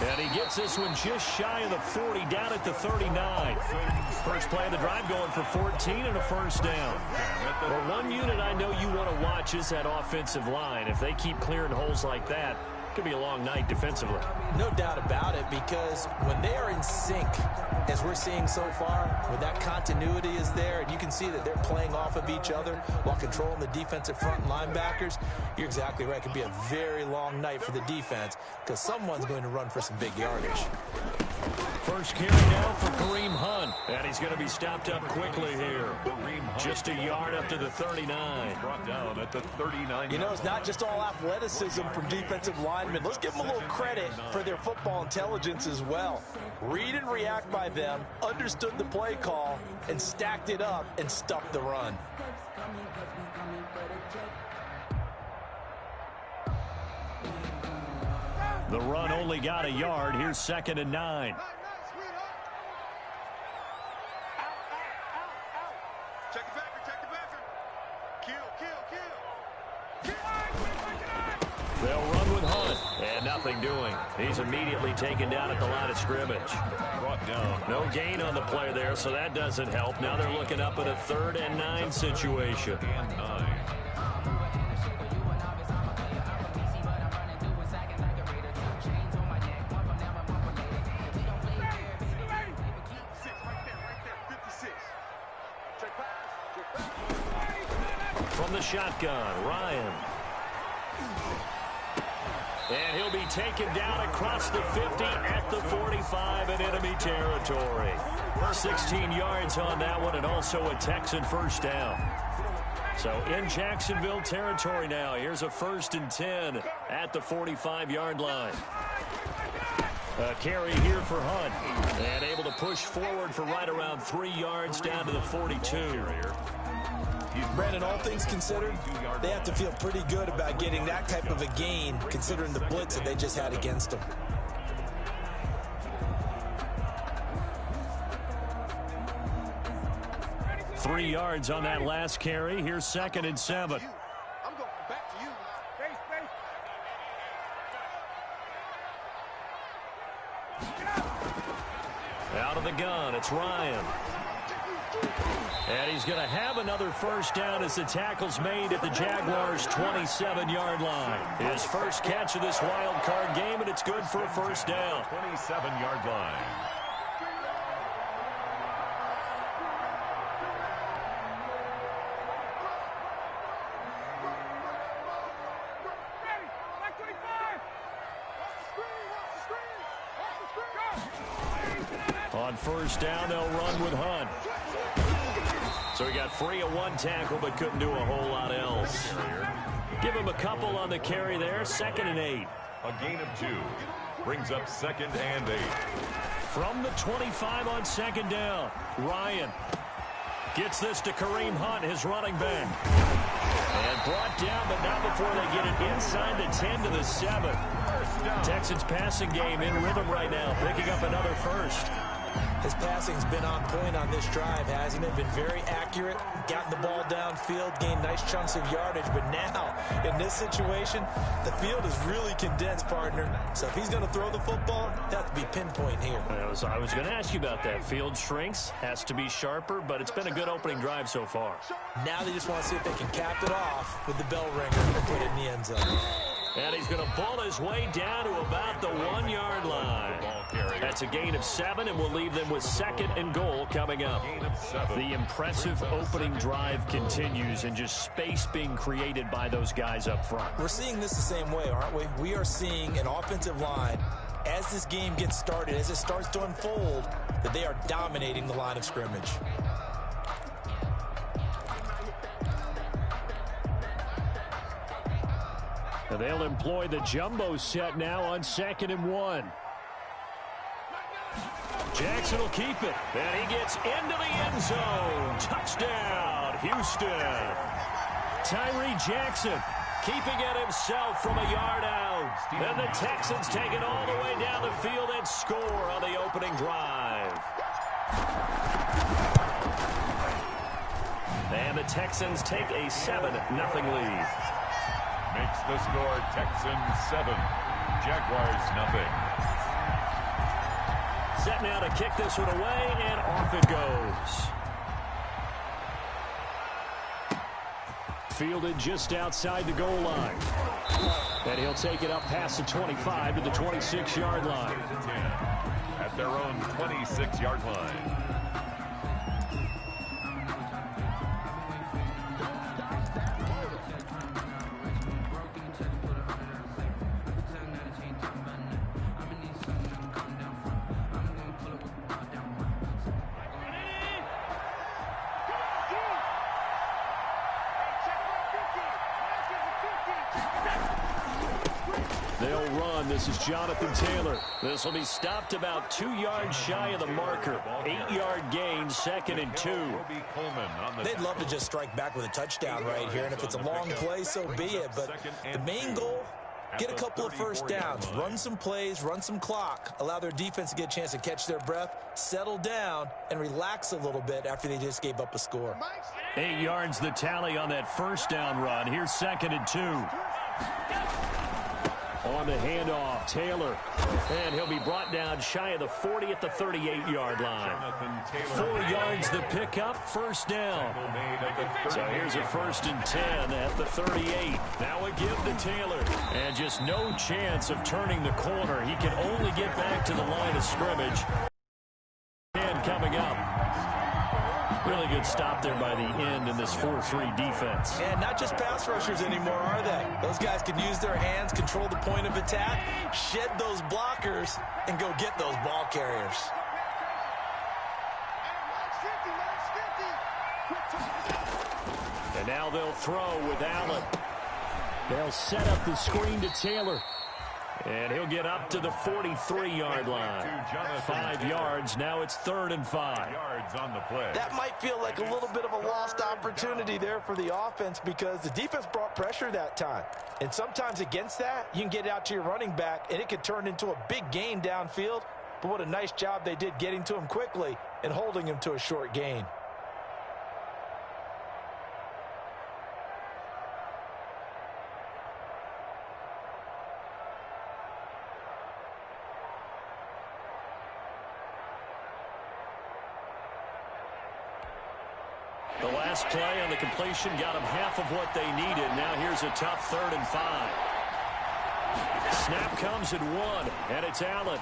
[SPEAKER 2] And he gets this one just shy of the 40, down at the 39. First play of the drive going for 14 and a first down. Well, one unit I know you want to watch is that offensive line. If they keep clearing holes like that, it could be a long night defensively.
[SPEAKER 4] No doubt about it, because when they are in sync, as we're seeing so far, when that continuity is there, and you can see that they're playing off of each other while controlling the defensive front linebackers, you're exactly right. It could be a very long night for the defense because someone's going to run for some big yardage.
[SPEAKER 2] First carry now for Kareem Hunt. And he's going to be stopped up quickly here. Just a yard up to the 39.
[SPEAKER 3] Brought down at the 39.
[SPEAKER 4] You know, it's not just all athleticism from defensive linemen. Let's give them a little credit for their football intelligence as well. Read and react by them, understood the play call, and stacked it up and stuffed the run.
[SPEAKER 2] The run only got a yard. Here's 2nd and 9. They'll run with Hunt, and nothing doing. He's immediately taken down at the line of scrimmage.
[SPEAKER 3] Brought down.
[SPEAKER 2] No gain on the play there, so that doesn't help. Now they're looking up at a 3rd and 9 situation.
[SPEAKER 3] And 9.
[SPEAKER 2] From the shotgun, Ryan. And he'll be taken down across the 50 at the 45 in enemy territory. 16 yards on that one, and also a Texan first down. So in Jacksonville territory now. Here's a 1st and 10 at the 45-yard line. A carry here for Hunt. And able to push forward for right around 3 yards down to the 42.
[SPEAKER 4] Brandon, all things considered, they have to feel pretty good about getting that type of a gain, considering the blitz that they just had against them.
[SPEAKER 2] 3 yards on that last carry. Here's 2nd and 7.
[SPEAKER 5] I'm going back to you.
[SPEAKER 2] Out of the gun, it's Ryan. And he's going to have another first down as the tackle's made at the Jaguars' 27-yard line. His first catch of this wild card game, and it's good for a first down.
[SPEAKER 3] 27-yard line.
[SPEAKER 2] On first down, they'll run with Hunt. So he got free of 1 tackle, but couldn't do a whole lot else. Give him a couple on the carry there. 2nd and 8.
[SPEAKER 3] A gain of 2. Brings up 2nd and 8.
[SPEAKER 2] From the 25 on 2nd down, Ryan gets this to Kareem Hunt, his running back. And brought down, but not before they get it inside the 10 to the 7. Texans passing game in rhythm right now, picking up another first.
[SPEAKER 4] His passing's been on point on this drive, hasn't it? Been very accurate, gotten the ball downfield, gained nice chunks of yardage. But now, in this situation, the field is really condensed, partner. So if he's going to throw the football, it has to be pinpoint here.
[SPEAKER 2] I was going to ask you about that. Field shrinks, has to be sharper, but it's been a good opening drive so far.
[SPEAKER 4] Now they just want to see if they can cap it off with the bell ringer and put it in the end zone.
[SPEAKER 2] And he's going to ball his way down to about the 1-yard line. That's a gain of 7, and we'll leave them with 2nd and goal coming up. The impressive opening drive continues, and just space being created by those guys up front.
[SPEAKER 4] We're seeing this the same way, aren't we? We are seeing an offensive line, as this game gets started, as it starts to unfold, that they are dominating the line of scrimmage.
[SPEAKER 2] They'll employ the jumbo set now on 2nd and 1. Jackson will keep it. And he gets into the end zone. Touchdown, Houston. Tyree Jackson keeping it himself from a yard out. And the Texans take it all the way down the field and score on the opening drive. And the Texans take a 7-0 lead.
[SPEAKER 3] Makes the score Texans 7, Jaguars 0.
[SPEAKER 2] Set now to kick this one away, and off it goes. Fielded just outside the goal line. And he'll take it up past the 25 to the 26-yard line.
[SPEAKER 3] At their own 26-yard line.
[SPEAKER 2] They'll run. This is Jonathan Taylor. This will be stopped about 2 yards shy of the marker. 8-yard gain, 2nd and 2.
[SPEAKER 4] They'd love to just strike back with a touchdown right here, and if it's a long play, so be it. But the main goal, get a couple of first downs, run some plays, run some clock, allow their defense to get a chance to catch their breath, settle down, and relax a little bit after they just gave up a score.
[SPEAKER 2] 8 yards the tally on that first down run. Here's 2nd and 2. On the handoff, Taylor. And he'll be brought down shy of the 40 at the 38-yard line. 4 yards the pickup, first down. So here's a 1st and 10 at the 38. Now a give to Taylor. And just no chance of turning the corner. He can only get back to the line of scrimmage. And coming up. Really good stop there by the end in this 4-3 defense.
[SPEAKER 4] And not just pass rushers anymore, are they? Those guys can use their hands, control the point of attack, shed those blockers, and go get those ball carriers.
[SPEAKER 2] And now they'll throw with Allen. They'll set up the screen to Taylor. And he'll get up to the 43-yard line. 5 yards. Now it's 3rd and 5.
[SPEAKER 3] On the play.
[SPEAKER 4] That might feel like a little bit of a lost opportunity there for the offense because the defense brought pressure that time. And sometimes against that, you can get out to your running back, and it could turn into a big gain downfield. But what a nice job they did getting to him quickly and holding him to a short gain.
[SPEAKER 2] The last play on the completion got them half of what they needed. Now here's a tough 3rd and 5. Snap comes at 1, and it's Allen.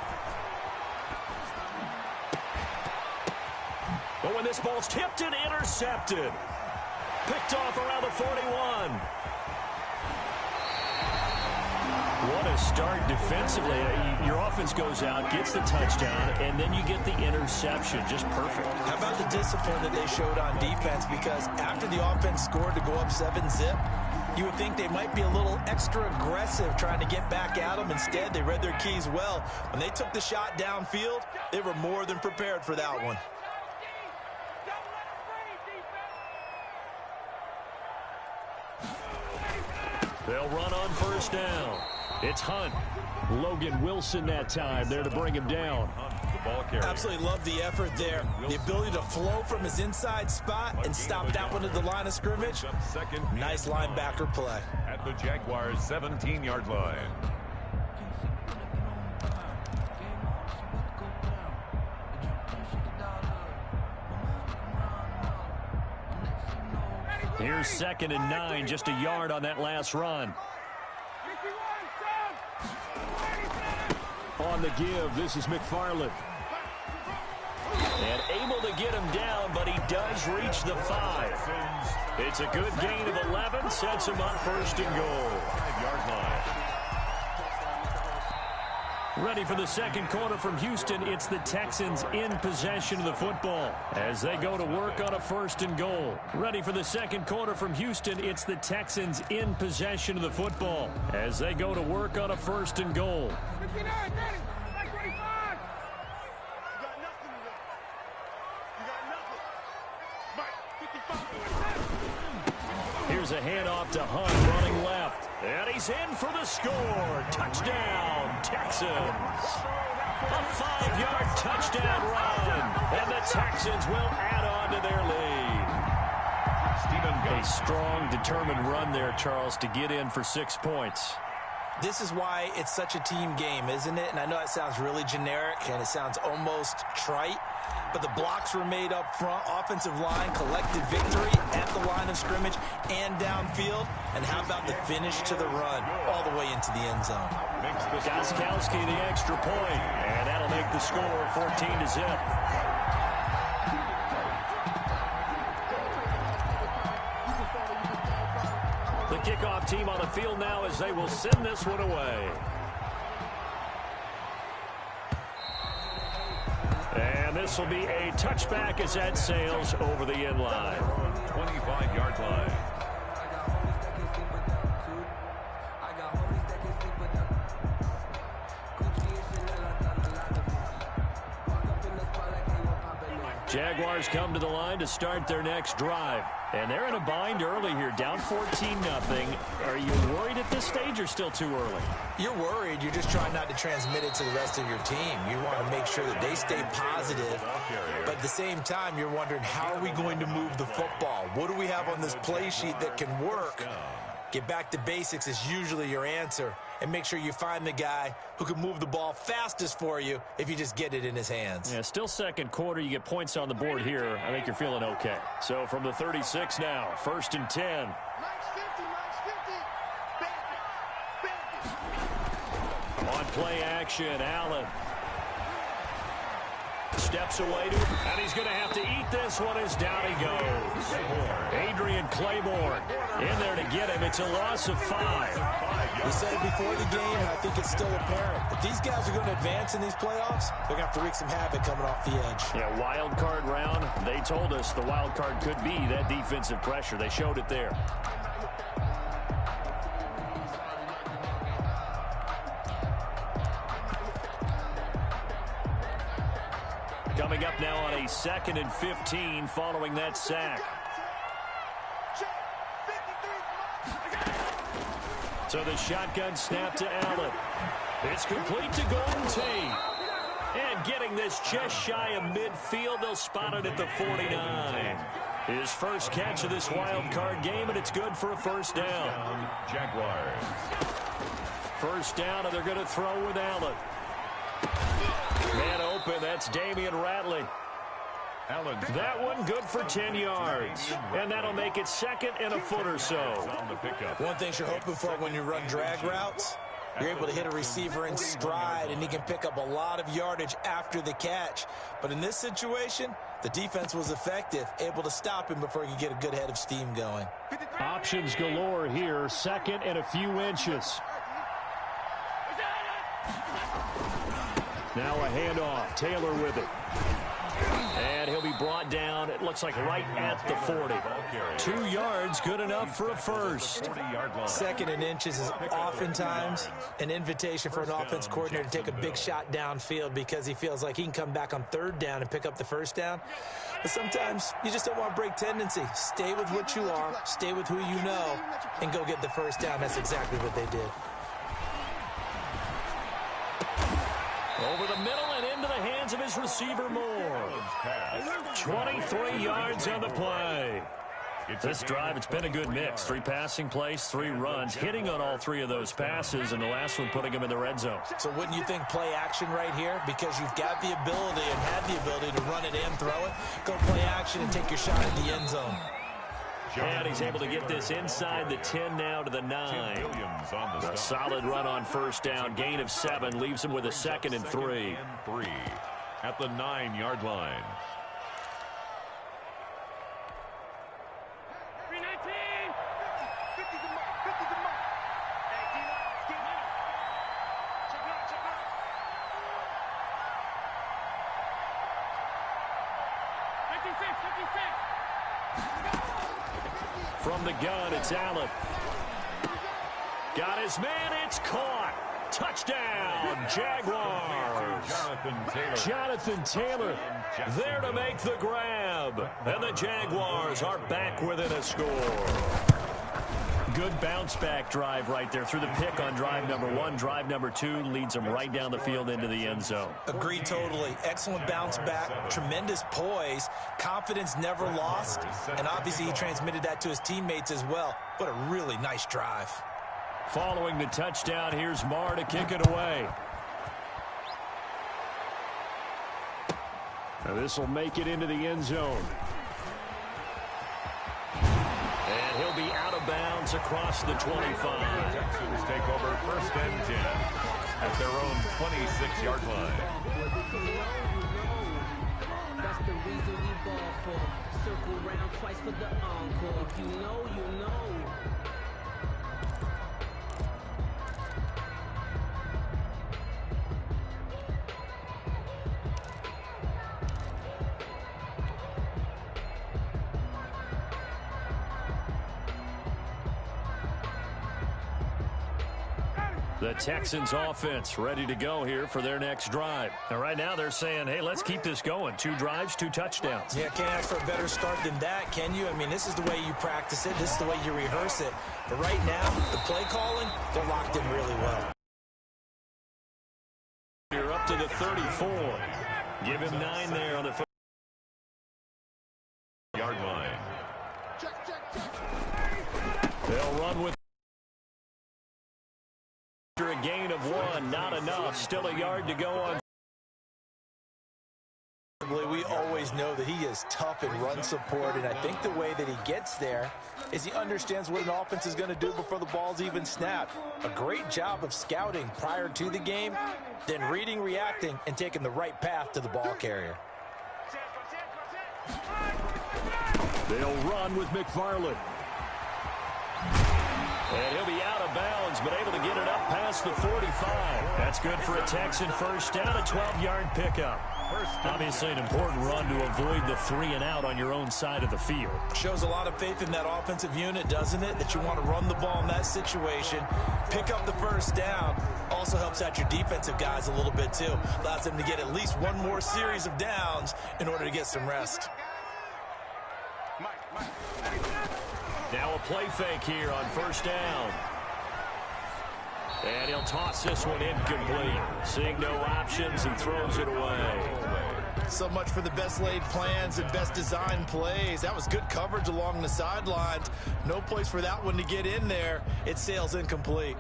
[SPEAKER 2] But when this ball's tipped and intercepted, picked off around the 41. What a start defensively. Your offense goes out, gets the touchdown, and then you get the interception. Just perfect.
[SPEAKER 4] How about the discipline that they showed on defense? Because after the offense scored to go up 7-zip, you would think they might be a little extra aggressive trying to get back at them. Instead, they read their keys well. When they took the shot downfield, they were more than prepared for that one.
[SPEAKER 2] They'll run on 1st down. It's Hunt. Logan Wilson that time there to bring him down.
[SPEAKER 4] Absolutely love the effort there. The ability to flow from his inside spot and stop that one at the line of scrimmage. Nice linebacker play.
[SPEAKER 3] At the Jaguars' 17-yard line.
[SPEAKER 2] Here's 2nd and 9, just a yard on that last run. On the give, this is McFarland. And able to get him down, but he does reach the 5. It's a good gain of 11, sets him up 1st and goal.
[SPEAKER 3] 5-yard line.
[SPEAKER 2] Ready for the second quarter from Houston. It's the Texans in possession of the football as they go to work on a 1st and goal. Ready for the second quarter from Houston. It's the Texans in possession of the football as they go to work on a 1st and goal. Here's a handoff to Hunt running left. And he's in for the score. Touchdown, Texans. A 5-yard touchdown run. And the Texans will add on to their lead. A strong, determined run there, Charles, to get in for 6 points.
[SPEAKER 4] This is why it's such a team game, isn't it? And I know it sounds really generic and it sounds almost trite, but the blocks were made up front. Offensive line, collective victory at the line of scrimmage and downfield. And how about the finish to the run all the way into the end zone?
[SPEAKER 2] Gostkowski the extra point, and that'll make the score 14-zip. The kickoff team on the field now as they will send this one away. And this will be a touchback as that sails over the end line.
[SPEAKER 3] 25-yard line.
[SPEAKER 2] Jaguars come to the line to start their next drive. And they're in a bind early here, down 14-0. Are you worried at this stage or still too early?
[SPEAKER 4] You're worried. You're just trying not to transmit it to the rest of your team. You want to make sure that they stay positive. But at the same time, you're wondering, how are we going to move the football? What do we have on this play sheet that can work? Get back to basics is usually your answer. And make sure you find the guy who can move the ball fastest for you if you just get it in his hands.
[SPEAKER 2] Yeah, still second quarter. You get points on the board here. I think you're feeling okay. So from the 36 now, 1st and 10. On play action, Allen. Steps away to him, and he's going to have to eat this one as down he goes. Adrian Claiborne in there to get him. It's a loss of 5.
[SPEAKER 4] We said it before the game, and I think it's still apparent. If these guys are going to advance in these playoffs, they're going to have to wreak some havoc coming off the edge.
[SPEAKER 2] Yeah, wild card round. They told us the wild card could be that defensive pressure. They showed it there. Coming up now on a 2nd and 15 following that sack. So the shotgun snap to Allen. It's complete to Golden Tate. And getting this just shy of midfield, they'll spot it at the 49. His first catch of this wild card game, and it's good for a 1st down.
[SPEAKER 3] Jaguars.
[SPEAKER 2] 1st down, and they're going to throw with Allen. Man open, that's Damian Ratley. That one good for 10 yards. And that'll make it second and a foot or so.
[SPEAKER 4] One thing you're hoping for when you run drag routes, you're able to hit a receiver in stride, and he can pick up a lot of yardage after the catch. But in this situation, the defense was effective, able to stop him before he could get a good head of steam going.
[SPEAKER 2] Options galore here, second and a few inches. Now a handoff, Taylor with it. And he'll be brought down, it looks like right at the 40. 2 yards, good enough for a first.
[SPEAKER 4] Second and inches is oftentimes an invitation for an offense coordinator to take a big shot downfield because he feels like he can come back on third down and pick up the first down. But sometimes you just don't want to break tendency. Stay with what you are, stay with who you know, and go get the first down. That's exactly what they did.
[SPEAKER 2] Over the middle and into the hands of his receiver Moore. 23 yards on the play. This drive, it's been a good mix. 3 passing plays, 3 runs, hitting on all 3 of those passes, and the last one putting him in the red zone.
[SPEAKER 4] So wouldn't you think play action right here? Because you've got the ability and had the ability to run it and throw it. Go play action and take your shot at the end zone.
[SPEAKER 2] And he's able to get this inside the 10 now to the 9. A solid run on first down. Gain of 7 leaves him with a 2nd and 3.
[SPEAKER 3] At the 9-yard line.
[SPEAKER 2] From the gun, it's Allen. Got his man, it's caught. Touchdown, Jaguars. Jonathan Taylor there to make the grab. And the Jaguars are back within a score. Good bounce-back drive right there through the pick on drive number 1. Drive number 2 leads them right down the field into the end zone.
[SPEAKER 4] Agree totally. Excellent bounce-back, tremendous poise, confidence never lost, and obviously he transmitted that to his teammates as well. What a really nice drive.
[SPEAKER 2] Following the touchdown, here's Marr to kick it away. Now this will make it into the end zone. And he'll be out of bounds across the 25.
[SPEAKER 3] Texans take over first and 10 at their own 26-yard line.
[SPEAKER 11] That's the reason we ball for. Circle round twice for the encore. If you know, you know.
[SPEAKER 2] The Texans offense ready to go here for their next drive. And right now they're saying, hey, let's keep this going. 2 drives, 2 touchdowns.
[SPEAKER 4] Yeah, can't ask for a better start than that, can you? I mean, this is the way you practice it. This is the way you rehearse it. But right now, the play calling, they're locked in really well.
[SPEAKER 2] You're up to the 34. Give him 9 there on the
[SPEAKER 3] yard line.
[SPEAKER 2] They'll run with a gain of 1, not enough. Still a yard to go on.
[SPEAKER 4] We always know that he is tough in run support, and I think the way that he gets there is he understands what an offense is going to do before the ball's even snapped. A great job of scouting prior to the game, then reading, reacting, and taking the right path to the ball carrier.
[SPEAKER 2] They'll run with McFarland. And he'll be out of bounds, but able to get it up past the 45. That's good for a Texan first down, a 12-yard pickup. Obviously an important run to avoid the 3 and out on your own side of the field.
[SPEAKER 4] Shows a lot of faith in that offensive unit, doesn't it? That you want to run the ball in that situation. Pick up the first down. Also helps out your defensive guys a little bit, too. Allows them to get at least one more series of downs in order to get some rest.
[SPEAKER 2] Now a play fake here on first down. And he'll toss this one incomplete. Seeing no options, he throws it away.
[SPEAKER 4] So much for the best laid plans and best designed plays. That was good coverage along the sidelines. No place for that one to get in there. It sails incomplete.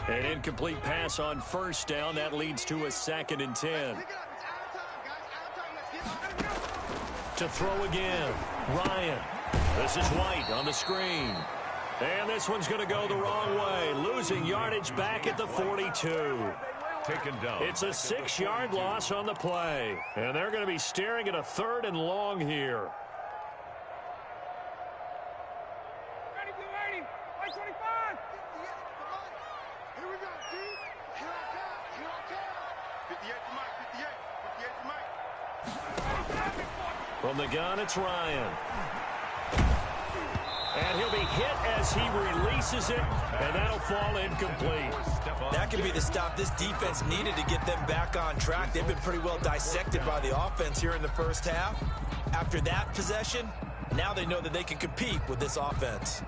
[SPEAKER 2] An incomplete pass on first down. That leads to a 2nd and 10. To throw again. Ryan. This is White on the screen. And this one's going to go the wrong way. Losing yardage back at the 42.
[SPEAKER 3] Taken down.
[SPEAKER 2] It's a 6-yard loss on the play. And they're going to be staring at a 3rd and long here. From the gun, it's Ryan. And he'll be hit as he releases it, and that'll fall incomplete.
[SPEAKER 4] That could be the stop this defense needed to get them back on track. They've been pretty well dissected by the offense here in the first half. After that possession, now they know that they can compete with this offense.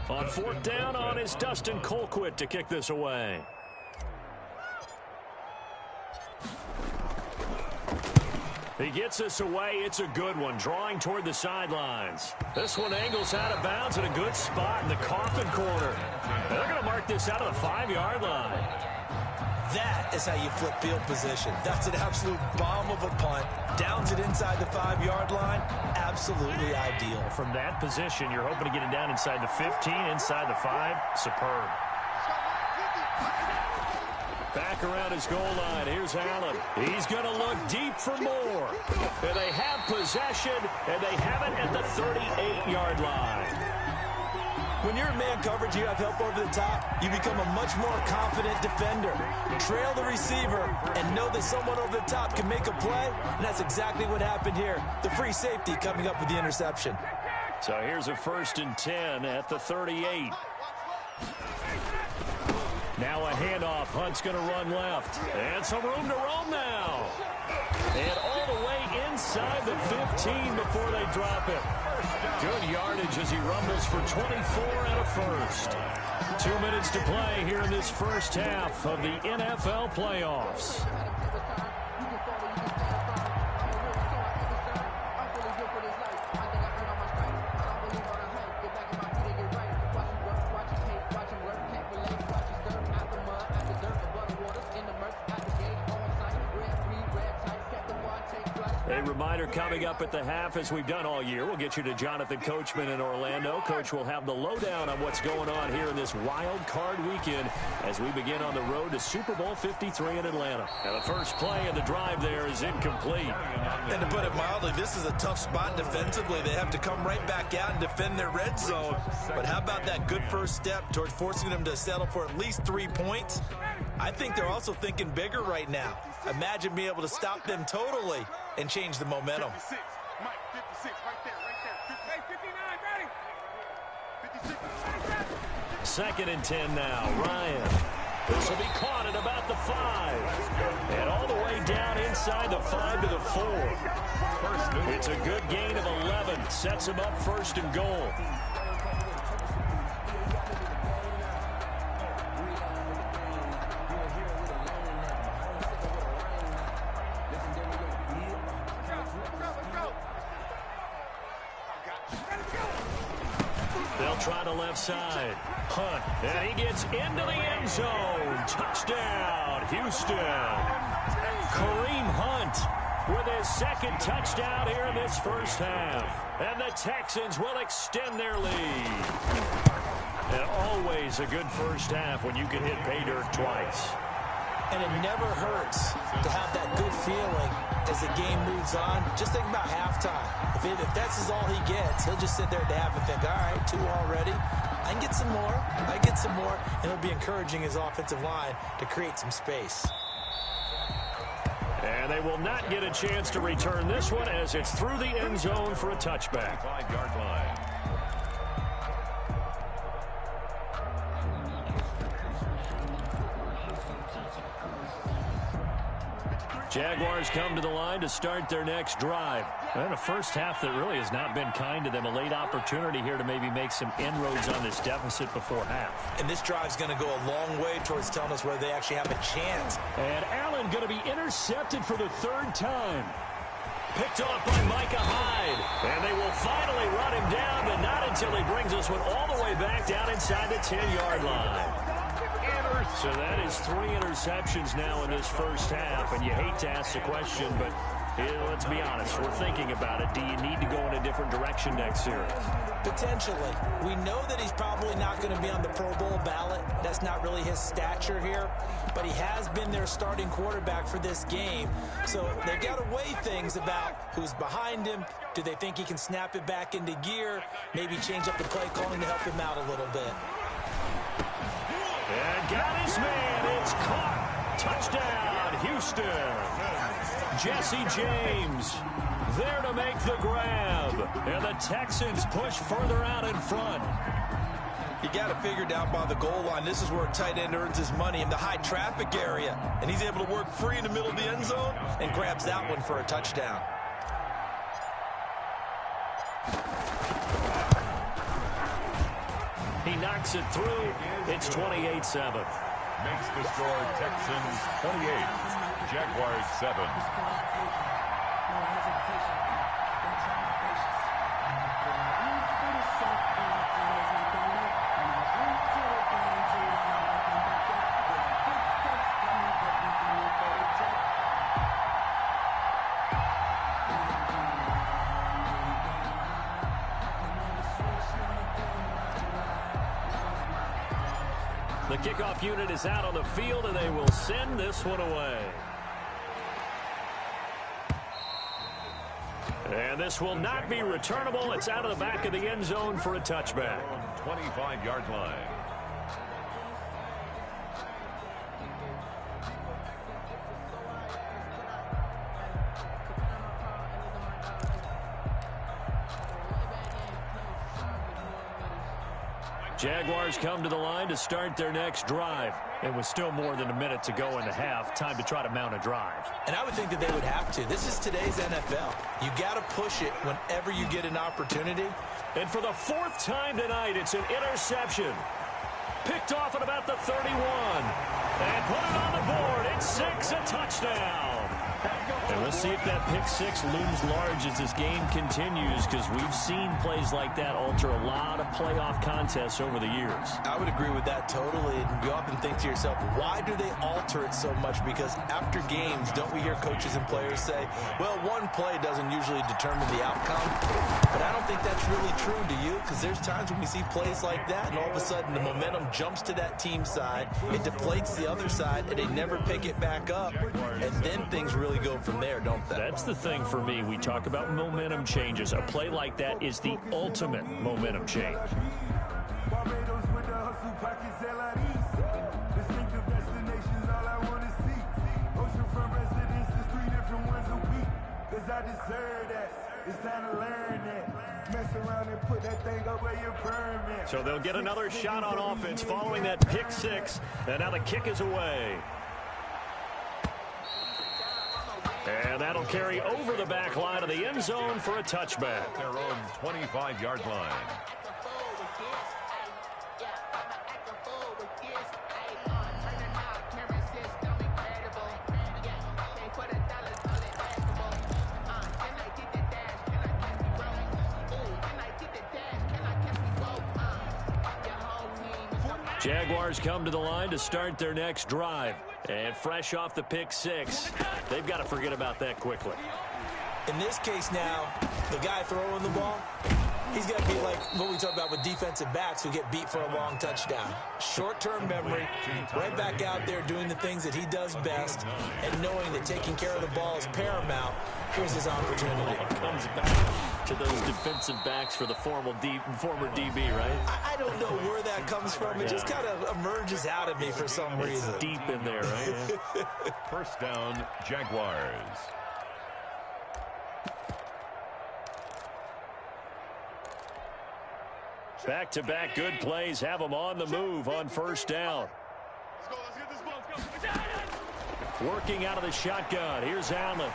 [SPEAKER 2] On 4th down on is Dustin Colquitt to kick this away. He gets this away. It's a good one, drawing toward the sidelines. This one angles out of bounds at a good spot in the coffin corner. They're going to mark this out of the 5-yard line.
[SPEAKER 4] That is how you flip field position. That's an absolute bomb of a punt. Downs it inside the 5-yard line. Absolutely ideal.
[SPEAKER 2] From that position, you're hoping to get it down inside the 15, inside the 5. Superb. Back around his goal line. Here's Allen. He's going to look deep for more. And they have possession, and they have it at the 38-yard line.
[SPEAKER 4] When you're in man coverage, you have help over the top, you become a much more confident defender. Trail the receiver and know that someone over the top can make a play, and that's exactly what happened here. The free safety coming up with the interception.
[SPEAKER 2] So here's a 1st and 10 at the 38. Now a handoff. Hunt's going to run left. And some room to roam now. And all the way inside the 15 before they drop it. Good yardage as he rumbles for 24 and a first. 2 minutes to play here in this first half of the NFL playoffs. A reminder coming up at the half, as we've done all year. We'll get you to Jonathan Coachman in Orlando. Coach will have the lowdown on what's going on here in this wild card weekend as we begin on the road to Super Bowl 53 in Atlanta. And the first play of the drive there is incomplete.
[SPEAKER 4] And to put it mildly, this is a tough spot defensively. They have to come right back out and defend their red zone. But how about that good first step towards forcing them to settle for at least 3 points? I think they're also thinking bigger right now. Imagine being able to stop them totally and change the momentum.
[SPEAKER 5] 56, Mike, 56, right there. Hey, 59, ready? 56.
[SPEAKER 2] 2nd and 10 now. Ryan. This will be caught at about the 5. And all the way down inside the 5 to the 4. It's a good gain of 11. Sets him up 1st and goal. They'll try the left side. Hunt. And he gets into the end zone. Touchdown, Houston. Kareem Hunt with his 2nd touchdown here in this first half. And the Texans will extend their lead. And always a good first half when you can hit pay dirt twice.
[SPEAKER 4] And it never hurts to have that good feeling as the game moves on. Just think about halftime. If that's all he gets, he'll just sit there at the half and think, all right, 2 already. I can get some more. And it'll be encouraging his offensive line to create some space.
[SPEAKER 2] And they will not get a chance to return this one as it's through the end zone for a touchback.
[SPEAKER 3] 5-yard line.
[SPEAKER 2] Jaguars come to the line to start their next drive. And a first half that really has not been kind to them. A late opportunity here to maybe make some inroads on this deficit before half.
[SPEAKER 4] And this drive's going to go a long way towards telling us whether they actually have a chance.
[SPEAKER 2] And Allen going to be intercepted for the 3rd time. Picked off by Micah Hyde. And they will finally run him down, but not until he brings this one all the way back down inside the 10-yard line.
[SPEAKER 3] first.
[SPEAKER 2] So that is 3 interceptions now in this first half, and you hate to ask the question, but let's be honest, we're thinking about it. Do you need to go in a different direction next series?
[SPEAKER 4] Potentially. We know that he's probably not going to be on the Pro Bowl ballot. That's not really his stature here, but he has been their starting quarterback for this game. So they've got to weigh things about who's behind him. Do they think he can snap it back into gear? Maybe change up the play calling to help him out a little bit.
[SPEAKER 2] And got his man. It's caught. Touchdown, Houston. Jesse James there to make the grab. And the Texans push further out in front.
[SPEAKER 4] You got to figure down by the goal line. This is where a tight end earns his money in the high traffic area. And he's able to work free in the middle of the end zone and grabs that one for a touchdown.
[SPEAKER 2] He knocks it through. It's 28-7.
[SPEAKER 3] Makes the score Texans 28, Jaguars 7.
[SPEAKER 2] The kickoff unit is out on the field, and they will send this one away. And this will not be returnable. It's out of the back of the end zone for a touchback.
[SPEAKER 3] 25-yard line.
[SPEAKER 2] Jaguars come to the line to start their next drive. It was still more than a minute to go in the half. Time to try to mount a drive.
[SPEAKER 4] And I would think that they would have to. This is today's NFL. You got to push it whenever you get an opportunity.
[SPEAKER 2] And for the 4th time tonight, it's an interception. Picked off at about the 31. And put it on the board. It's 6, a touchdown. And we'll see if that pick 6 looms large as this game continues, because we've seen plays like that alter a lot of playoff contests over the years.
[SPEAKER 4] I would agree with that totally. And you often think to yourself, why do they alter it so much? Because after games, don't we hear coaches and players say, well, one play doesn't usually determine the outcome. But I don't think that's really true, do you? Because there's times when we see plays like that, and all of a sudden the momentum jumps to that team side, it deflates the other side, and they never pick it back up. And then things really go from there, don't they?
[SPEAKER 2] That's the thing for me. We talk about momentum changes. A play like that is the ultimate momentum change. So they'll get another shot on offense following that pick 6, and now the kick is away. And that'll carry over the back line of the end zone for a touchback.
[SPEAKER 3] Their own 25-yard line.
[SPEAKER 2] Jaguars come to the line to start their next drive. And fresh off the pick 6, they've got to forget about that quickly.
[SPEAKER 4] In this case now, the guy throwing the ball, he's got to be like what we talk about with defensive backs who get beat for a long touchdown. Short-term memory, right back out there doing the things that he does best, and knowing that taking care of the ball is paramount. Here's his opportunity.
[SPEAKER 2] Comes back to those defensive backs for the former DB, right?
[SPEAKER 4] I don't know where that comes from. It just kind of emerges out of me for some reason.
[SPEAKER 2] It's deep in there, right?
[SPEAKER 3] First down, Jaguars.
[SPEAKER 2] Back-to-back good plays have them on the move on first down. Working out of the shotgun. Here's Allen.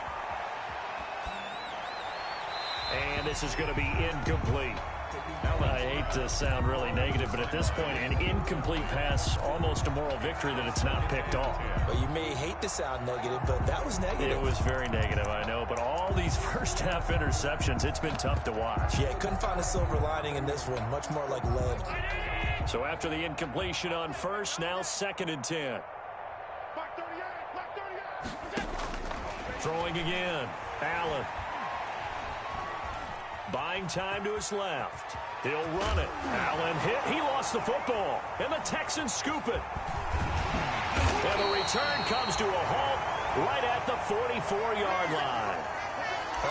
[SPEAKER 2] And this is going to be incomplete. I hate to sound really negative, but at this point, an incomplete pass, almost a moral victory that it's not picked off.
[SPEAKER 4] Well, you may hate to sound negative, but that was negative.
[SPEAKER 2] It was very negative, I know. But all these first-half interceptions, it's been tough to watch.
[SPEAKER 4] Yeah, couldn't find a silver lining in this one. Much more like lead.
[SPEAKER 2] So after the incompletion on first, now 2nd and 10. Throwing again. Allen. Buying time to his left. He'll run it. Allen hit. He lost the football. And the Texans scoop it. And the return comes to a halt right at the 44-yard line.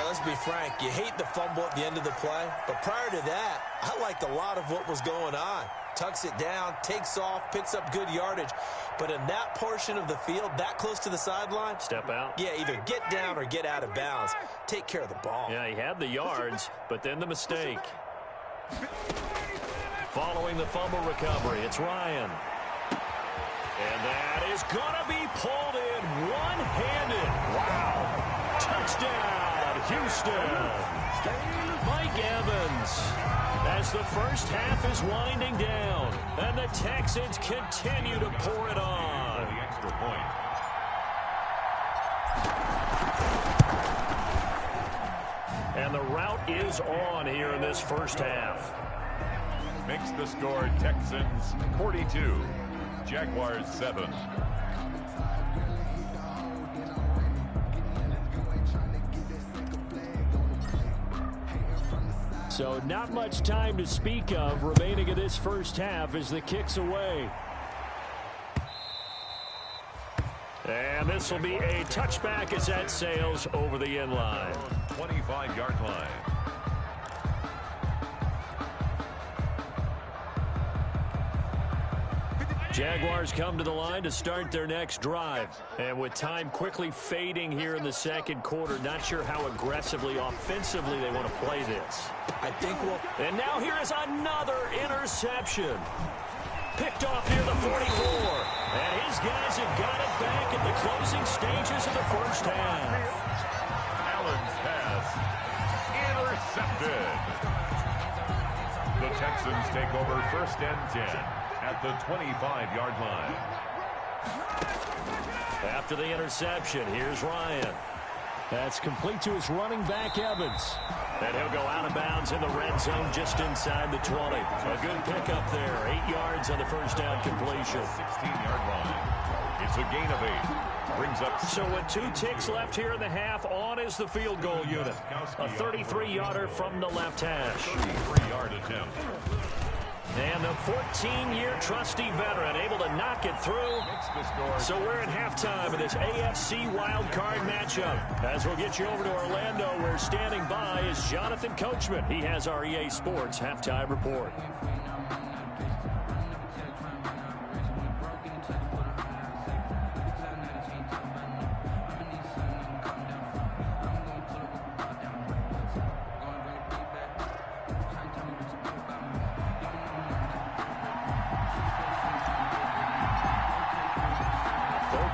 [SPEAKER 4] Let's be frank. You hate the fumble at the end of the play. But prior to that, I liked a lot of what was going on. Tucks it down, takes off, picks up good yardage. But in that portion of the field, that close to the sideline.
[SPEAKER 2] Step out.
[SPEAKER 4] Yeah, either get down or get out of bounds. Take care of the ball.
[SPEAKER 2] Yeah, he had the yards, but then the mistake. Following the fumble recovery, it's Ryan. And that is going to be pulled in one-handed. Wow. Touchdown, Houston. Mike Evans. As the first half is winding down, and the Texans continue to pour it on.
[SPEAKER 3] The extra point.
[SPEAKER 2] And the route is on here in this first half.
[SPEAKER 3] Makes the score Texans 42, Jaguars 7.
[SPEAKER 2] So not much time to speak of remaining in this first half as the kick's away. And this will be a touchback as that sails over the end line.
[SPEAKER 3] 25-yard line.
[SPEAKER 2] Jaguars come to the line to start their next drive. And with time quickly fading here in the second quarter, not sure how aggressively, offensively they want to play this.
[SPEAKER 4] I think we'll...
[SPEAKER 2] And now here is another interception. Picked off near the 44. And his guys have got it back at the closing stages of the first half.
[SPEAKER 3] Allen's pass intercepted. The Texans take over 1st and 10. At the 25-yard line.
[SPEAKER 2] After the interception, here's Ryan. That's complete to his running back, Evans. And he'll go out of bounds in the red zone just inside the 20. A good pickup there. 8 yards on the first down completion.
[SPEAKER 3] 16-yard line. It's a gain of 8. Brings up.
[SPEAKER 2] So with 2 ticks left here in the half, on is the field goal unit. A 33-yarder from the left hash.
[SPEAKER 3] 33-yard attempt.
[SPEAKER 2] And the 14-year trusty veteran able to knock it through. So we're at halftime of this AFC wildcard matchup. As we'll get you over to Orlando, where standing by is Jonathan Coachman. He has our EA Sports halftime report.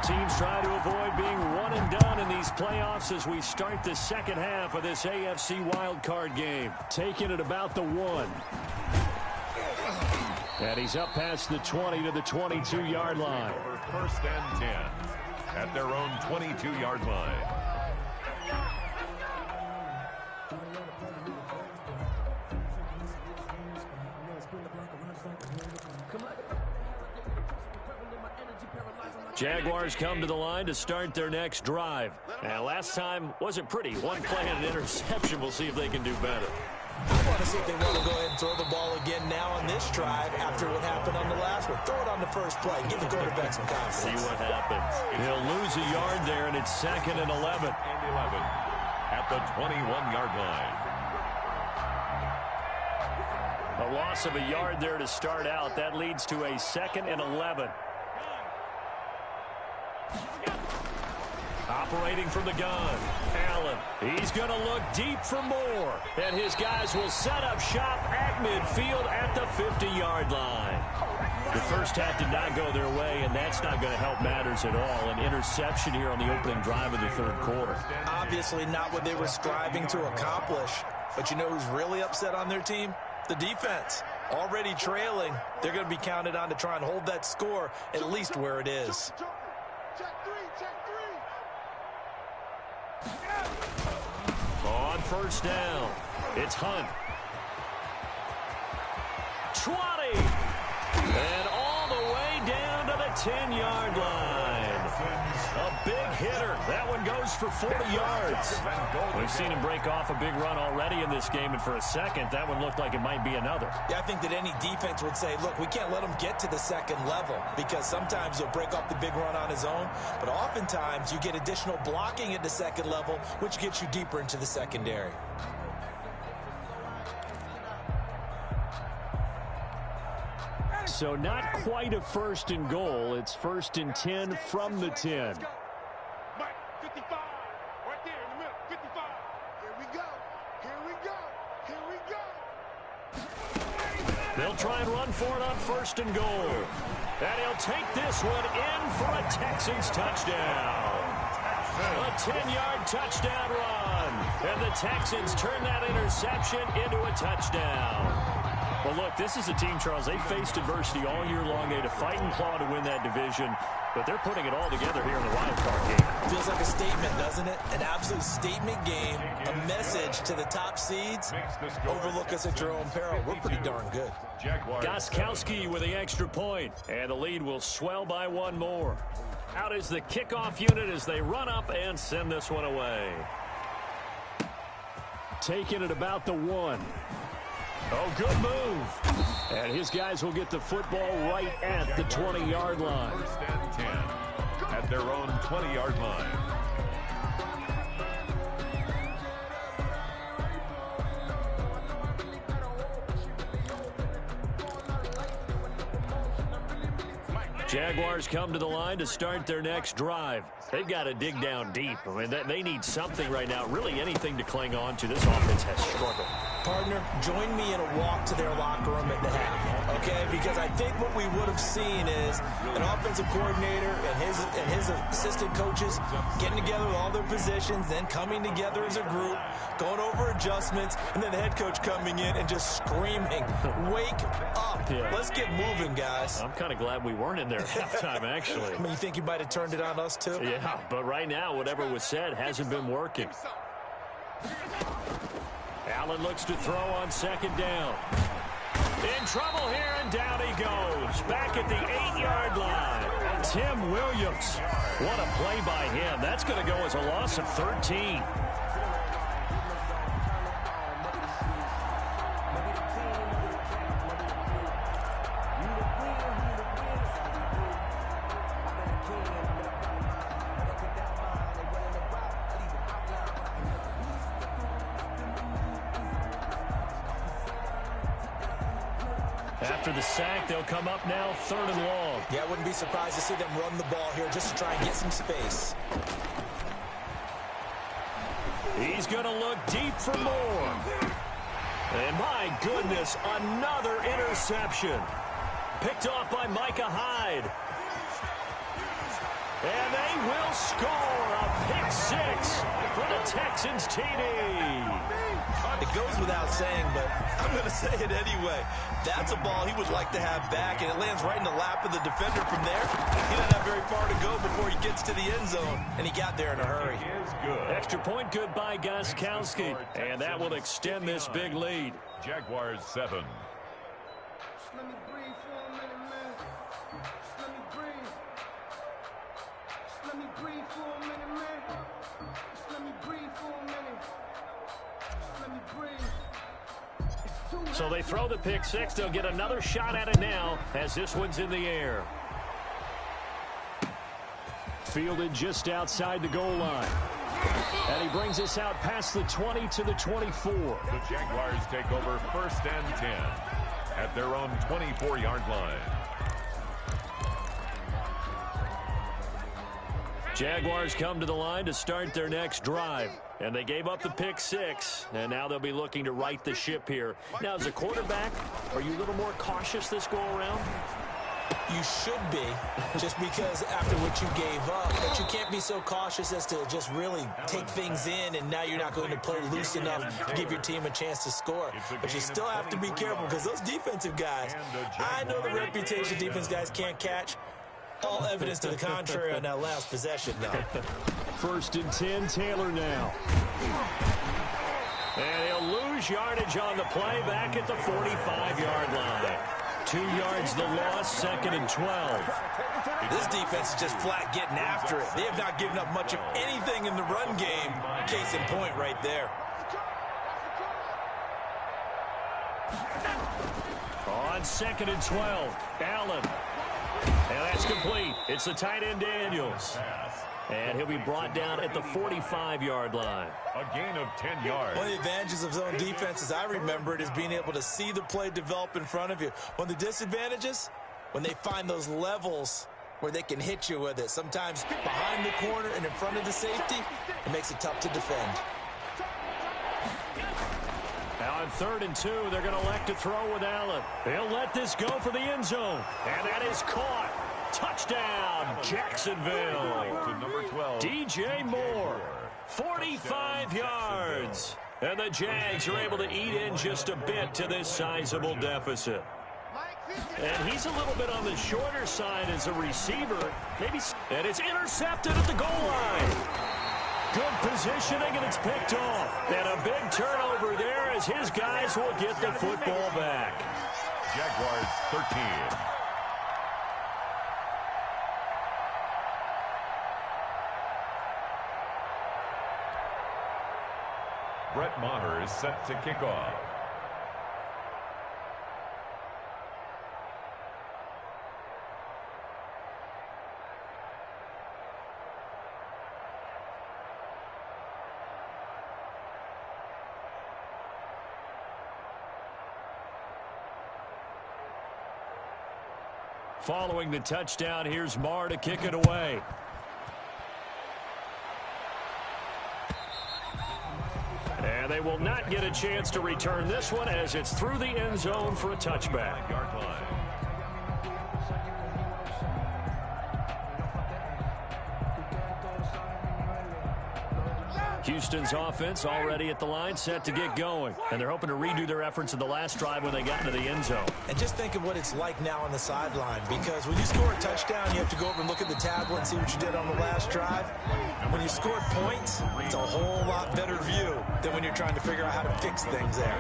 [SPEAKER 2] Teams try to avoid being one and done in these playoffs as we start the second half of this AFC wildcard game. Taking it about the 1. And he's up past the 20 to the 22-yard line.
[SPEAKER 3] Over 1st and 10 at their own 22-yard line.
[SPEAKER 2] Jaguars come to the line to start their next drive. And last time wasn't pretty. One play and an interception. We'll see if they can do better.
[SPEAKER 4] I want to see if they want to go ahead and throw the ball again now on this drive after what happened on the last one. Throw it on the first play. Give the quarterback some confidence.
[SPEAKER 2] See what happens. He'll lose a yard there, and it's 2nd and 11.
[SPEAKER 3] And 11 at the 21-yard line.
[SPEAKER 2] A loss of a yard there to start out. That leads to a 2nd and 11. Operating from the gun, Allen. He's going to look deep for more. And his guys will set up shop at midfield at the 50-yard line. The first half did not go their way, and that's not going to help matters at all. An interception here on the opening drive of the third quarter.
[SPEAKER 4] Obviously not what they were striving to accomplish. But you know who's really upset on their team? The defense. Already trailing. They're going to be counted on to try and hold that score at least where it is.
[SPEAKER 2] On first down, it's Hunt. 20. And all the way down to the 10-yard line. A big hitter. That one goes for 40 yards. We've seen him break off a big run already in this game, and for a second, that one looked like it might be another.
[SPEAKER 4] Yeah, I think that any defense would say, look, we can't let him get to the second level because sometimes he'll break off the big run on his own, but oftentimes you get additional blocking at the second level, which gets you deeper into the secondary.
[SPEAKER 2] So not quite a 1st and goal. It's 1st and 10 from the 10.
[SPEAKER 5] Mike, 55. Right there in the middle. 55. Here we go. Here we go. Here we go.
[SPEAKER 2] They'll try and run for it on 1st and goal. And he'll take this one in for a Texans touchdown. A 10-yard touchdown run. And the Texans turn that interception into a touchdown. Well, look, this is a team, Charles, they faced adversity all year long. They had to fight and claw to win that division, but they're putting it all together here in the wild card game.
[SPEAKER 4] Feels like a statement, doesn't it? An absolute statement game, a message to the top seeds. Overlook us at your own peril. We're pretty darn good.
[SPEAKER 2] Gostkowski with the extra point, and the lead will swell by one more. Out is the kickoff unit as they run up and send this one away. Taking it about the 1. Oh, good move. And his guys will get the football right at the 20-yard line.
[SPEAKER 3] 1st and 10 at their own 20-yard line.
[SPEAKER 2] Jaguars come to the line to start their next drive. They've got to dig down deep. I mean, they need something right now, really anything to cling on to. This offense has struggled.
[SPEAKER 4] Partner, join me in a walk to their locker room at the half, okay? Because I think what we would have seen is an offensive coordinator and his assistant coaches getting together with all their positions, then coming together as a group, going over adjustments, and then the head coach coming in and just screaming, wake up. Yeah. Let's get moving, guys.
[SPEAKER 2] I'm kind of glad we weren't in there at halftime, actually.
[SPEAKER 4] I mean, you think you might have turned it on us, too?
[SPEAKER 2] Yeah, but right now, whatever was said hasn't been working. Allen looks to throw on 2nd down. In trouble here, and down he goes. Back at the 8-yard line. Tim Williams. What a play by him. That's going to go as a loss of 13. After the sack, they'll come up now 3rd and long.
[SPEAKER 4] Yeah, I wouldn't be surprised to see them run the ball here just to try and get some space.
[SPEAKER 2] He's going to look deep for more. And my goodness, another interception. Picked off by Micah Hyde. And they will score a pick 6 for the Texans TD.
[SPEAKER 4] It goes without saying, but I'm going to say it anyway. That's a ball he would like to have back, and it lands right in the lap of the defender from there. He doesn't have very far to go before he gets to the end zone, and he got there in a hurry.
[SPEAKER 2] Extra point good by Gostkowski, and that will extend this big lead.
[SPEAKER 3] Jaguars 7.
[SPEAKER 11] Let me breathe for a minute, man. Just let me breathe. Just let me breathe for a minute, man. Just let me breathe for a minute. Just let me breathe.
[SPEAKER 2] So they throw the pick 6. They'll get another shot at it now as this one's in the air. Fielded just outside the goal line. And he brings us out past the 20 to the 24.
[SPEAKER 3] The Jaguars take over 1st and 10 at their own 24-yard line.
[SPEAKER 2] Jaguars come to the line to start their next drive. And they gave up the pick 6, and now they'll be looking to right the ship here. Now, as a quarterback, are you a little more cautious this go-around?
[SPEAKER 4] You should be, just because after what you gave up. But you can't be so cautious as to just really take things in, and now you're not going to play loose enough to give your team a chance to score. But you still have to be careful, because those defensive guys, I know the reputation defense guys can't catch. All evidence to the contrary on that last possession, though.
[SPEAKER 2] 1st and 10, Taylor now. And he'll lose yardage on the play back at the 45-yard line. 2 yards the loss, 2nd and 12.
[SPEAKER 4] This defense is just flat getting after it. They have not given up much of anything in the run game. Case in point right there.
[SPEAKER 2] On 2nd and 12, Allen. And that's complete. It's the tight end Daniels. And he'll be brought down at the 45-yard line.
[SPEAKER 3] A gain of 10 yards.
[SPEAKER 4] One of the advantages of zone defense, as I remember it, is being able to see the play develop in front of you. One of the disadvantages, when they find those levels where they can hit you with it. Sometimes behind the corner and in front of the safety, it makes it tough to defend.
[SPEAKER 2] Now on 3rd and 2, they're going to elect to throw with Allen. He'll let this go for the end zone. And that is caught. Touchdown, Jacksonville.
[SPEAKER 3] To number 12,
[SPEAKER 2] DJ Moore, 45 yards. And the Jags are able to eat in just a bit to this sizable deficit. And he's a little bit on the shorter side as a receiver. And it's intercepted at the goal line. Good positioning, and it's picked off. And a big turnover there as his guys will get the football back.
[SPEAKER 3] Jaguars 13. Brett Maher is set to kick off.
[SPEAKER 2] Following the touchdown, here's Maher to kick it away. And they will not get a chance to return this one as it's through the end zone for a touchback. Houston's offense already at the line, set to get going. And they're hoping to redo their efforts in the last drive when they got into the end zone.
[SPEAKER 4] And just think of what it's like now on the sideline, because when you score a touchdown, you have to go over and look at the tablet and see what you did on the last drive. When you scored points, it's a whole lot better view than when you're trying to figure out how to fix things there.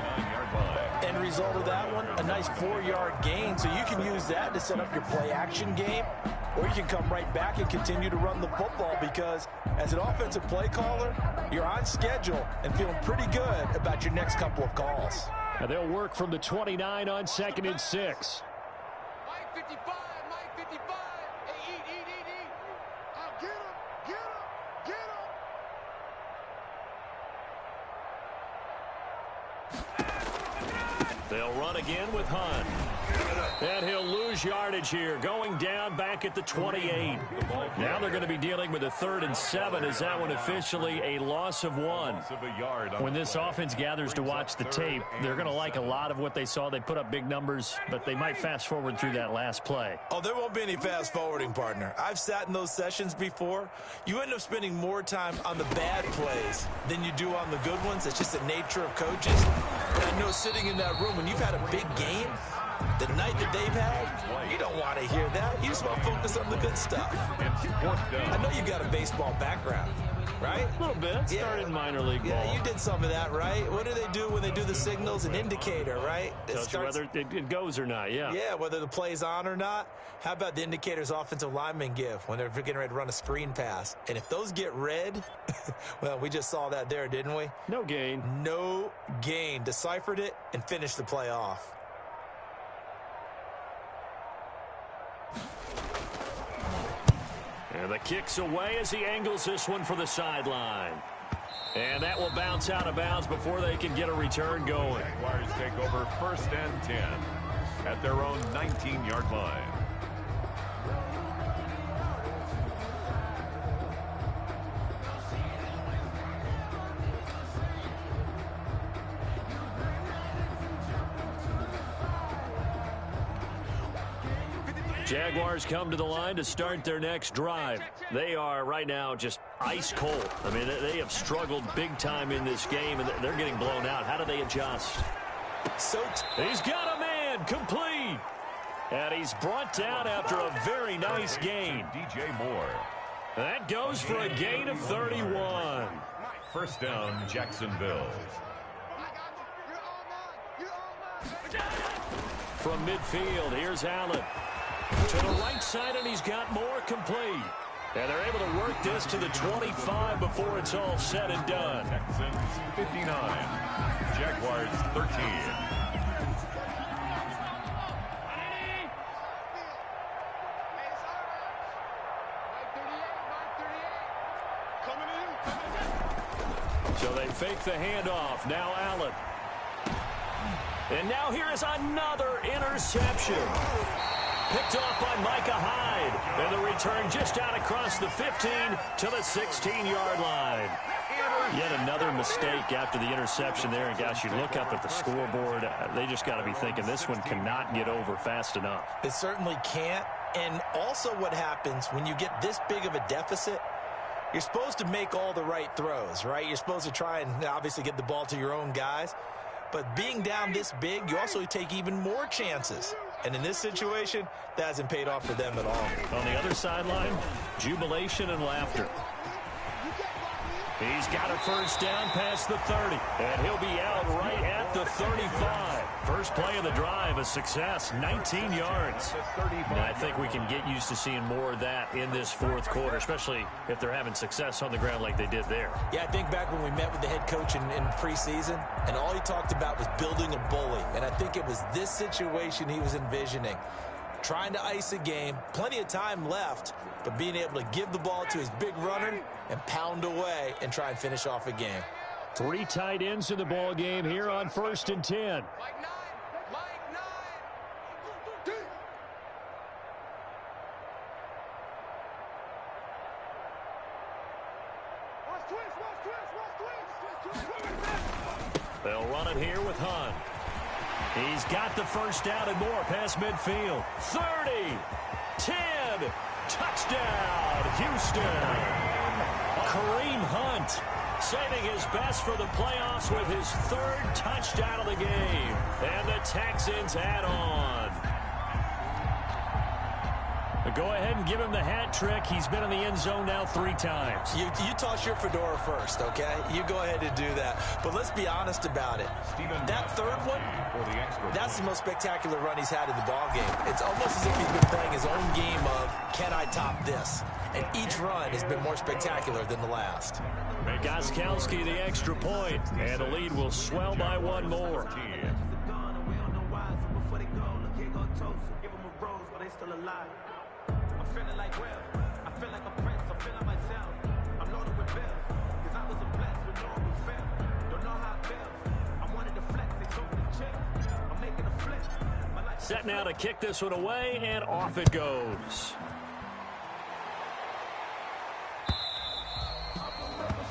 [SPEAKER 4] End result of that one, a nice 4-yard gain, so you can use that to set up your play-action game, or you can come right back and continue to run the football, because as an offensive play caller, you're on schedule and feeling pretty good about your next couple of calls.
[SPEAKER 2] And they'll work from the 29 on 2nd and 6.
[SPEAKER 5] Mike 55, Mike 55. Hey, eat. I'll get him.
[SPEAKER 2] They'll run again with Hunt. And he'll lose yardage here, going down back at the 28. Now they're going to be dealing with a 3rd and 7. Is that one officially a loss of 1? When this offense gathers to watch the tape, they're going to like a lot of what they saw. They put up big numbers, but they might fast forward through that last play.
[SPEAKER 4] Oh, there won't be any fast forwarding, partner. I've sat in those sessions before. You end up spending more time on the bad plays than you do on the good ones. It's just the nature of coaches. But I know sitting in that room, when you've had a big game, the night that they've had, you don't want to hear that. You just want to focus on the good stuff. I know you've got a baseball background, right?
[SPEAKER 2] A little bit. Started minor league ball.
[SPEAKER 4] Yeah, you did some of that, right? What do they do when they do the signals? An indicator, right?
[SPEAKER 2] Tells you whether it goes or not, yeah.
[SPEAKER 4] Yeah, whether the play's on or not. How about the indicators offensive linemen give when they're getting ready to run a screen pass? And if those get red, well, we just saw that there, didn't we?
[SPEAKER 2] No gain.
[SPEAKER 4] No gain. Deciphered it and finished the play off.
[SPEAKER 2] And the kick's away as he angles this one for the sideline. And that will bounce out of bounds before they can get a return going.
[SPEAKER 3] Jaguars take over 1st and 10 at their own 19-yard line.
[SPEAKER 2] Jaguars come to the line to start their next drive. They are right now just ice cold. I mean, they have struggled big time in this game, and they're getting blown out. How do they adjust? He's got a man, complete. And he's brought down after a very nice gain.
[SPEAKER 3] DJ Moore.
[SPEAKER 2] That goes for a gain of 31.
[SPEAKER 3] 1st down, Jacksonville.
[SPEAKER 2] from midfield. Here's Allen. To the right side, and he's got more complete. And they're able to work this to the 25 before it's all said and done.
[SPEAKER 3] Texans 59, Jaguars 13.
[SPEAKER 2] So they fake the handoff. Now Allen. And now here is another interception. Picked off by Micah Hyde. And the return just out across the 15 to the 16-yard line. Yet another mistake after the interception there. And, gosh, you look up at the scoreboard, they just got to be thinking this one cannot get over fast enough.
[SPEAKER 4] It certainly can't. And also what happens when you get this big of a deficit, you're supposed to make all the right throws, right? You're supposed to try and obviously get the ball to your own guys. But being down this big, you also take even more chances. And in this situation, that hasn't paid off for them at all.
[SPEAKER 2] On the other sideline, jubilation and laughter. He's got a first down past the 30. And he'll be out right at the 35. First play of the drive, a success, 19 yards. And I think we can get used to seeing more of that in this fourth quarter, especially if they're having success on the ground like they did there.
[SPEAKER 4] Yeah, I think back when we met with the head coach in preseason, and all he talked about was building a bully. And I think it was this situation he was envisioning. Trying to ice a game, plenty of time left, but being able to give the ball to his big runner and pound away and try and finish off a game.
[SPEAKER 2] 3 tight ends in the ball game here on 1st and 10. They'll run it here with Hunt. He's got the first down and more past midfield. 30, 10, touchdown, Houston. Kareem Hunt saving his best for the playoffs with his 3rd touchdown of the game. And the Texans add on. But go ahead and give him the hat trick. He's been in the end zone now 3 times.
[SPEAKER 4] You toss your fedora first, okay? You go ahead and do that. But let's be honest about it. That 3rd one, that's the most spectacular run he's had in the ball game. It's almost as if he's been playing his own game of, can I top this? And each run has been more spectacular than the last.
[SPEAKER 2] Gostkowski the extra point, and the lead will swell by 1 more. Set now to kick this one away, and off it goes.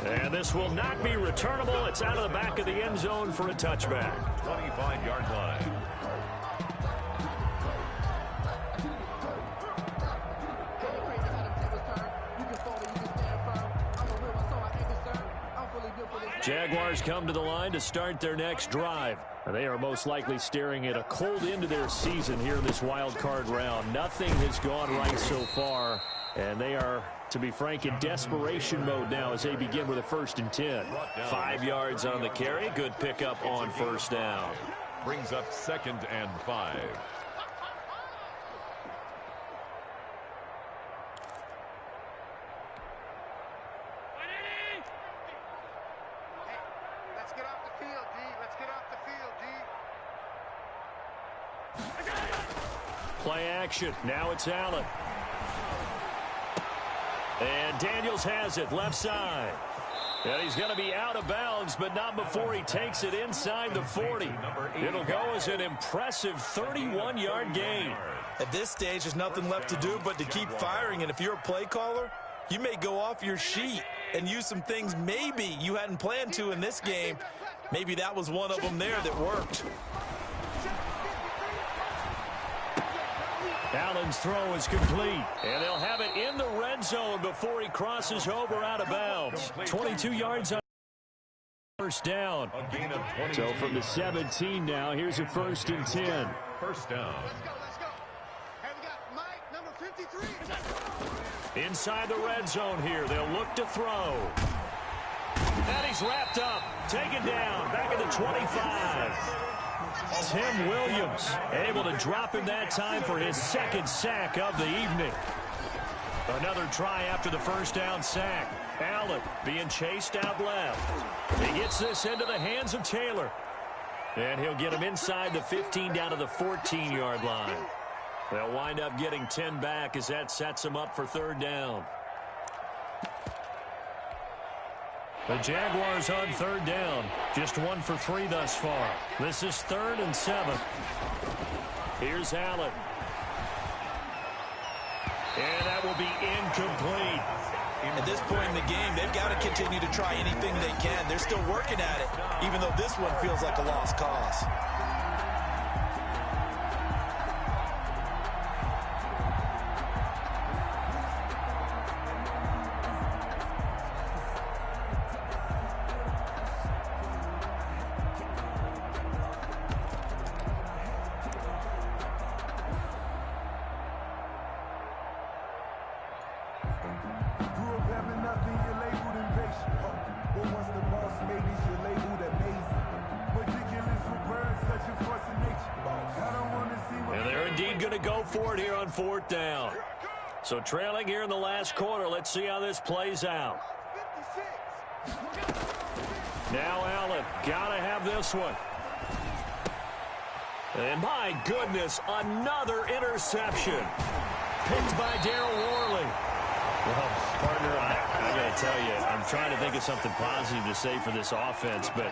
[SPEAKER 2] And this will not be returnable. It's out of the back of the end zone for a touchback.
[SPEAKER 3] 25-yard line.
[SPEAKER 2] Jaguars come to the line to start their next drive. They are most likely staring at a cold end to their season here in this wild card round. Nothing has gone right so far, and they are, to be frank, in desperation mode now as they begin with a 1st and 10. 5 yards on the carry. Good pickup on first down.
[SPEAKER 3] Brings up 2nd and 5.
[SPEAKER 2] Play action. Now it's Allen. And Daniels has it left side. And he's going to be out of bounds, but not before he takes it inside the 40. It'll go as an impressive 31-yard gain.
[SPEAKER 4] At this stage, there's nothing left to do but to keep firing. And if you're a play caller, you may go off your sheet and use some things maybe you hadn't planned to in this game. Maybe that was one of them there that worked.
[SPEAKER 2] Allen's throw is complete, and they'll have it in the red zone before he crosses over out of bounds. 22 yards on first down. So from the 17 now, here's a 1st and 10.
[SPEAKER 3] First down.
[SPEAKER 2] Inside the red zone here, they'll look to throw. And he's wrapped up, taken down, back at the 25. Tim Williams able to drop him that time for his second sack of the evening. Another try after the first down sack. Allen being chased out left. He gets this into the hands of Taylor. And he'll get him inside the 15 down to the 14-yard line. They'll wind up getting 10 back as that sets them up for third down. The Jaguars on third down. Just 1 for 3 thus far. This is 3rd and 7. Here's Allen. And that will be incomplete.
[SPEAKER 4] At this point in the game, they've got to continue to try anything they can. They're still working at it, even though this one feels like a lost cause.
[SPEAKER 2] For it here on 4th down. So trailing here in the last quarter. Let's see how this plays out. Now Allen, gotta have this one. And my goodness, another interception. Picked by Darryl Worley. Well, partner, I got to tell you, I'm trying to think of something positive to say for this offense, but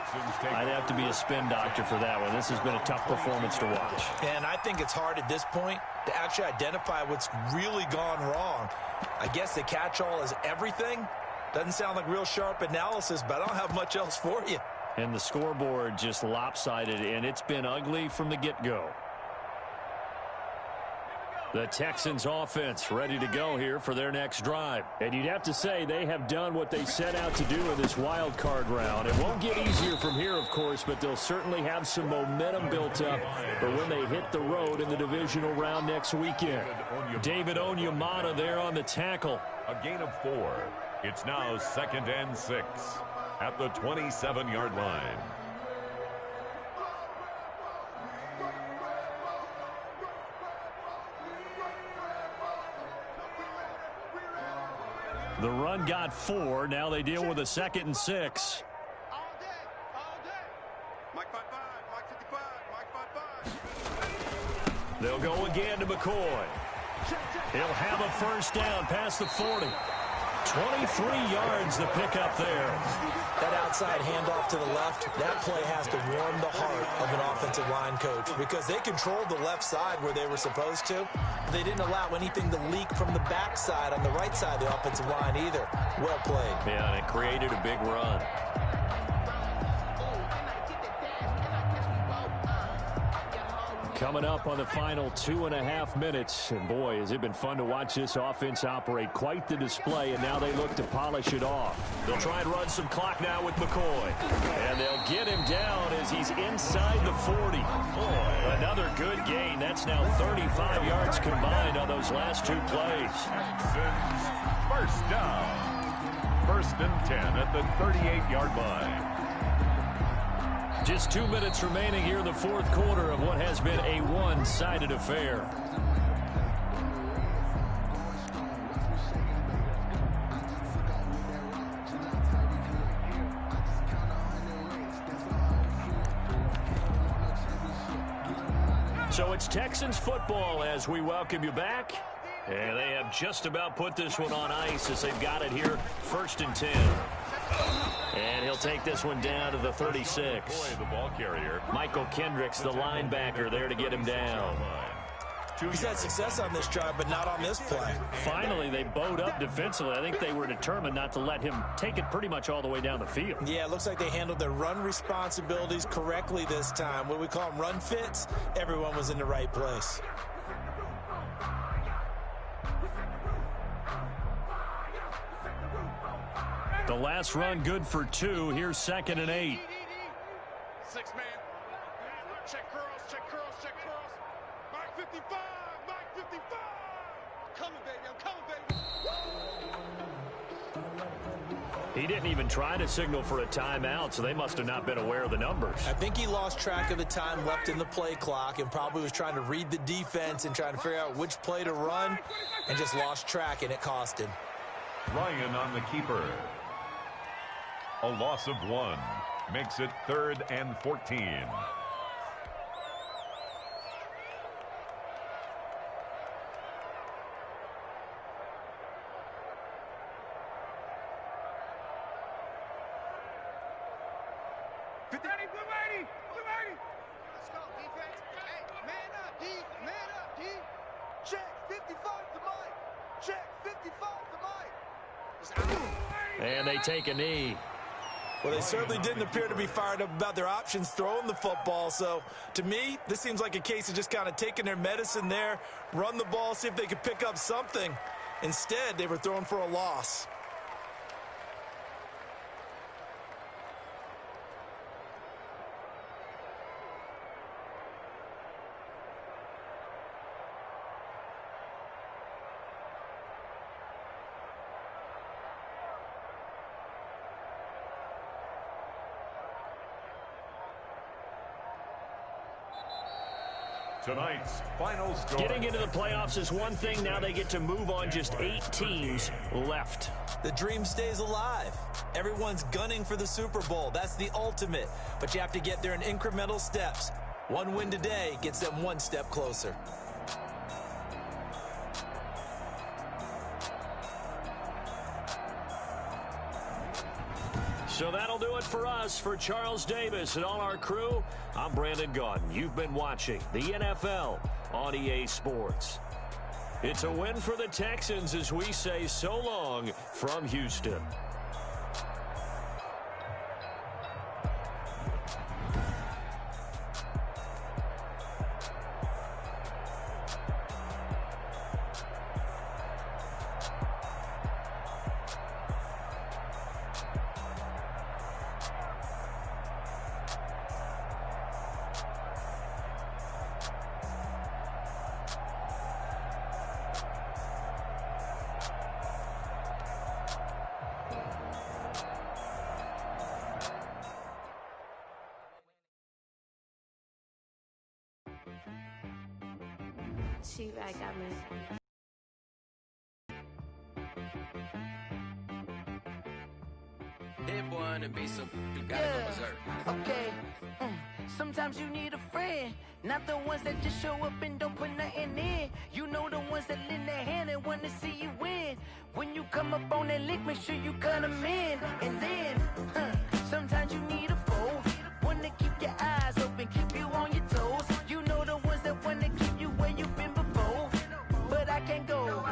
[SPEAKER 2] I'd have to be a spin doctor for that one. This has been a tough performance to watch.
[SPEAKER 4] And I think it's hard at this point to actually identify what's really gone wrong. I guess the catch-all is everything. Doesn't sound like real sharp analysis, but I don't have much else for you.
[SPEAKER 2] And the scoreboard just lopsided, and it's been ugly from the get-go. The Texans offense ready to go here for their next drive. And you'd have to say they have done what they set out to do in this wild card round. It won't get easier from here, of course, but they'll certainly have some momentum built up for when they hit the road in the divisional round next weekend. David Onyemata there on the tackle.
[SPEAKER 3] A gain of 4. It's now 2nd and 6 at the 27-yard line.
[SPEAKER 2] The run got 4. Now they deal with a 2nd and 6. They'll go again to McCoy. He'll have a first down past the 40. 23 yards the pickup there.
[SPEAKER 4] That outside handoff to the left, that play has to warm the heart of an offensive line coach because they controlled the left side where they were supposed to. They didn't allow anything to leak from the backside on the right side of the offensive line either. Well played.
[SPEAKER 2] Yeah, and it created a big run. Coming up on the final 2.5 minutes. And boy, has it been fun to watch this offense operate. Quite the display, and now they look to polish it off. They'll try and run some clock now with McCoy. And they'll get him down as he's inside the 40. Boy, another good gain. That's now 35 yards combined on those last 2 plays.
[SPEAKER 3] Texans first down. 1st and 10 at the 38-yard line.
[SPEAKER 2] Just 2 minutes remaining here in the 4th quarter of what has been a one-sided affair. So it's Texans football as we welcome you back. And they have just about put this one on ice as they've got it here. 1st and 10. And he'll take this one down to the 36.
[SPEAKER 3] Boy, the ball carrier.
[SPEAKER 2] Michael Kendricks, the linebacker, there to get him down.
[SPEAKER 4] He's had success on this drive, but not on this play.
[SPEAKER 2] Finally, they bowed up defensively. I think they were determined not to let him take it pretty much all the way down the field.
[SPEAKER 4] Yeah, it looks like they handled their run responsibilities correctly this time. What we call them run fits, everyone was in the right place.
[SPEAKER 2] The last run good for 2. Here's 2nd and 8.
[SPEAKER 5] 6 man. Check curls, check curls, check curls. Mark 55, Mark 55. Coming, baby, I'm coming, baby.
[SPEAKER 2] He didn't even try to signal for a timeout, so they must have not been aware of the numbers.
[SPEAKER 4] I think he lost track of the time left in the play clock and probably was trying to read the defense and trying to figure out which play to run and just lost track, and it cost him.
[SPEAKER 3] Ryan on the keeper. A loss of 1 makes it 3rd and 14.
[SPEAKER 5] Let's go, defense. Hey, man up, D. Man up, D. Check 55 to Mike. Check 55 to Mike.
[SPEAKER 2] And they take a knee.
[SPEAKER 4] Well, they certainly didn't appear to be fired up about their options throwing the football. So, to me, this seems like a case of just kind of taking their medicine there, run the ball, see if they could pick up something. Instead, they were throwing for a loss.
[SPEAKER 3] Tonight's final score.
[SPEAKER 2] Getting into the playoffs is one thing. Now they get to move on. Just 8 teams left.
[SPEAKER 4] The dream stays alive. Everyone's gunning for the Super Bowl. That's the ultimate. But you have to get there in incremental steps. One win today gets them one step closer.
[SPEAKER 2] So that'll do it for us. For Charles Davis and all our crew, I'm Brandon Gaudin. You've been watching the NFL on EA Sports. It's a win for the Texans as we say so long from Houston.
[SPEAKER 6] She right got me.
[SPEAKER 8] Hit one and be some. You gotta go berserk.
[SPEAKER 15] Okay. Sometimes you need a friend, not the ones that just show up and don't put nothing in. You know the ones that lend their hand and want to see you win. When you come up on that lick, make sure you cut them in. And then, sometimes you need a foe, one to keep your eyes open, keep you on your toes. You know the ones that want to keep you where you've been before. But I can't go,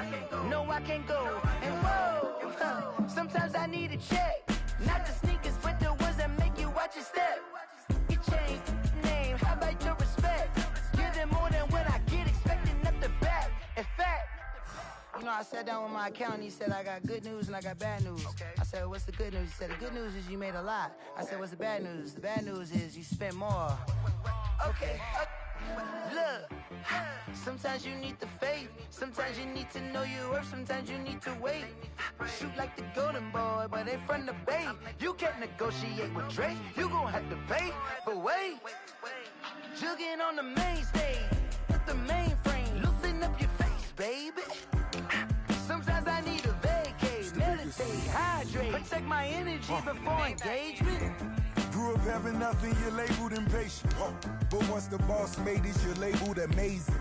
[SPEAKER 15] no I can't go. And whoa, sometimes I need a check, not the sneakers, but the ones that make you watch your step. Your chain, name, how about your respect? Give them more than what I get, expecting up the back. In fact, you know, I sat down with my accountant. He said, I got good news and I got bad news. I said, what's the good news? He said, the good news is you made a lot. I said, what's the bad news? The bad news is you spent more. Okay. Look, sometimes you need the faith. Sometimes you need to know your worth. Sometimes you need to wait. Shoot like the golden boy, but they from the bay. You can't negotiate with Drake. You gon' have to pay. But wait, jugging on the main stage with the mainframe. Loosen up your face, baby. Sometimes I need a vacate, meditate, hydrate, protect my energy before engagement.
[SPEAKER 7] Grew up having nothing, you're labeled impatient. But once the boss made it, you're labeled amazing.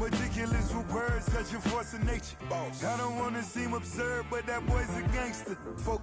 [SPEAKER 7] Meticulous with words, such a force of nature. I don't wanna seem absurd, but that boy's a gangster. Folk